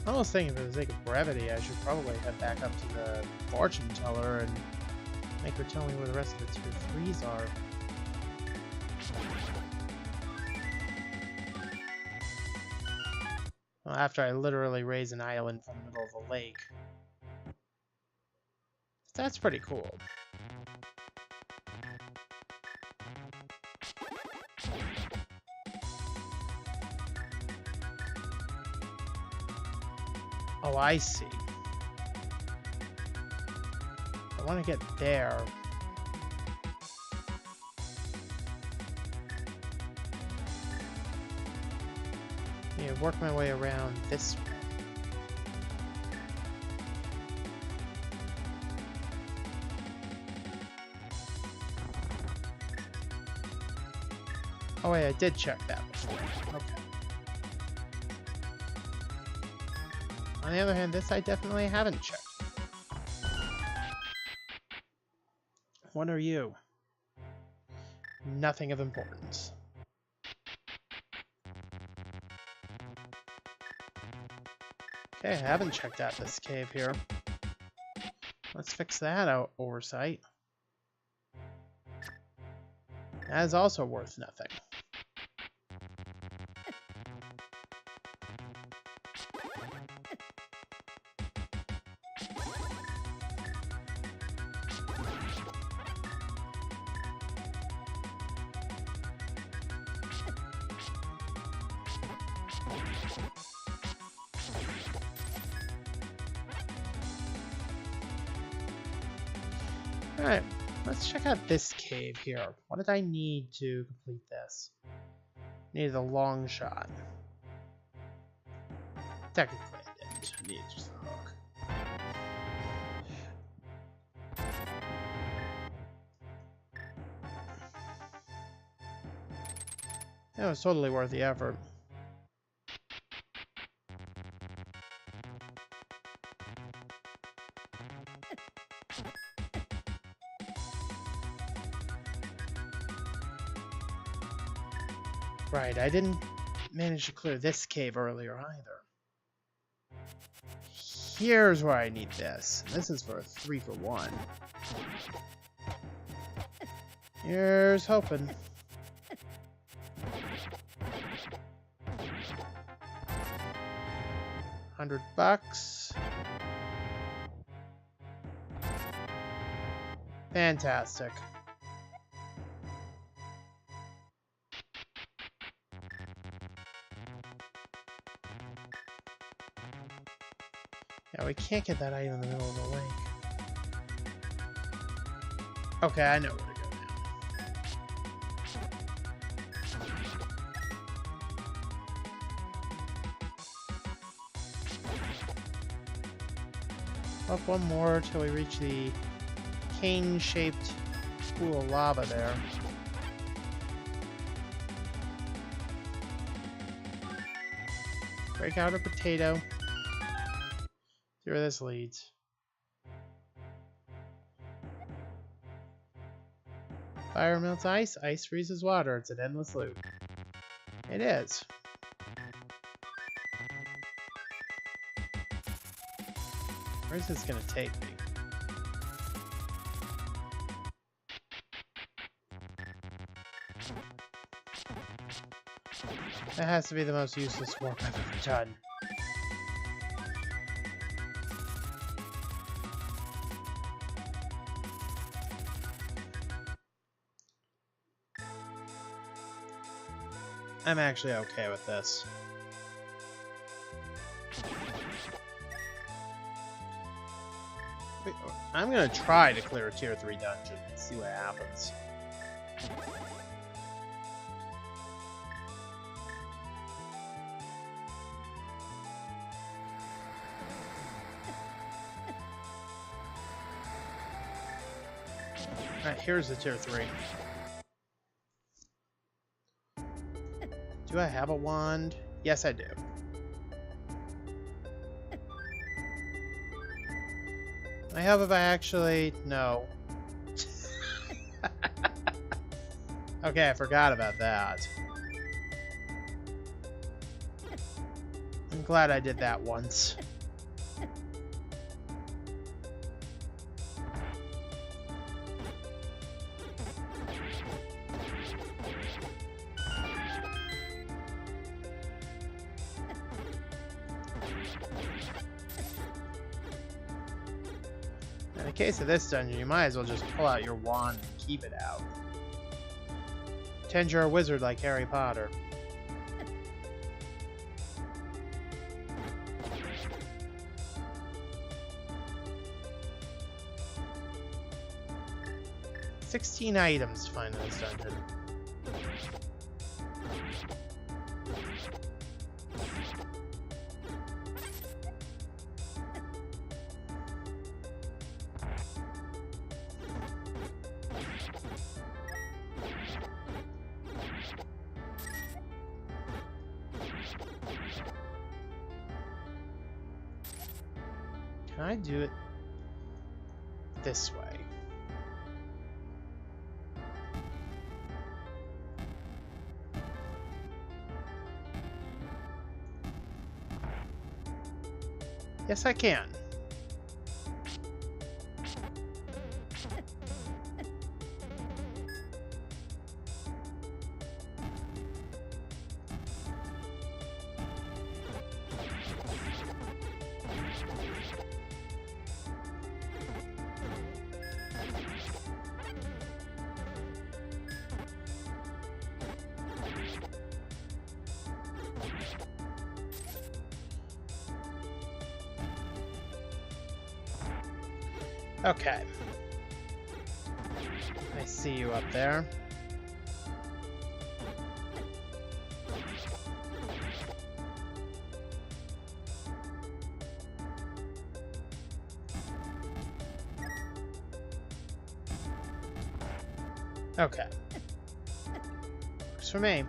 I almost thinking for the sake of brevity, I should probably head back up to the fortune teller and make her tell me where the rest of the tier 3s are. Well, after I literally raise an island from the middle of the lake. That's pretty cool. Oh, I see. I want to get there. Yeah, work my way around this way. Oh wait, I did check that before. Okay. On the other hand, this I definitely haven't checked. What are you? Nothing of importance. Okay, I haven't checked out this cave here. Let's fix that oversight. That is also worth nothing. Alright, let's check out this cave here. What did I need to complete this? Needed a long shot. Technically I didn't. I needed just a hook. That was totally worth the effort. Right, I didn't manage to clear this cave earlier either. Here's where I need this. This is for a 3-for-1. Here's hoping. $100. Fantastic. Yeah, we can't get that item in the middle of the lake. Okay, I know where to go now. Up one more till we reach the cane-shaped pool of lava there. Break out a potato. See where this leads. Fire melts ice, ice freezes water. It's an endless loop. It is. Where's this gonna take me? That has to be the most useless work I've ever done. I'm actually okay with this. Wait, I'm gonna try to clear a tier 3 dungeon and see what happens. Alright, here's the tier 3. Do I have a wand? Yes, I do. I have if I actually... No. Okay, I forgot about that. I'm glad I did that once. In the case of this dungeon, you might as well just pull out your wand and keep it out. Pretend you're a wizard like Harry Potter. $16 items to find in this dungeon. Can I do it this way? Yes, I can. Okay. I see you up there. Okay. Works for me.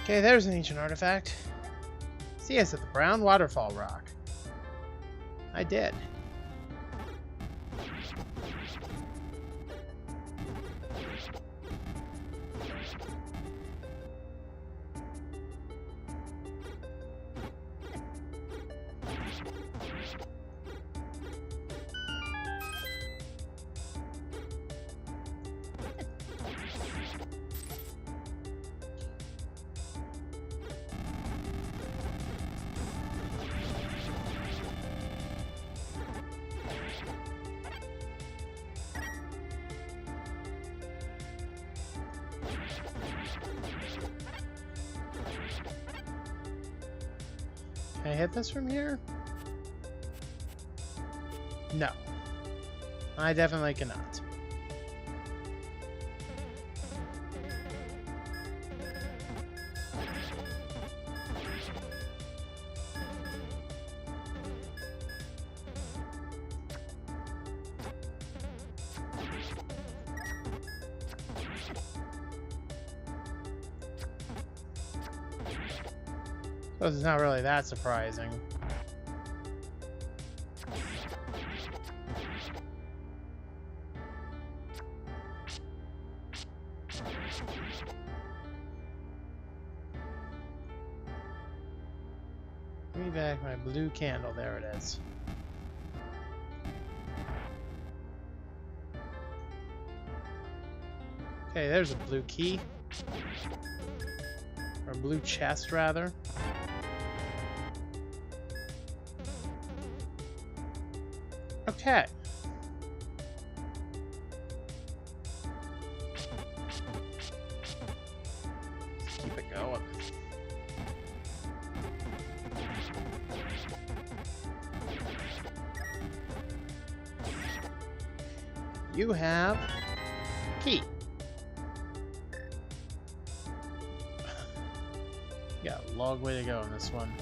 Okay, there's an ancient artifact. See us at the Brown Waterfall Rock. I did. Can I hit this from here? No. I definitely cannot. So it's not really that surprising. Give me back my blue candle. There it is. Okay, there's a blue key. Or a blue chest, rather. Okay. Let's keep it going. You have key. Got a long way to go on this one.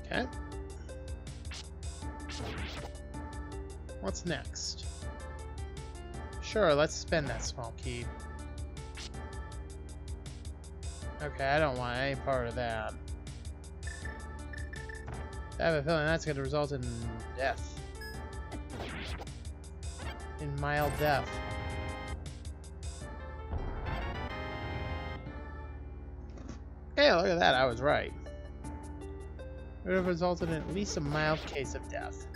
Okay. What's next? Sure, let's spend that small key. Okay, I don't want any part of that. I have a feeling that's going to result in death. In mild death. Hey, look at that, I was right. It would have resulted in at least a mild case of death.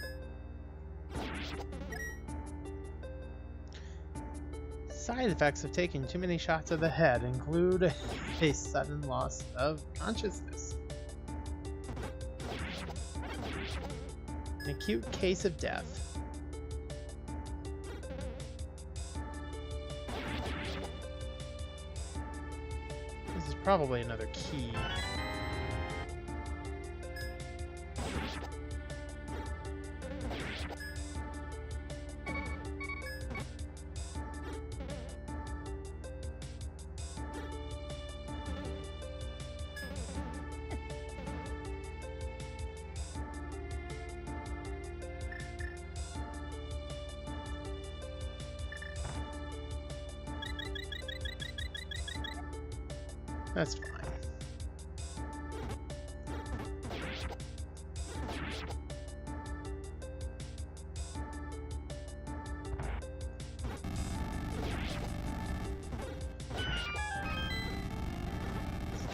Side effects of taking too many shots of the head include a sudden loss of consciousness, an acute case of death, this is probably another key. That's fine.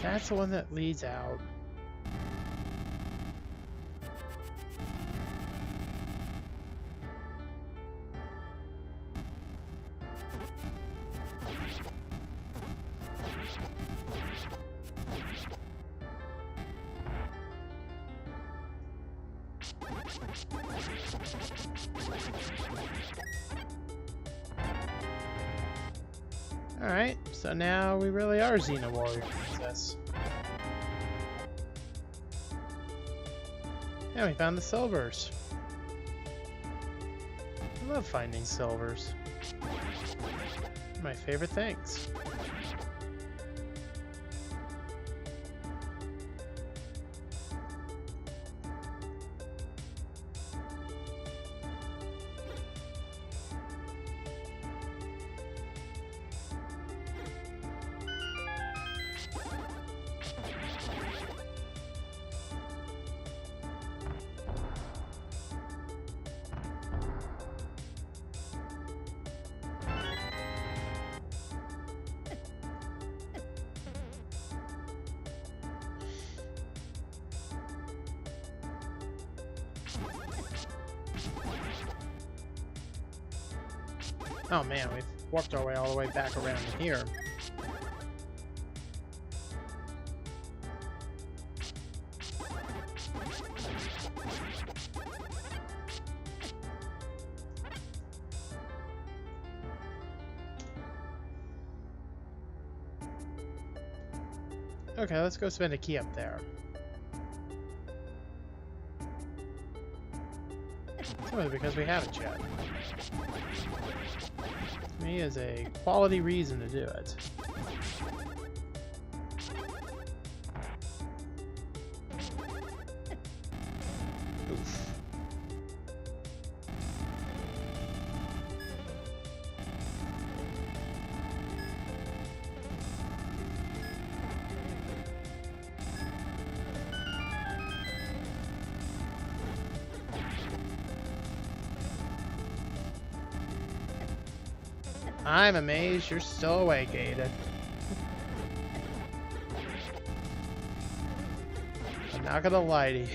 That's the one that leads out. Alright, so now we really are Xena Warrior Princess. Yeah, we found the silvers. I love finding silvers. My favorite things. Oh man, we've warped our way all the way back around here. Okay, let's go spend a key up there. Simply because we haven't yet. To me is a quality reason to do it. Oof. I'm amazed you're still awake, Aiden. I'm not gonna lie to you.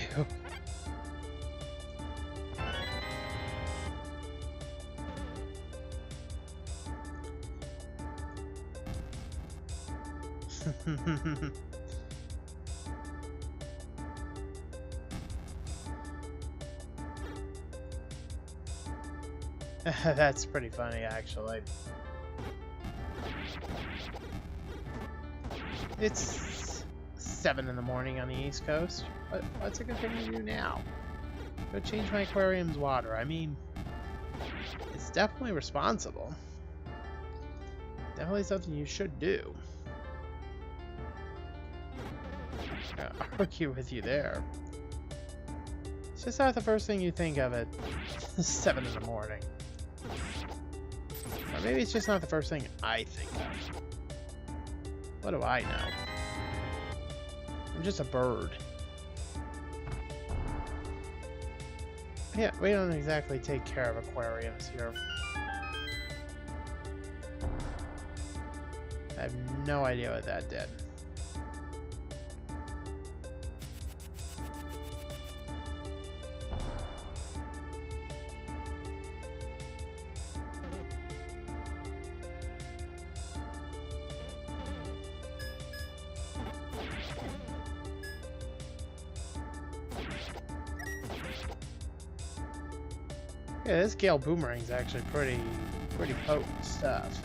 That's pretty funny, actually. It's 7 in the morning on the East Coast. What's a good thing to do now? Go change my aquarium's water. I mean, it's definitely responsible. Definitely something you should do. I'll argue with you there. It's just not the first thing you think of at 7 in the morning. Or maybe it's just not the first thing I think of. What do I know? I'm just a bird. Yeah, we don't exactly take care of aquariums here. I have no idea what that did. Yeah, this Gale Boomerang is actually pretty potent stuff.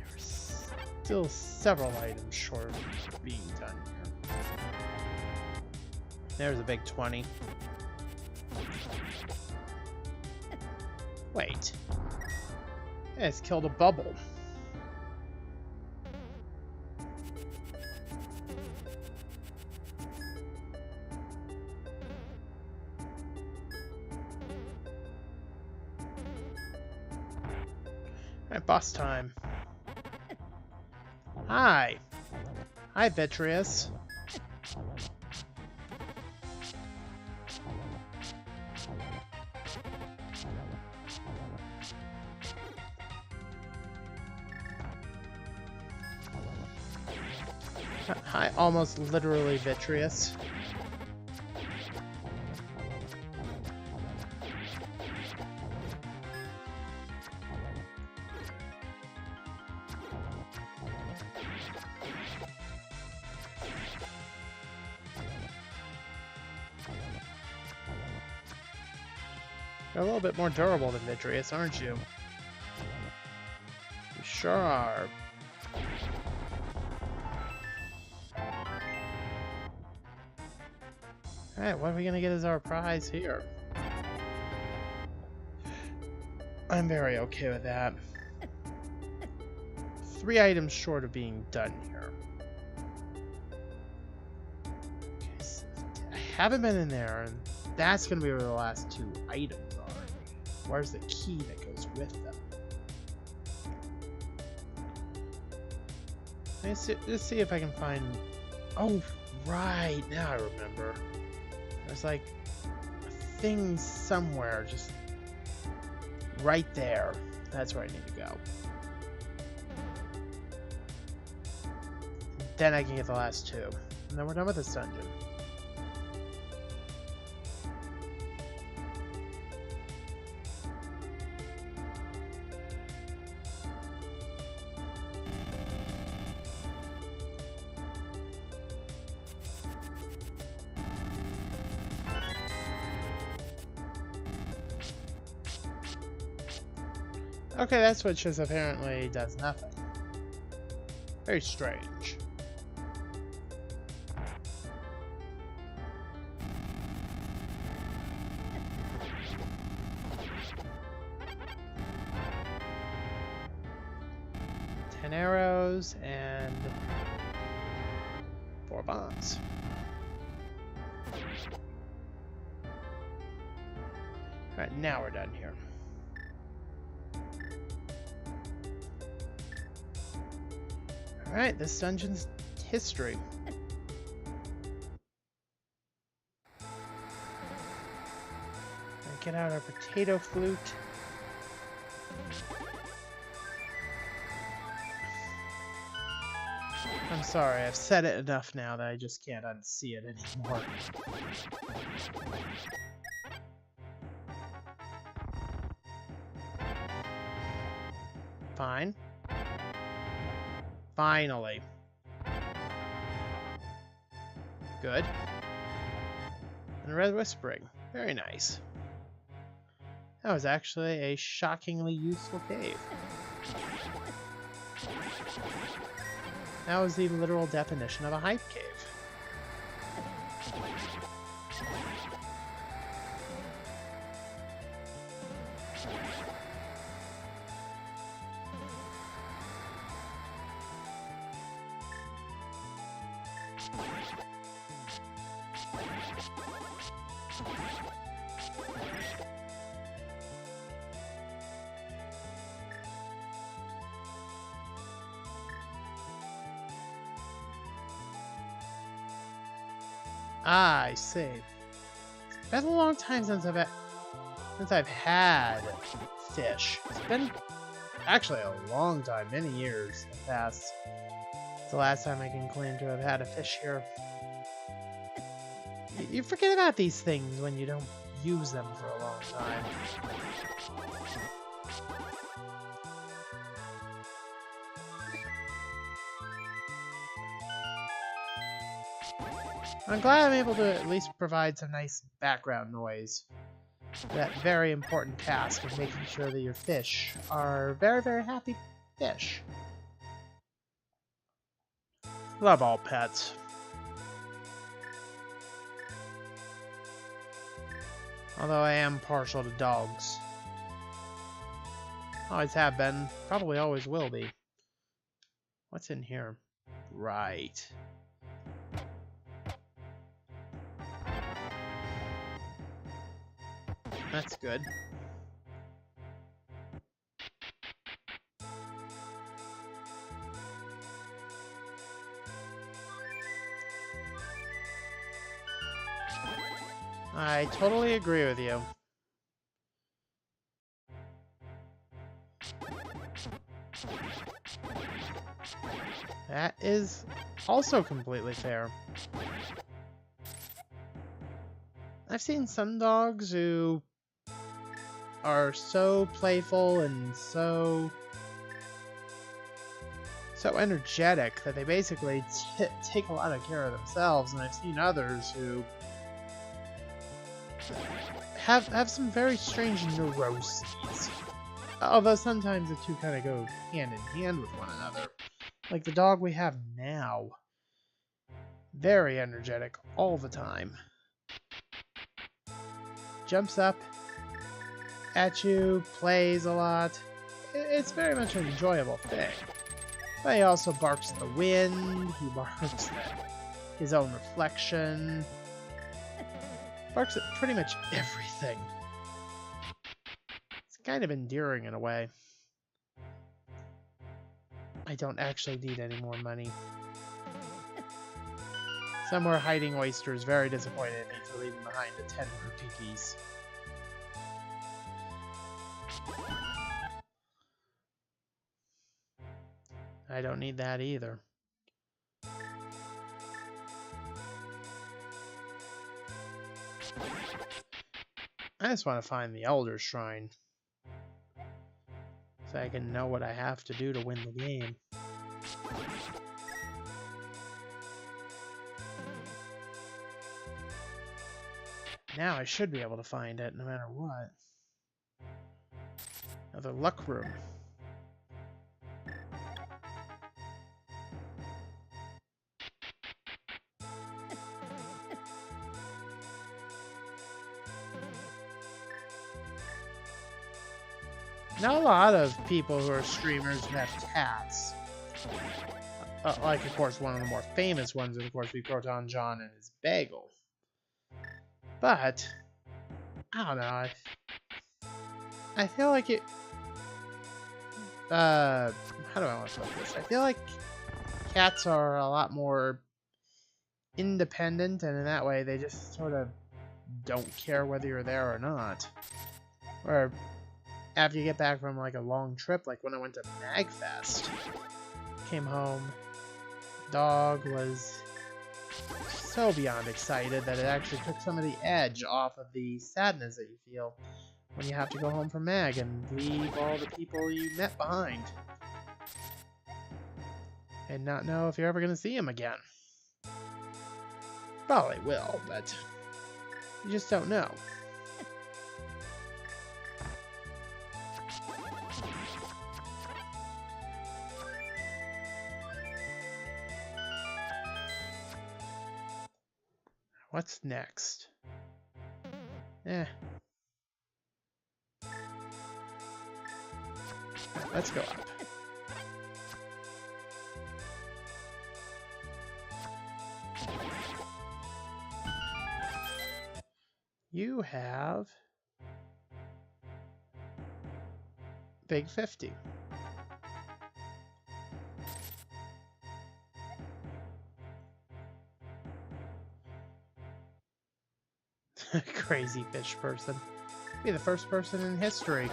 There's still several items short of being done here. There's a big 20. Wait. Yeah, it's killed a bubble. Alright, boss time. Hi. Hi, Vitreous. Hi, almost literally Vitreous. You're a little bit more durable than Vitreous, aren't you? You sure are. Alright, what are we gonna get as our prize here? I'm very okay with that. 3 items short of being done here. Okay, so I haven't been in there, and that's gonna be where the last 2 items are. Where's the key that goes with them? Let's see if I can find... Oh, right, now I remember. There's like a thing somewhere, just right there. That's where I need to go. Then I can get the last 2. And then we're done with this dungeon. Okay, that switch just apparently does nothing. Very strange. Arrows and 4 bombs. Alright, now we're done here. Alright, this dungeon's history. Get out our potato flute. I'm sorry, I've said it enough now that I just can't unsee it anymore. Fine. Finally. Good. And red whispering. Very nice. That was actually a shockingly useful cave. That was the literal definition of a hype cave. Ah, I see. It's been a long time since I've had fish. It's been actually a long time, many years have passed. It's the last time I can claim to have had a fish here. You forget about these things when you don't use them for a long time. I'm glad I'm able to at least provide some nice background noise for that very important task of making sure that your fish are very, very happy fish. Love all pets. Although I am partial to dogs. Always have been, probably always will be. What's in here? Right. That's good. I totally agree with you. That is also completely fair. I've seen some dogs who are so playful and so energetic that they basically take a lot of care of themselves, and I've seen others who have some very strange neuroses. Although sometimes the two kind of go hand in hand with one another. Like the dog we have now. Very energetic all the time. Jumps up at you, plays a lot. It's very much an enjoyable thing. But he also barks at the wind, he barks at his own reflection, barks at pretty much everything. It's kind of endearing in a way. I don't actually need any more money. Somewhere hiding oyster is very disappointed in me for leaving behind the 10 rupees. I don't need that either. I just want to find the Elder Shrine, so I can know what I have to do to win the game. Now I should be able to find it no matter what. Another luck room. Now a lot of people who are streamers have cats. Like, of course, one of the more famous ones would, of course, be Proton John and his bagel. But, I don't know, I feel like it... how do I want to put this? I feel like cats are a lot more independent, and in that way, they just sort of don't care whether you're there or not. Or after you get back from like a long trip, like when I went to MagFest, came home, dog was so beyond excited that it actually took some of the edge off of the sadness that you feel when you have to go home from Mag and leave all the people you met behind and not know if you're ever going to see them again. Probably will, but you just don't know. What's next? Let's go up. You have Big 50. Crazy fish person. Be the first person in history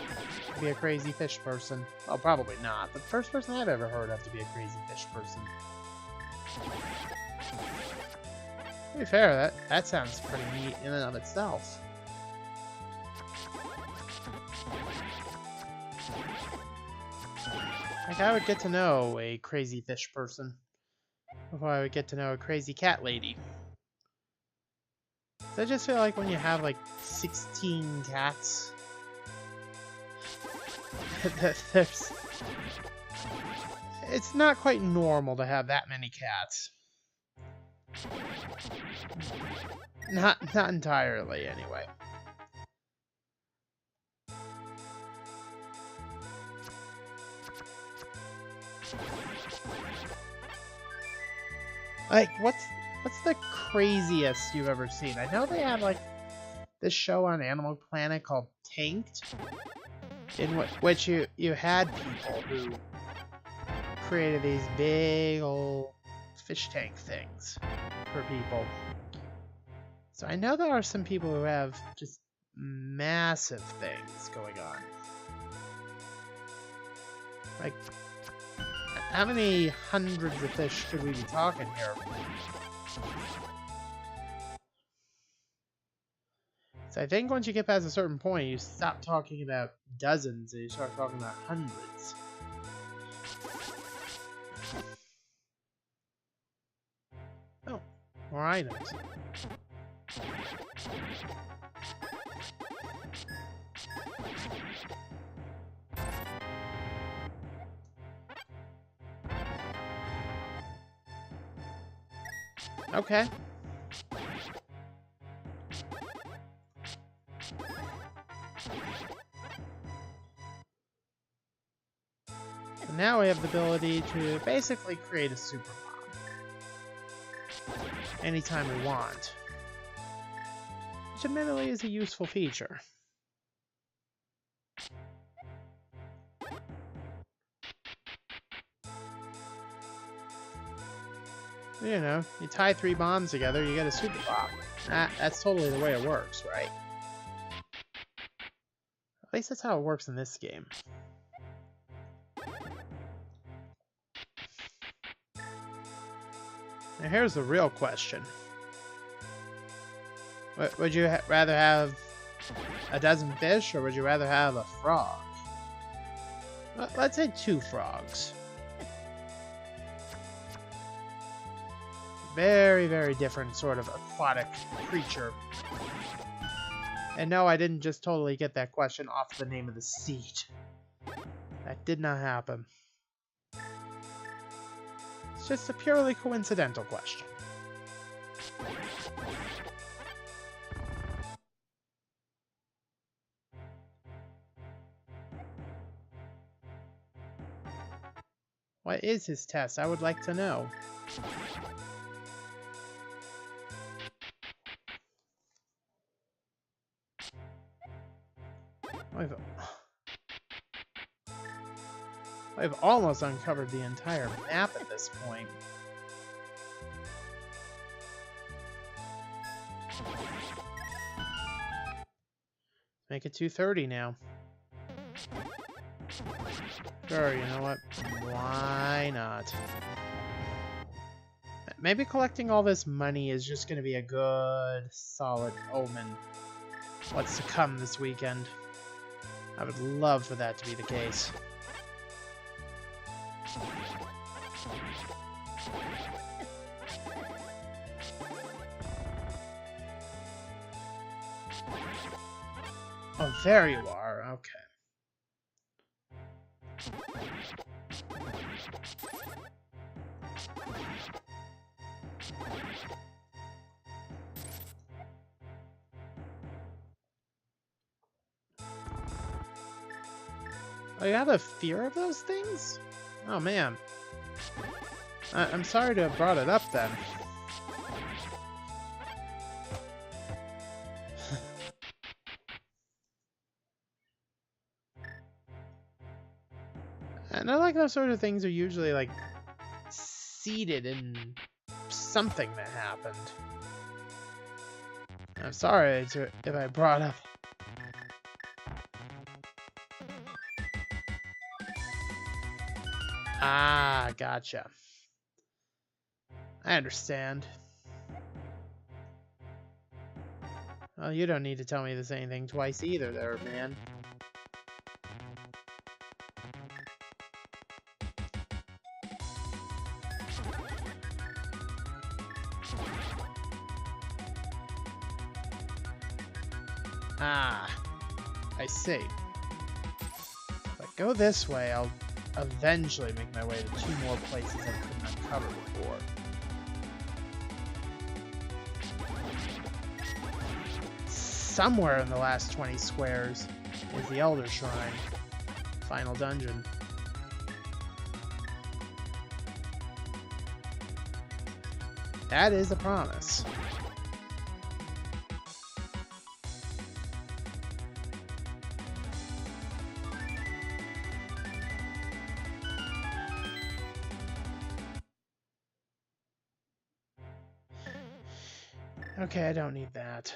to be a crazy fish person. Well, probably not. The first person I've ever heard of to be a crazy fish person. To be fair, that sounds pretty neat in and of itself. Like, I would get to know a crazy fish person before I would get to know a crazy cat lady. So I just feel like when you have like 16 cats, it's not quite normal to have that many cats. Not entirely, anyway. Like, what's the craziest you've ever seen? I know they had like this show on Animal Planet called Tanked, in which you had people who created these big old fish tank things for people. So I know there are some people who have just massive things going on. Like, how many hundreds of fish could we be talking here? So I think once you get past a certain point, you stop talking about dozens and you start talking about hundreds. Oh, more items. Okay. And now we have the ability to basically create a super bomb anytime we want, which admittedly is a useful feature. You know, you tie 3 bombs together, you get a super bomb. That's totally the way it works, right? At least that's how it works in this game. Now here's the real question. Would you rather have a dozen fish, or would you rather have a frog? Let's say 2 frogs. Very, very different sort of aquatic creature. And no, I didn't just totally get that question off the name of the seed. That did not happen. It's just a purely coincidental question. What is his test? I would like to know. I've almost uncovered the entire map at this point. Make it 2:30 now. Sure, you know what? Why not? Maybe collecting all this money is just going to be a good, solid omen. What's to come this weekend? I would love for that to be the case. Oh, there you are. Okay. Oh, you have a fear of those things? Oh, man. I'm sorry to have brought it up, then. And I like those sort of things are usually, like, seated in something that happened. I'm sorry if I brought up... Ah, gotcha. I understand. Well, you don't need to tell me the same thing twice either there, man. Ah, I see. If I go this way, I'll eventually make my way to 2 more places I couldn't uncover before. Somewhere in the last 20 squares is the Elder Shrine. Final dungeon. That is a promise. Okay, I don't need that.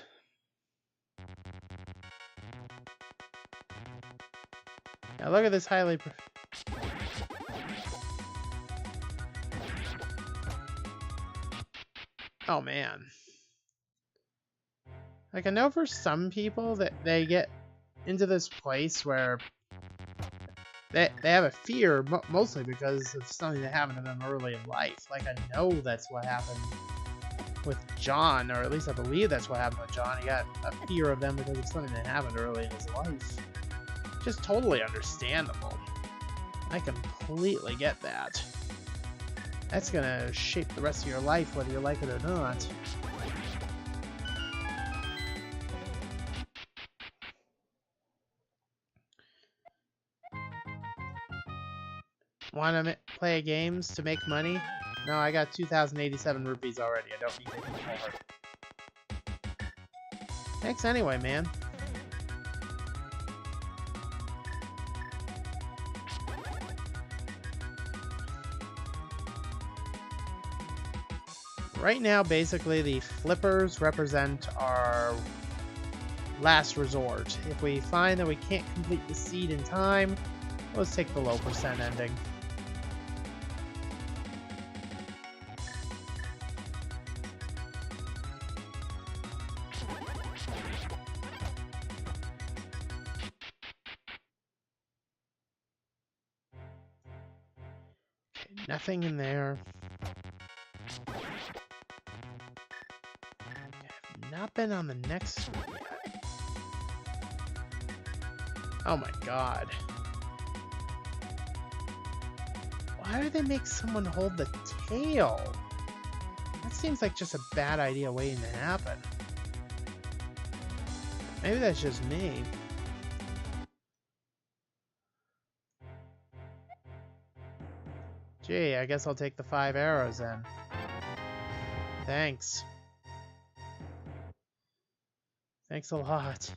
Now look at this highly... Oh, man. Like, I know for some people that they get into this place where they have a fear, mostly because of something that happened to them early in life. Like, I know that's what happened with John, or at least I believe that's what happened with John. He got a fear of them because of something that happened early in his life. Just totally understandable. I completely get that. That's gonna shape the rest of your life, whether you like it or not. Want to play games to make money? No, I got 2,087 rupees already. I don't need any more. Thanks anyway, man. Right now, basically, the flippers represent our last resort. If we find that we can't complete the seed in time, let's take the low percent ending. Okay, nothing in there. Not been on the next screen yet. Oh my god. Why do they make someone hold the tail? That seems like just a bad idea waiting to happen. Maybe that's just me. Gee, I guess I'll take the 5 arrows then. Thanks. Thanks a lot.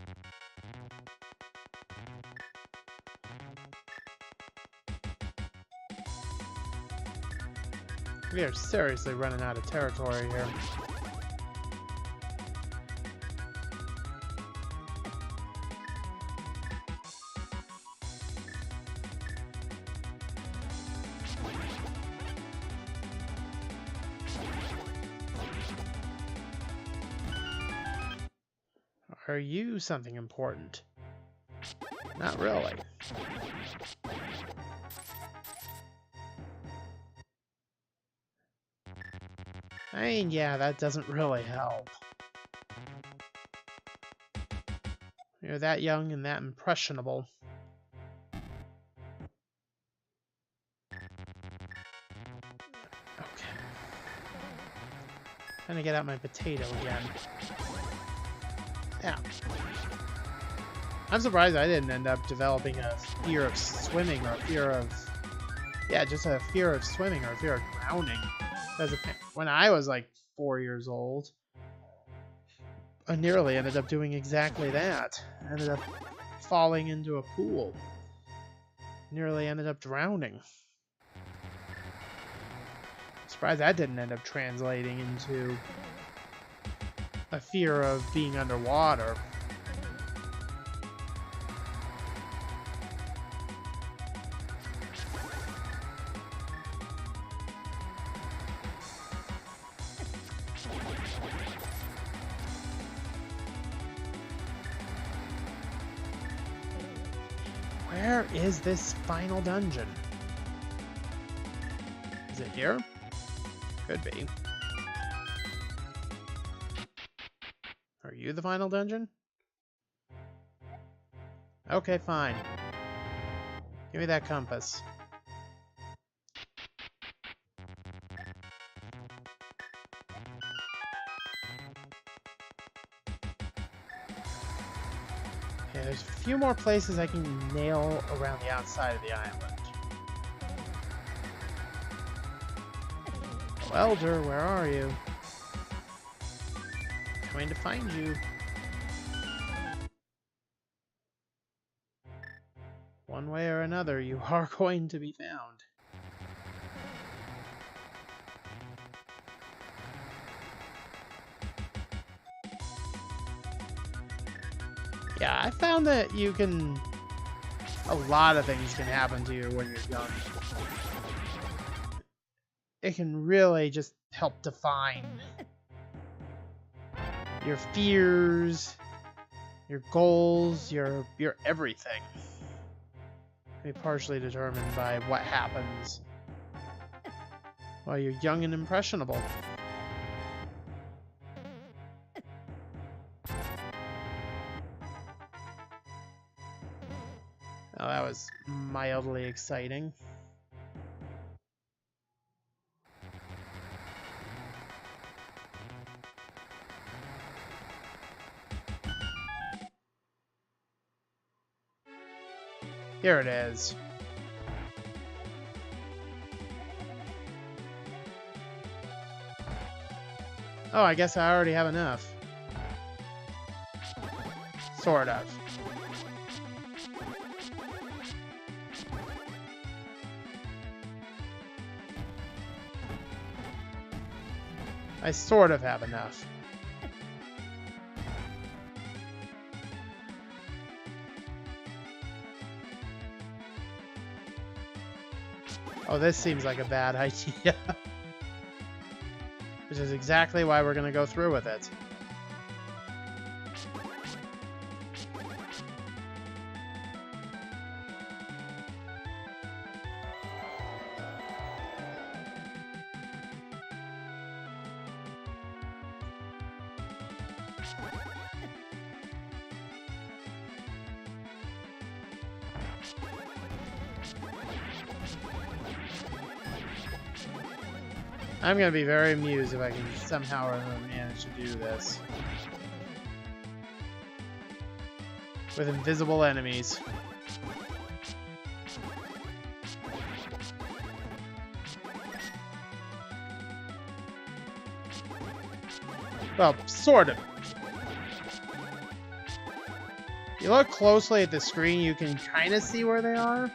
We are seriously running out of territory here. Are you something important? Not really. I mean, yeah, that doesn't really help. You're that young and that impressionable. Okay. Trying to get out my potato again. Yeah. I'm surprised I didn't end up developing a fear of swimming or a fear of... Yeah, just a fear of swimming or a fear of drowning. Because when I was like 4 years old, I nearly ended up doing exactly that. I ended up falling into a pool. Nearly ended up drowning. Surprised that didn't end up translating into a fear of being underwater. Where is this final dungeon? Is it here? Could be. Are you the final dungeon? Okay, fine. Give me that compass. Okay, there's a few more places I can nail around the outside of the island. Well, Elder, where are you? Trying to find you. One way or another, you are going to be found. Yeah, I found that you can... A lot of things can happen to you when you're young. It can really just help define your fears, your goals, your everything. Be partially determined by what happens while you're young and impressionable. Oh, that was mildly exciting. Here it is. Oh, I guess I already have enough. Sort of. I sort of have enough. Oh, this seems like a bad idea. Which is exactly why we're going to go through with it. I'm going to be very amused if I can somehow or other manage to do this. With invisible enemies. Well, sort of. If you look closely at the screen, you can kind of see where they are.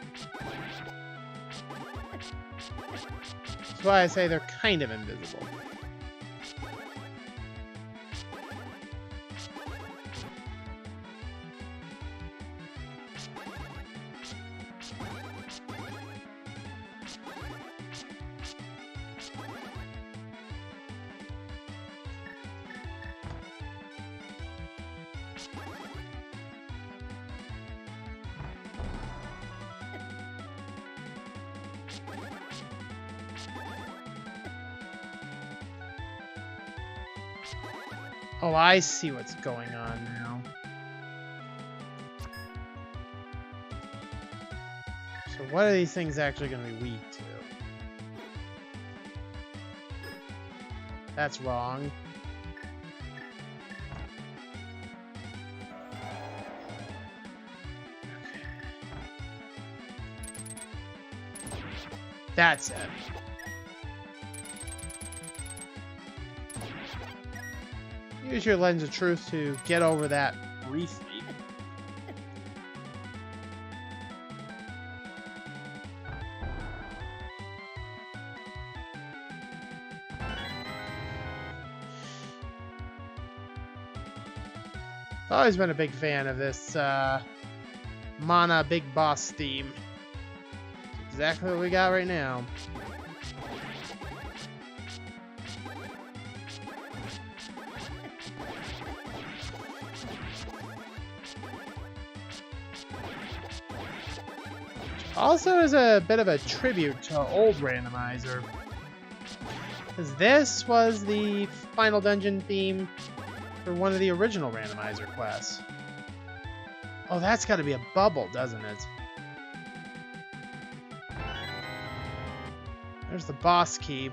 That's why I say they're kind of invisible. Oh, I see what's going on now. So what are these things actually going to be weak to? That's wrong. That's it. Use your lens of truth to get over that briefly. I've always been a big fan of this Mana Big Boss theme. It's exactly what we got right now. Also is a bit of a tribute to old randomizer, because this was the final dungeon theme for one of the original randomizer quests. Oh, that's got to be a bubble, doesn't it? There's the boss key.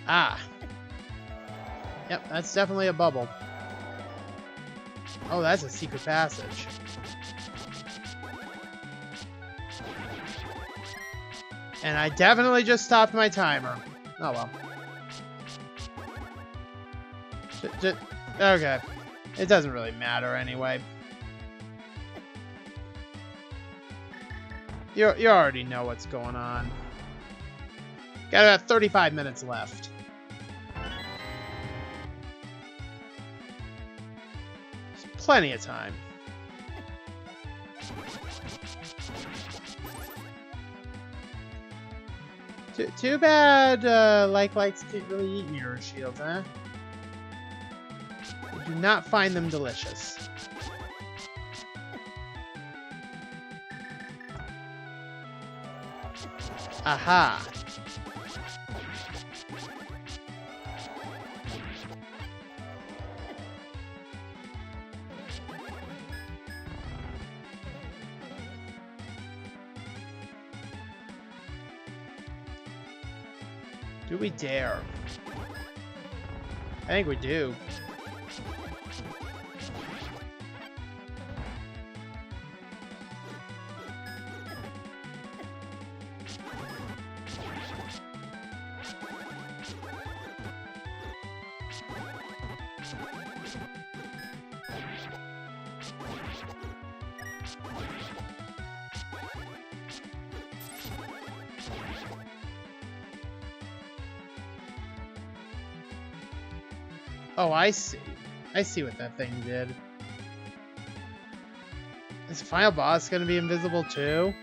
Ah. Yep, that's definitely a bubble. Oh, that's a secret passage. And I definitely just stopped my timer. Oh well. Okay. It doesn't really matter anyway. You already know what's going on. Got about 35 minutes left. Plenty of time. Too bad likes can't really eat mirror shields, huh? I do not find them delicious. Aha! Do we dare? I think we do. Oh, I see. I see what that thing did. Is the final boss gonna be invisible too?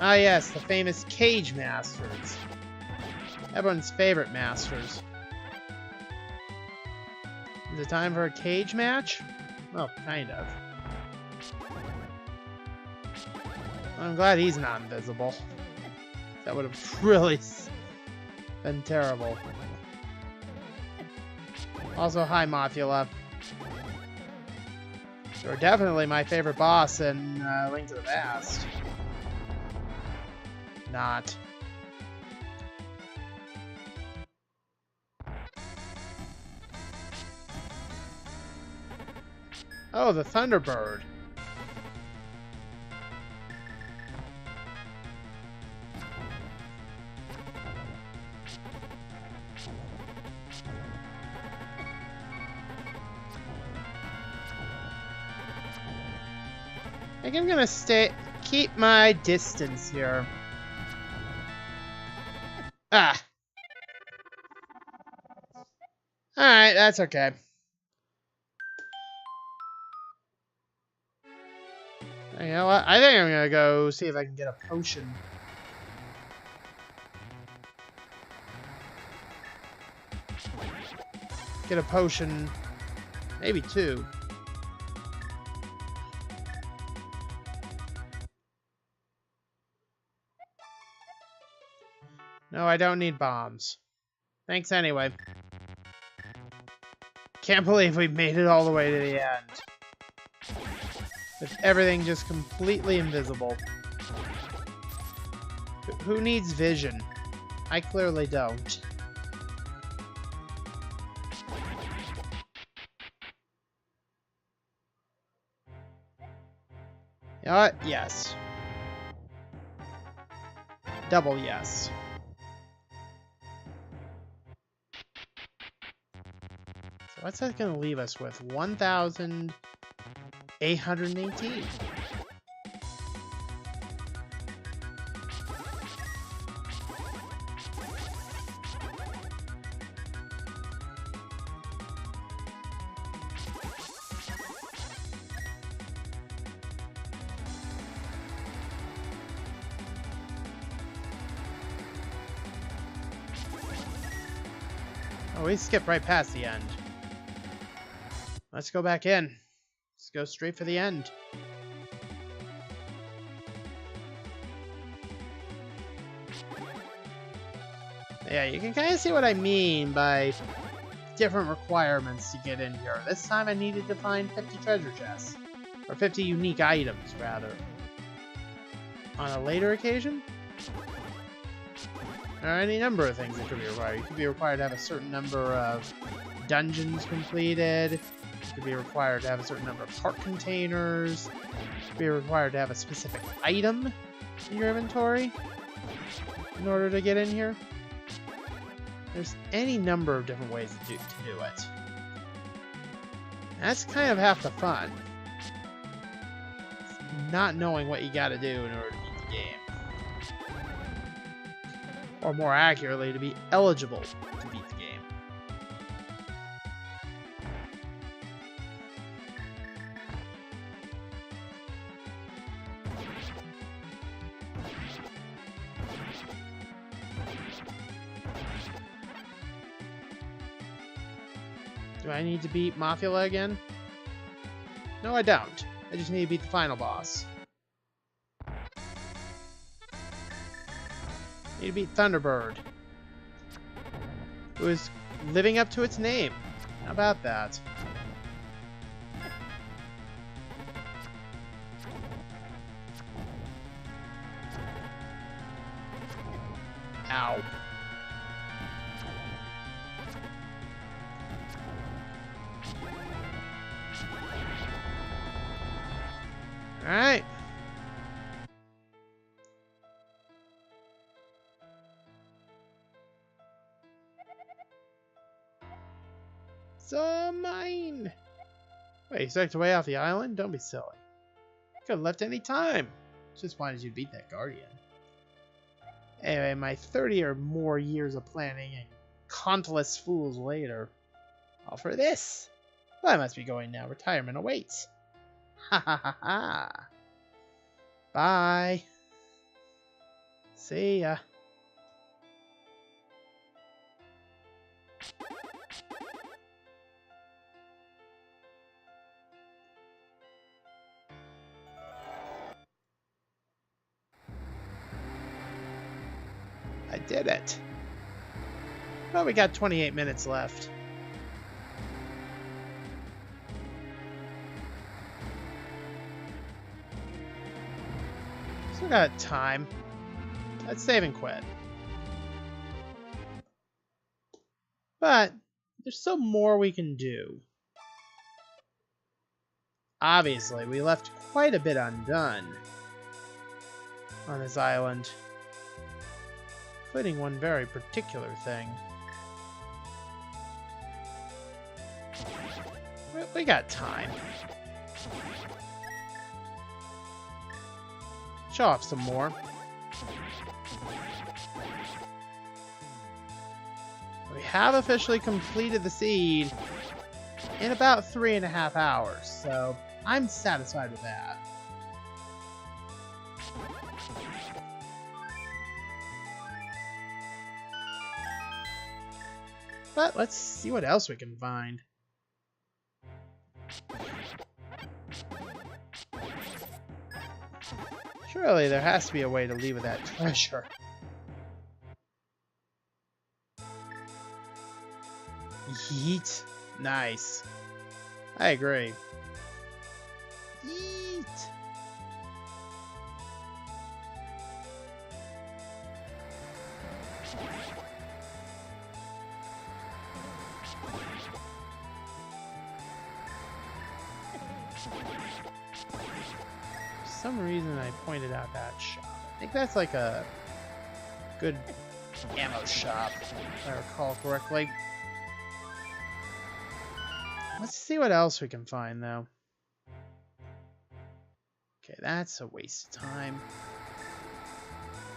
Ah yes, the famous Cage Masters. Everyone's favorite masters. Is it time for a cage match? Well, kind of. I'm glad he's not invisible. That would have really been terrible. Also, hi, Mothula. You're definitely my favorite boss in Link to the Past. Not. Oh, the Thunderbird. I think I'm gonna keep my distance here. Ah. Alright, that's okay. You know what? I think I'm gonna go see if I can get a potion. Get a potion. Maybe two. No, I don't need bombs. Thanks anyway. Can't believe we made it all the way to the end. With everything just completely invisible. Who needs vision? I clearly don't. You know what? Yes. Double yes. So what's that going to leave us with? 1,818. Oh, we skipped right past the end. Let's go back in. Let's go straight for the end. Yeah, you can kind of see what I mean by different requirements to get in here. This time I needed to find 50 treasure chests. Or 50 unique items, rather. On a later occasion? There are any number of things that could be required. You could be required to have a certain number of dungeons completed. You could be required to have a certain number of heart containers. You could be required to have a specific item in your inventory in order to get in here. There's any number of different ways to do it. That's kind of half the fun. Not knowing what you gotta do in order to beat the game. Or more accurately, to be eligible to beat the game. Do I need to beat Mothula again? No, I don't. I just need to beat the final boss. Need to beat Thunderbird, who is living up to its name. How about that? Ow. Alright. So mine. Wait, you select a way off the island? Don't be silly. Could have left any time. Just wanted you to beat that guardian. Anyway, my 30 or more years of planning and countless fools later. All for this. Well, I must be going now. Retirement awaits. Ha ha ha ha. Bye. See ya. I did it. Well, we got 28 minutes left. Still got time. Let's save and quit. But there's still more we can do. Obviously, we left quite a bit undone on this island, including one very particular thing. We got time. Show off some more. We have officially completed the seed in about 3.5 hours, so I'm satisfied with that. But let's see what else we can find. Surely there has to be a way to leave with that treasure. Yeet. Nice. I agree. Yeet. For some reason I pointed out that shop. I think that's like a good ammo shop, if I recall correctly. Let's see what else we can find, though. Okay, that's a waste of time.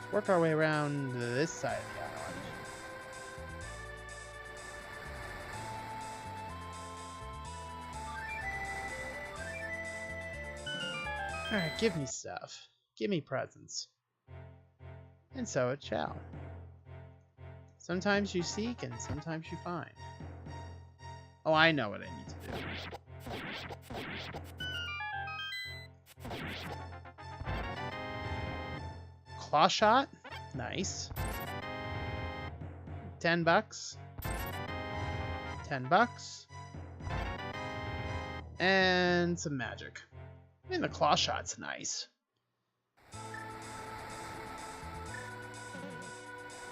Let's work our way around to this side of the island. Alright, give me stuff. Give me presents. And so it shall. Sometimes you seek, and sometimes you find. Oh, I know what I need to do. Claw shot? Nice. $10. $10. And some magic. I mean, the claw shot's nice.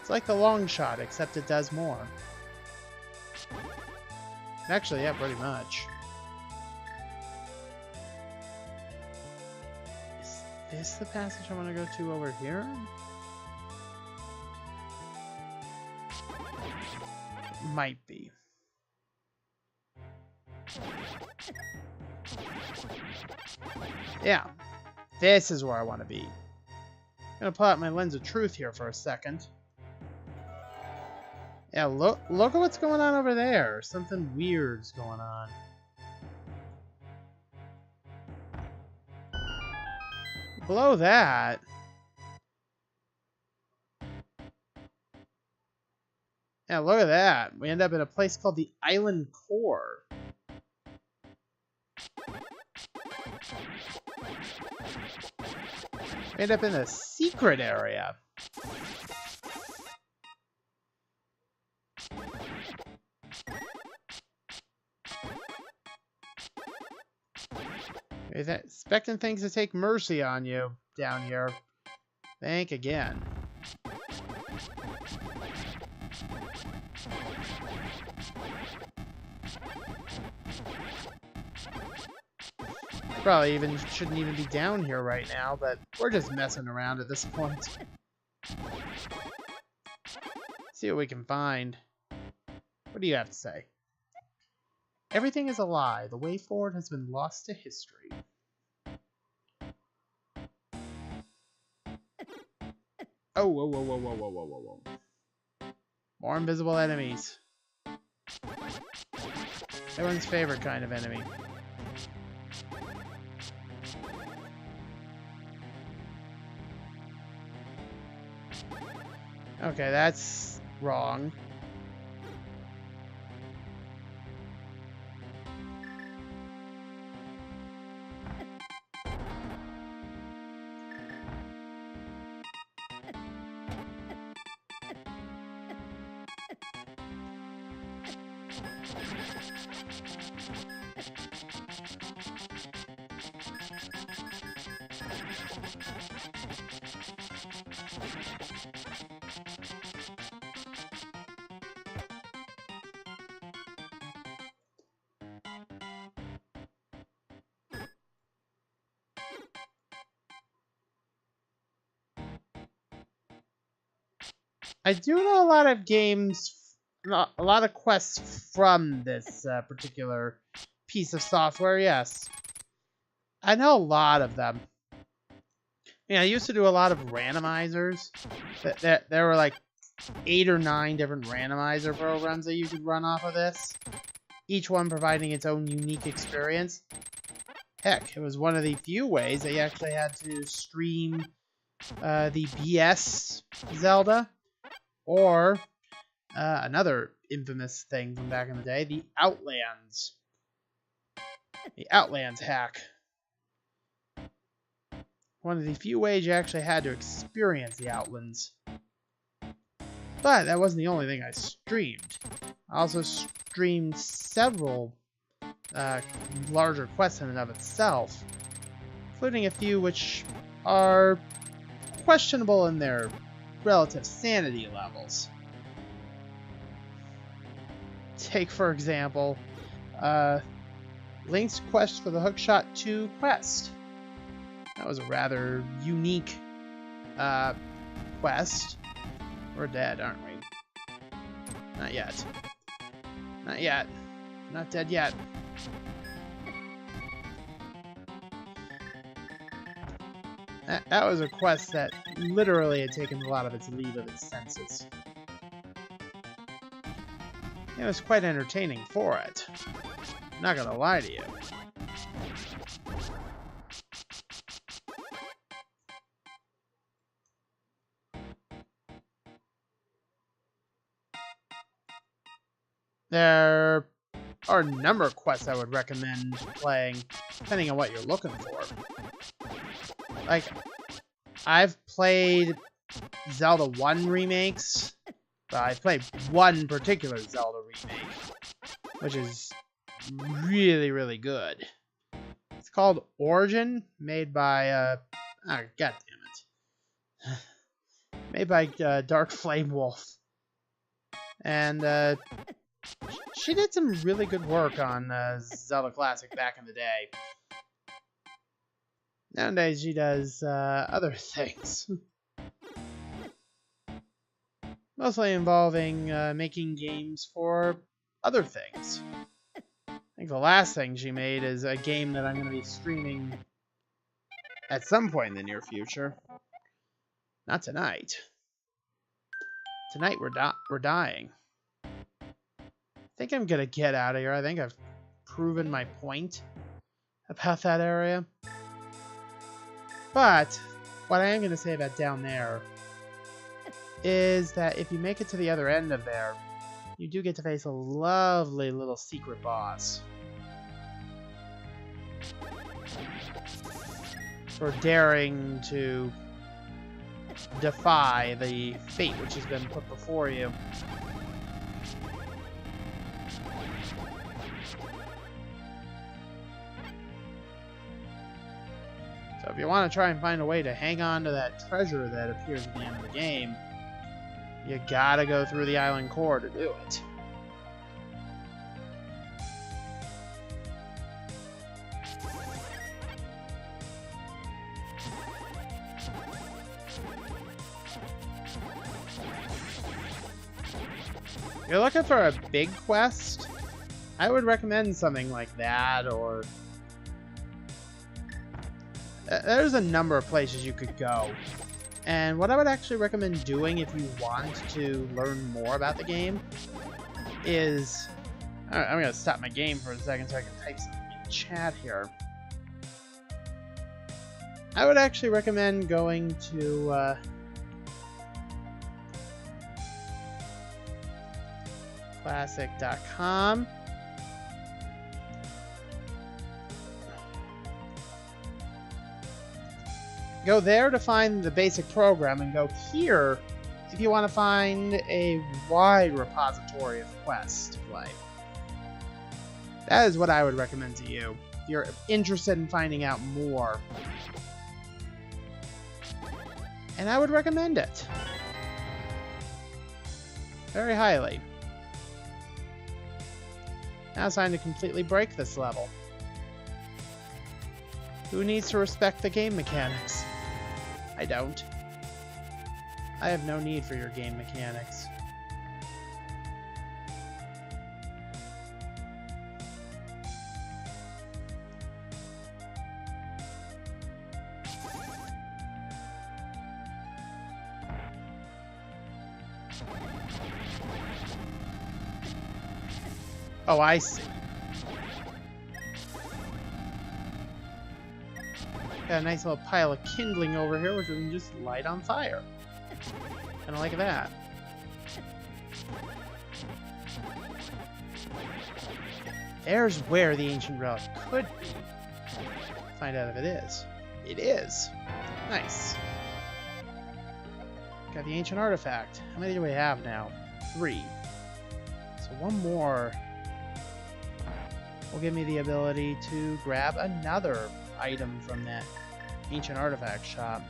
It's like the long shot, except it does more. Actually, yeah, pretty much. Is this the passage I want to go to over here? It might be. Yeah, this is where I want to be. I'm gonna pull out my lens of truth here for a second. Yeah, look at what's going on over there. Something weird's going on. Below that... Yeah, look at that. We end up in a place called the Island Core. We end up in a secret area. Expecting things to take mercy on you down here. Think again. Probably even shouldn't even be down here right now, but we're just messing around at this point. See what we can find. What do you have to say? Everything is a lie. The way forward has been lost to history. Oh, whoa, whoa, whoa, whoa, whoa, whoa, whoa, whoa. More invisible enemies. Everyone's favorite kind of enemy. Okay, that's wrong. I do know a lot of games, a lot of quests from this particular piece of software, yes. I know a lot of them. Yeah, I used to do a lot of randomizers. There were like 8 or 9 different randomizer programs that you could run off of this. Each one providing its own unique experience. Heck, it was one of the few ways that you actually had to stream the BS Zelda. Or another infamous thing from back in the day, the Outlands. The Outlands hack. One of the few ways you actually had to experience the Outlands. But that wasn't the only thing I streamed. I also streamed several larger quests in and of itself, including a few which are questionable in their relative sanity levels. Take, for example, Link's quest for the Hookshot 2 quest. That was a rather unique quest. We're dead, aren't we? Not yet. Not yet. Not dead yet. That was a quest that literally had taken a lot of its leave of its senses. It was quite entertaining for it. I'm not gonna lie to you. There are a number of quests I would recommend playing, depending on what you're looking for. Like, I've played Zelda 1 remakes, but I've played one particular Zelda remake, which is really, really good. It's called Origin, made by, oh, god damn it. Made by Dark Flame Wolf. And, she did some really good work on Zelda Classic back in the day. Nowadays, she does other things. Mostly involving making games for other things. I think the last thing she made is a game that I'm going to be streaming at some point in the near future. Not tonight. Tonight we're dying. I think I'm going to get out of here. I think I've proven my point about that area. But what I am going to say about down there is that if you make it to the other end of there, you do get to face a lovely little secret boss. For daring to defy the fate which has been put before you. So if you want to try and find a way to hang on to that treasure that appears at the end of the game, You gotta go through the island core to do it. If you're looking for a big quest, I would recommend something like that, or there's a number of places you could go. And what I would actually recommend doing if you want to learn more about the game is... I'm going to stop my game for a second so I can type something in chat here. I would actually recommend going to... Classic.com. Go there to find the basic program, and go here if you want to find a wide repository of quests to play. That is what I would recommend to you if you're interested in finding out more. And I would recommend it very highly. Now it's time to completely break this level. Who needs to respect the game mechanics? I don't. I have no need for your game mechanics. Oh, I see. Got a nice little pile of kindling over here, which we can just light on fire. Kind of like that. There's where the ancient relic could be. Find out if it is. It is. Nice. Got the ancient artifact. How many do we have now? 3. So one more will give me the ability to grab another item from that ancient artifact shop.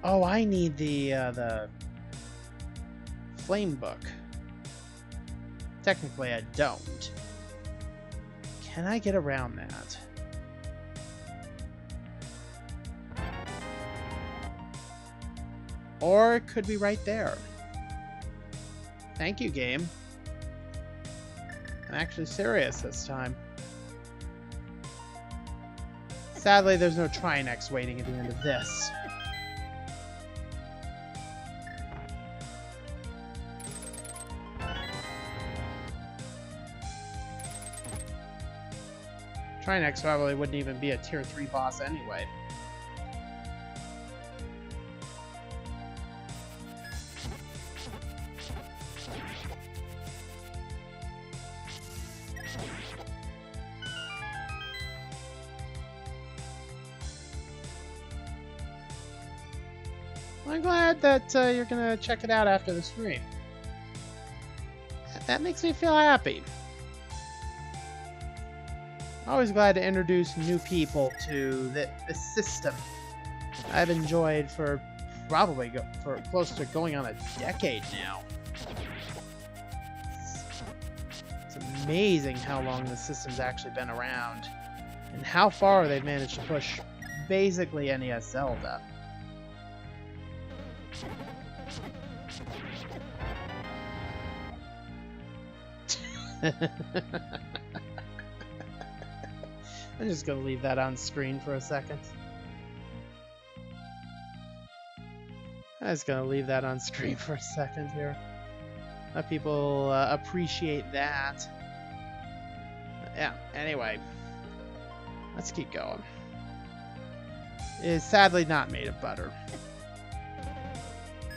Oh, I need the flame book. Technically, I don't. Can I get around that? Or it could be right there. Thank you, game. I'm actually serious this time. Sadly, there's no Trinex waiting at the end of this. Trinex probably wouldn't even be a tier 3 boss anyway. I'm glad that you're gonna check it out after the stream. That makes me feel happy. Always glad to introduce new people to the system I've enjoyed for probably for close to going on a decade now. It's amazing how long the system's actually been around and how far they've managed to push basically NES Zelda. I'm just gonna leave that on screen for a second. I'm just gonna leave that on screen for a second here. Let people appreciate that. Yeah, anyway. Let's keep going. It is sadly not made of butter.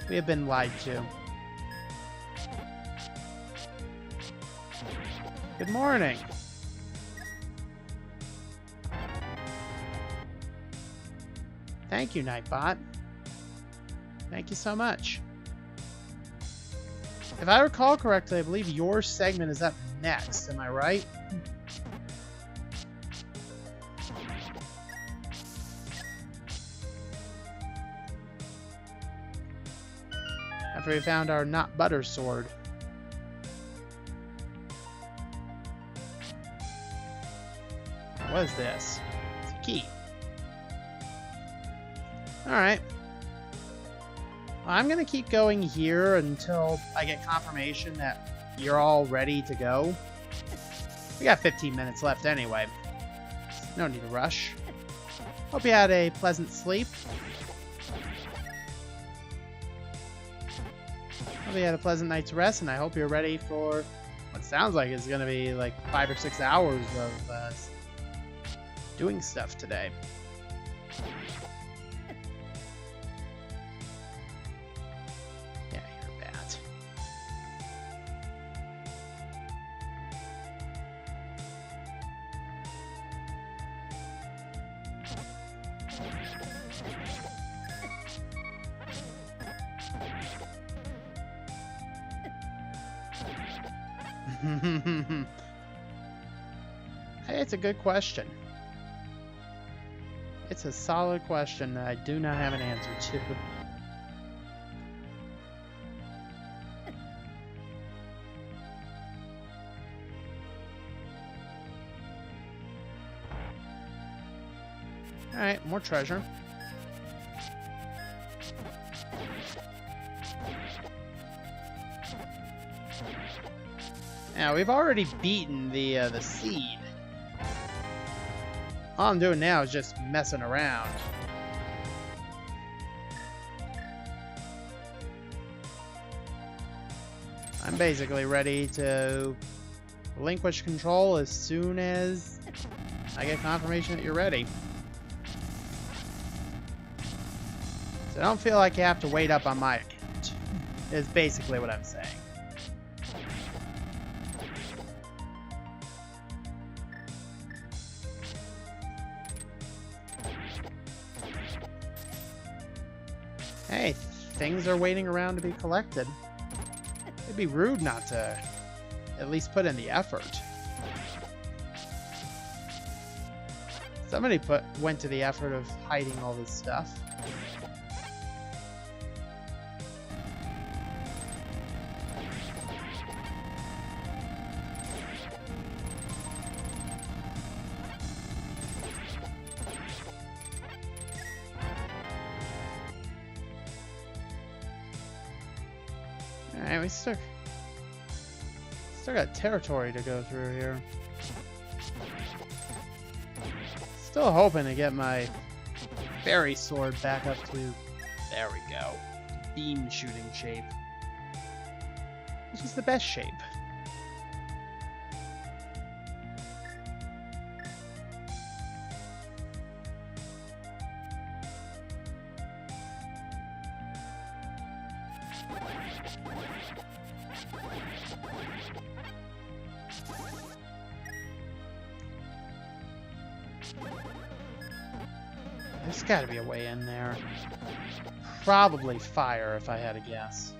We have been lied to. Good morning. Thank you, Nightbot. Thank you so much. If I recall correctly, I believe your segment is up next. Am I right? After we found our not butter sword. What is this? It's a key. Alright. Well, I'm gonna keep going here until I get confirmation that you're all ready to go. We got 15 minutes left anyway. No need to rush. Hope you had a pleasant sleep. Hope you had a pleasant night's rest, and I hope you're ready for what sounds like it's going to be like 5 or 6 hours of doing stuff today. Yeah, you're bad. Hey, it's a good question. It's a solid question that I do not have an answer to. Alright, more treasure. Now, we've already beaten the seed. All I'm doing now is just messing around. I'm basically ready to relinquish control as soon as I get confirmation that you're ready. So I don't feel like you have to wait up on my account, is basically what I'm saying. Hey, things are waiting around to be collected. It'd be rude not to at least put in the effort. Somebody went to the effort of hiding all this stuff. Alright, we still got territory to go through here. Still hoping to get my fairy sword back up to, there we go, beam shooting shape. Which is the best shape. There's gotta be a way in there. Probably fire, if I had to guess.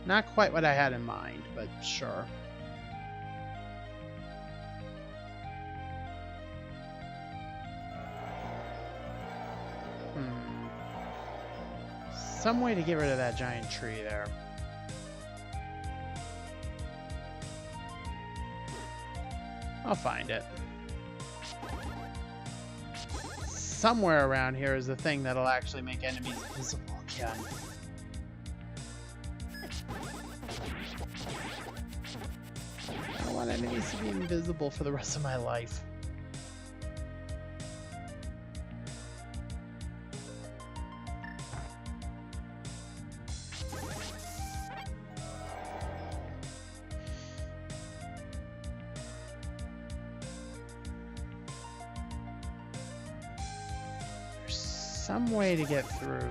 Not quite what I had in mind, but sure. Some way to get rid of that giant tree there. I'll find it. Somewhere around here is the thing that'll actually make enemies visible again. I don't want enemies to be invisible for the rest of my life. Some way to get through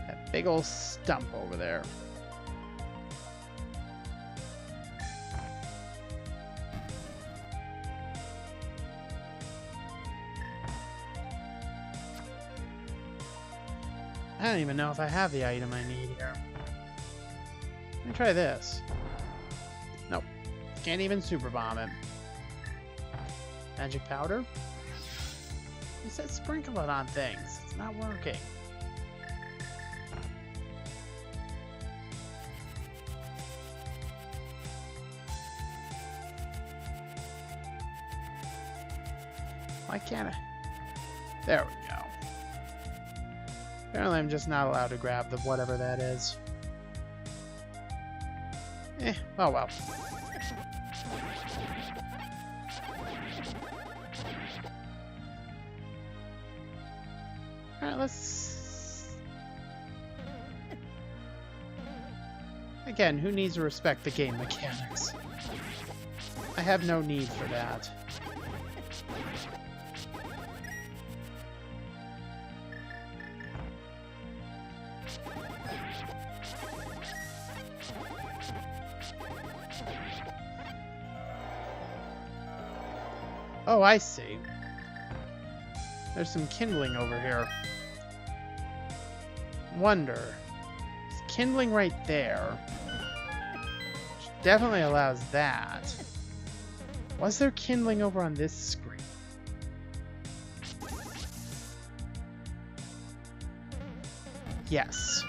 that big old stump over there. I don't even know if I have the item I need here. Let me try this. Nope. Can't even super bomb it. Magic powder? You said sprinkle it on things. It's not working. Why can't I? There we go. Apparently I'm just not allowed to grab the whatever that is. Oh well. Alright, let's... Again, who needs to respect the game mechanics? I have no need for that. Oh, I see. There's some kindling over here. Wonder. It's kindling right there. Which definitely allows that. Was there kindling over on this screen? Yes.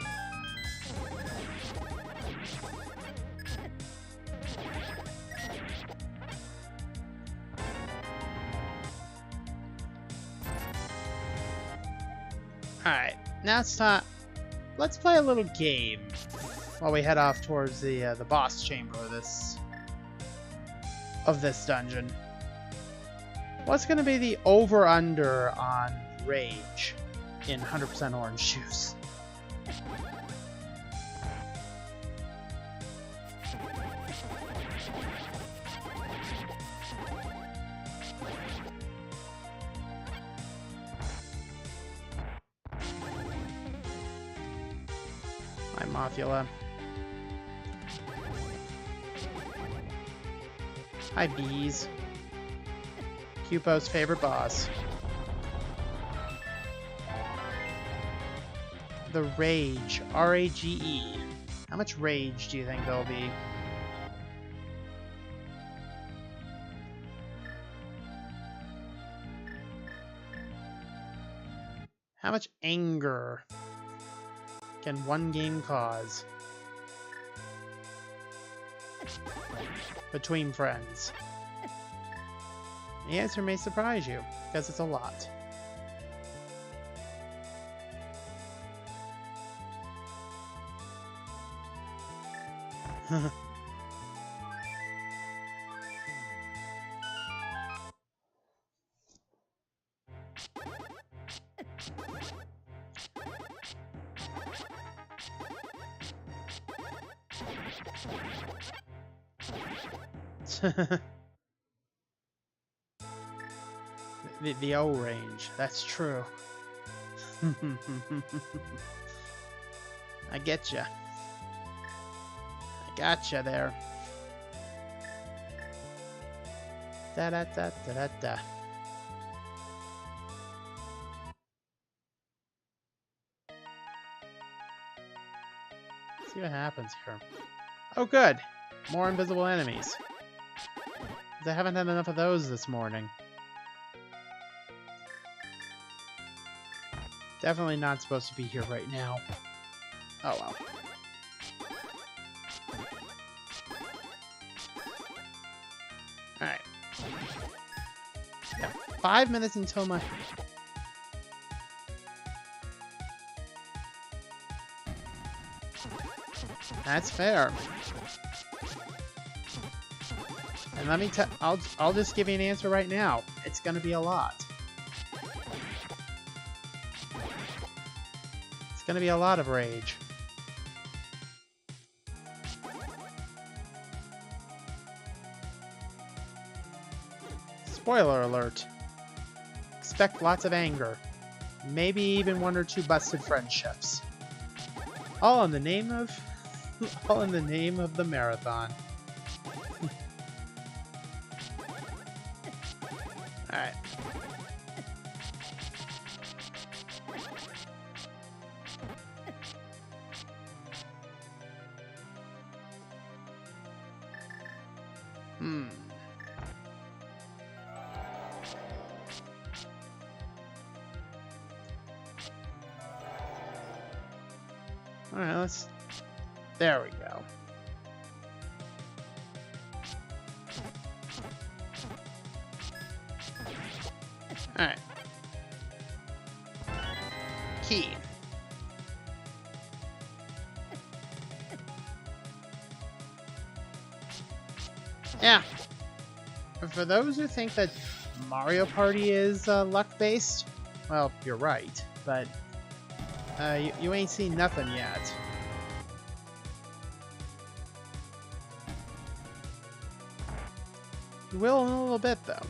Alright, now it's time. Let's play a little game while we head off towards the boss chamber of this dungeon. What's going to be the over-under on rage in 100% orange juice? Hi, Mothula. Hi, bees. Cupo's favorite boss. The Rage. R-A-G-E. How much rage do you think there'll be? How much anger can one game cause between friends? The answer may surprise you, because it's a lot. The O range, that's true. I get ya. I gotcha there. Da da da da da da. See what happens here. Oh, good. More invisible enemies. I haven't had enough of those this morning. Definitely not supposed to be here right now. Oh well. Alright. Yeah, 5 minutes until my... That's fair. And let me tell... I'll just give you an answer right now. It's gonna be a lot. It's gonna be a lot of rage. Spoiler alert. Expect lots of anger. Maybe even 1 or 2 busted friendships. All in the name of... all in the name of the marathon. Alright. Alright, let's... There we go. Alright. Key. Yeah. For those who think that Mario Party is luck-based, well, you're right, but you ain't seen nothing yet. You will in a little bit, though.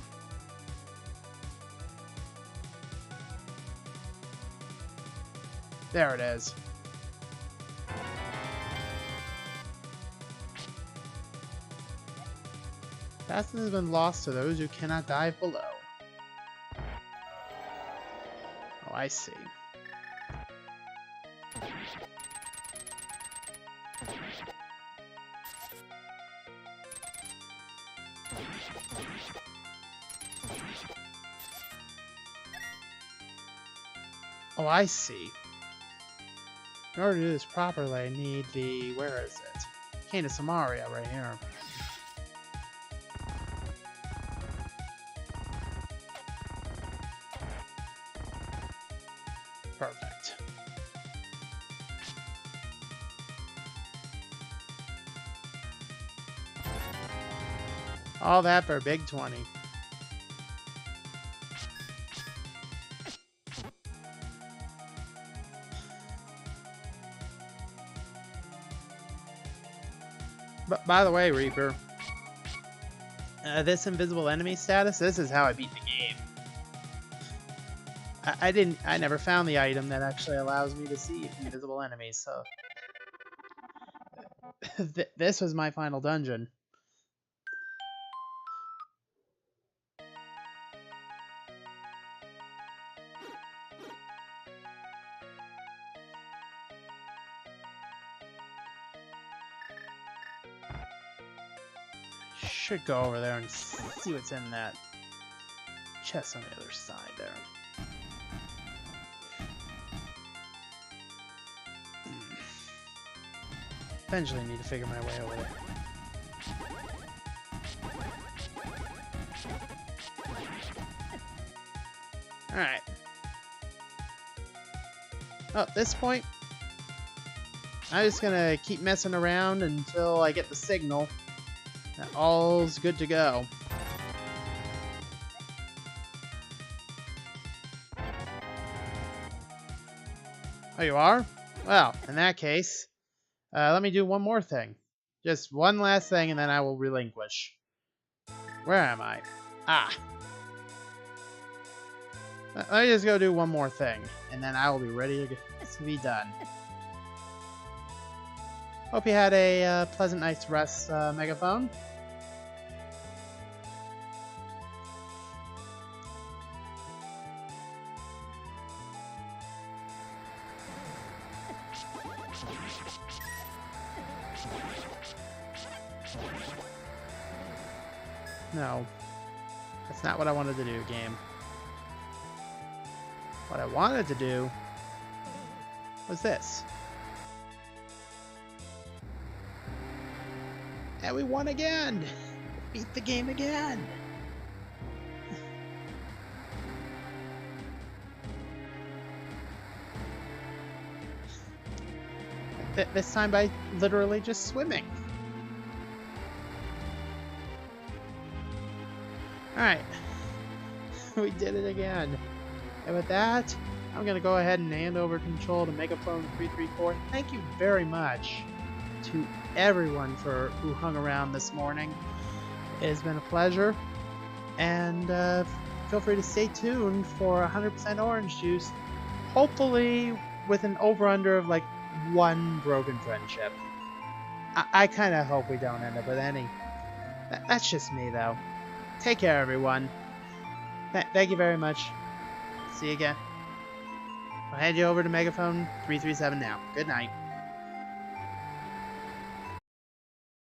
There it is. Fastness has been lost to those who cannot dive below. Oh, I see. Oh, I see. In order to do this properly, I need the... Where is it? Cane of Samaria right here. Perfect. All that for a big 20. But by the way, Reaper, this invisible enemy status, this is how I beat the game. I never found the item that actually allows me to see invisible enemies, so this was my final dungeon. Should go over there and see what's in that chest on the other side there. Eventually need to figure my way over there. Alright. Well, at this point, I'm just gonna keep messing around until I get the signal that all's good to go. Oh, you are? Well, in that case, let me do one more thing. Just one last thing, and then I will relinquish. Where am I? Ah. Let me just go do one more thing, and then I will be ready to be done. Hope you had a pleasant night's rest, Megaphone. No, that's not what I wanted to do, game. What I wanted to do was this. And we won again! Beat the game again! This time by literally just swimming. Alright. We did it again. And with that, I'm going to go ahead and hand over control to Megaphone 334. Thank you very much to everyone who hung around this morning. It has been a pleasure. And feel free to stay tuned for 100% orange juice. Hopefully with an over-under of like one broken friendship. I kind of hope we don't end up with any. That's just me though. Take care, everyone. Thank you very much. See you again. I'll hand you over to Megaphone 337 now. Good night.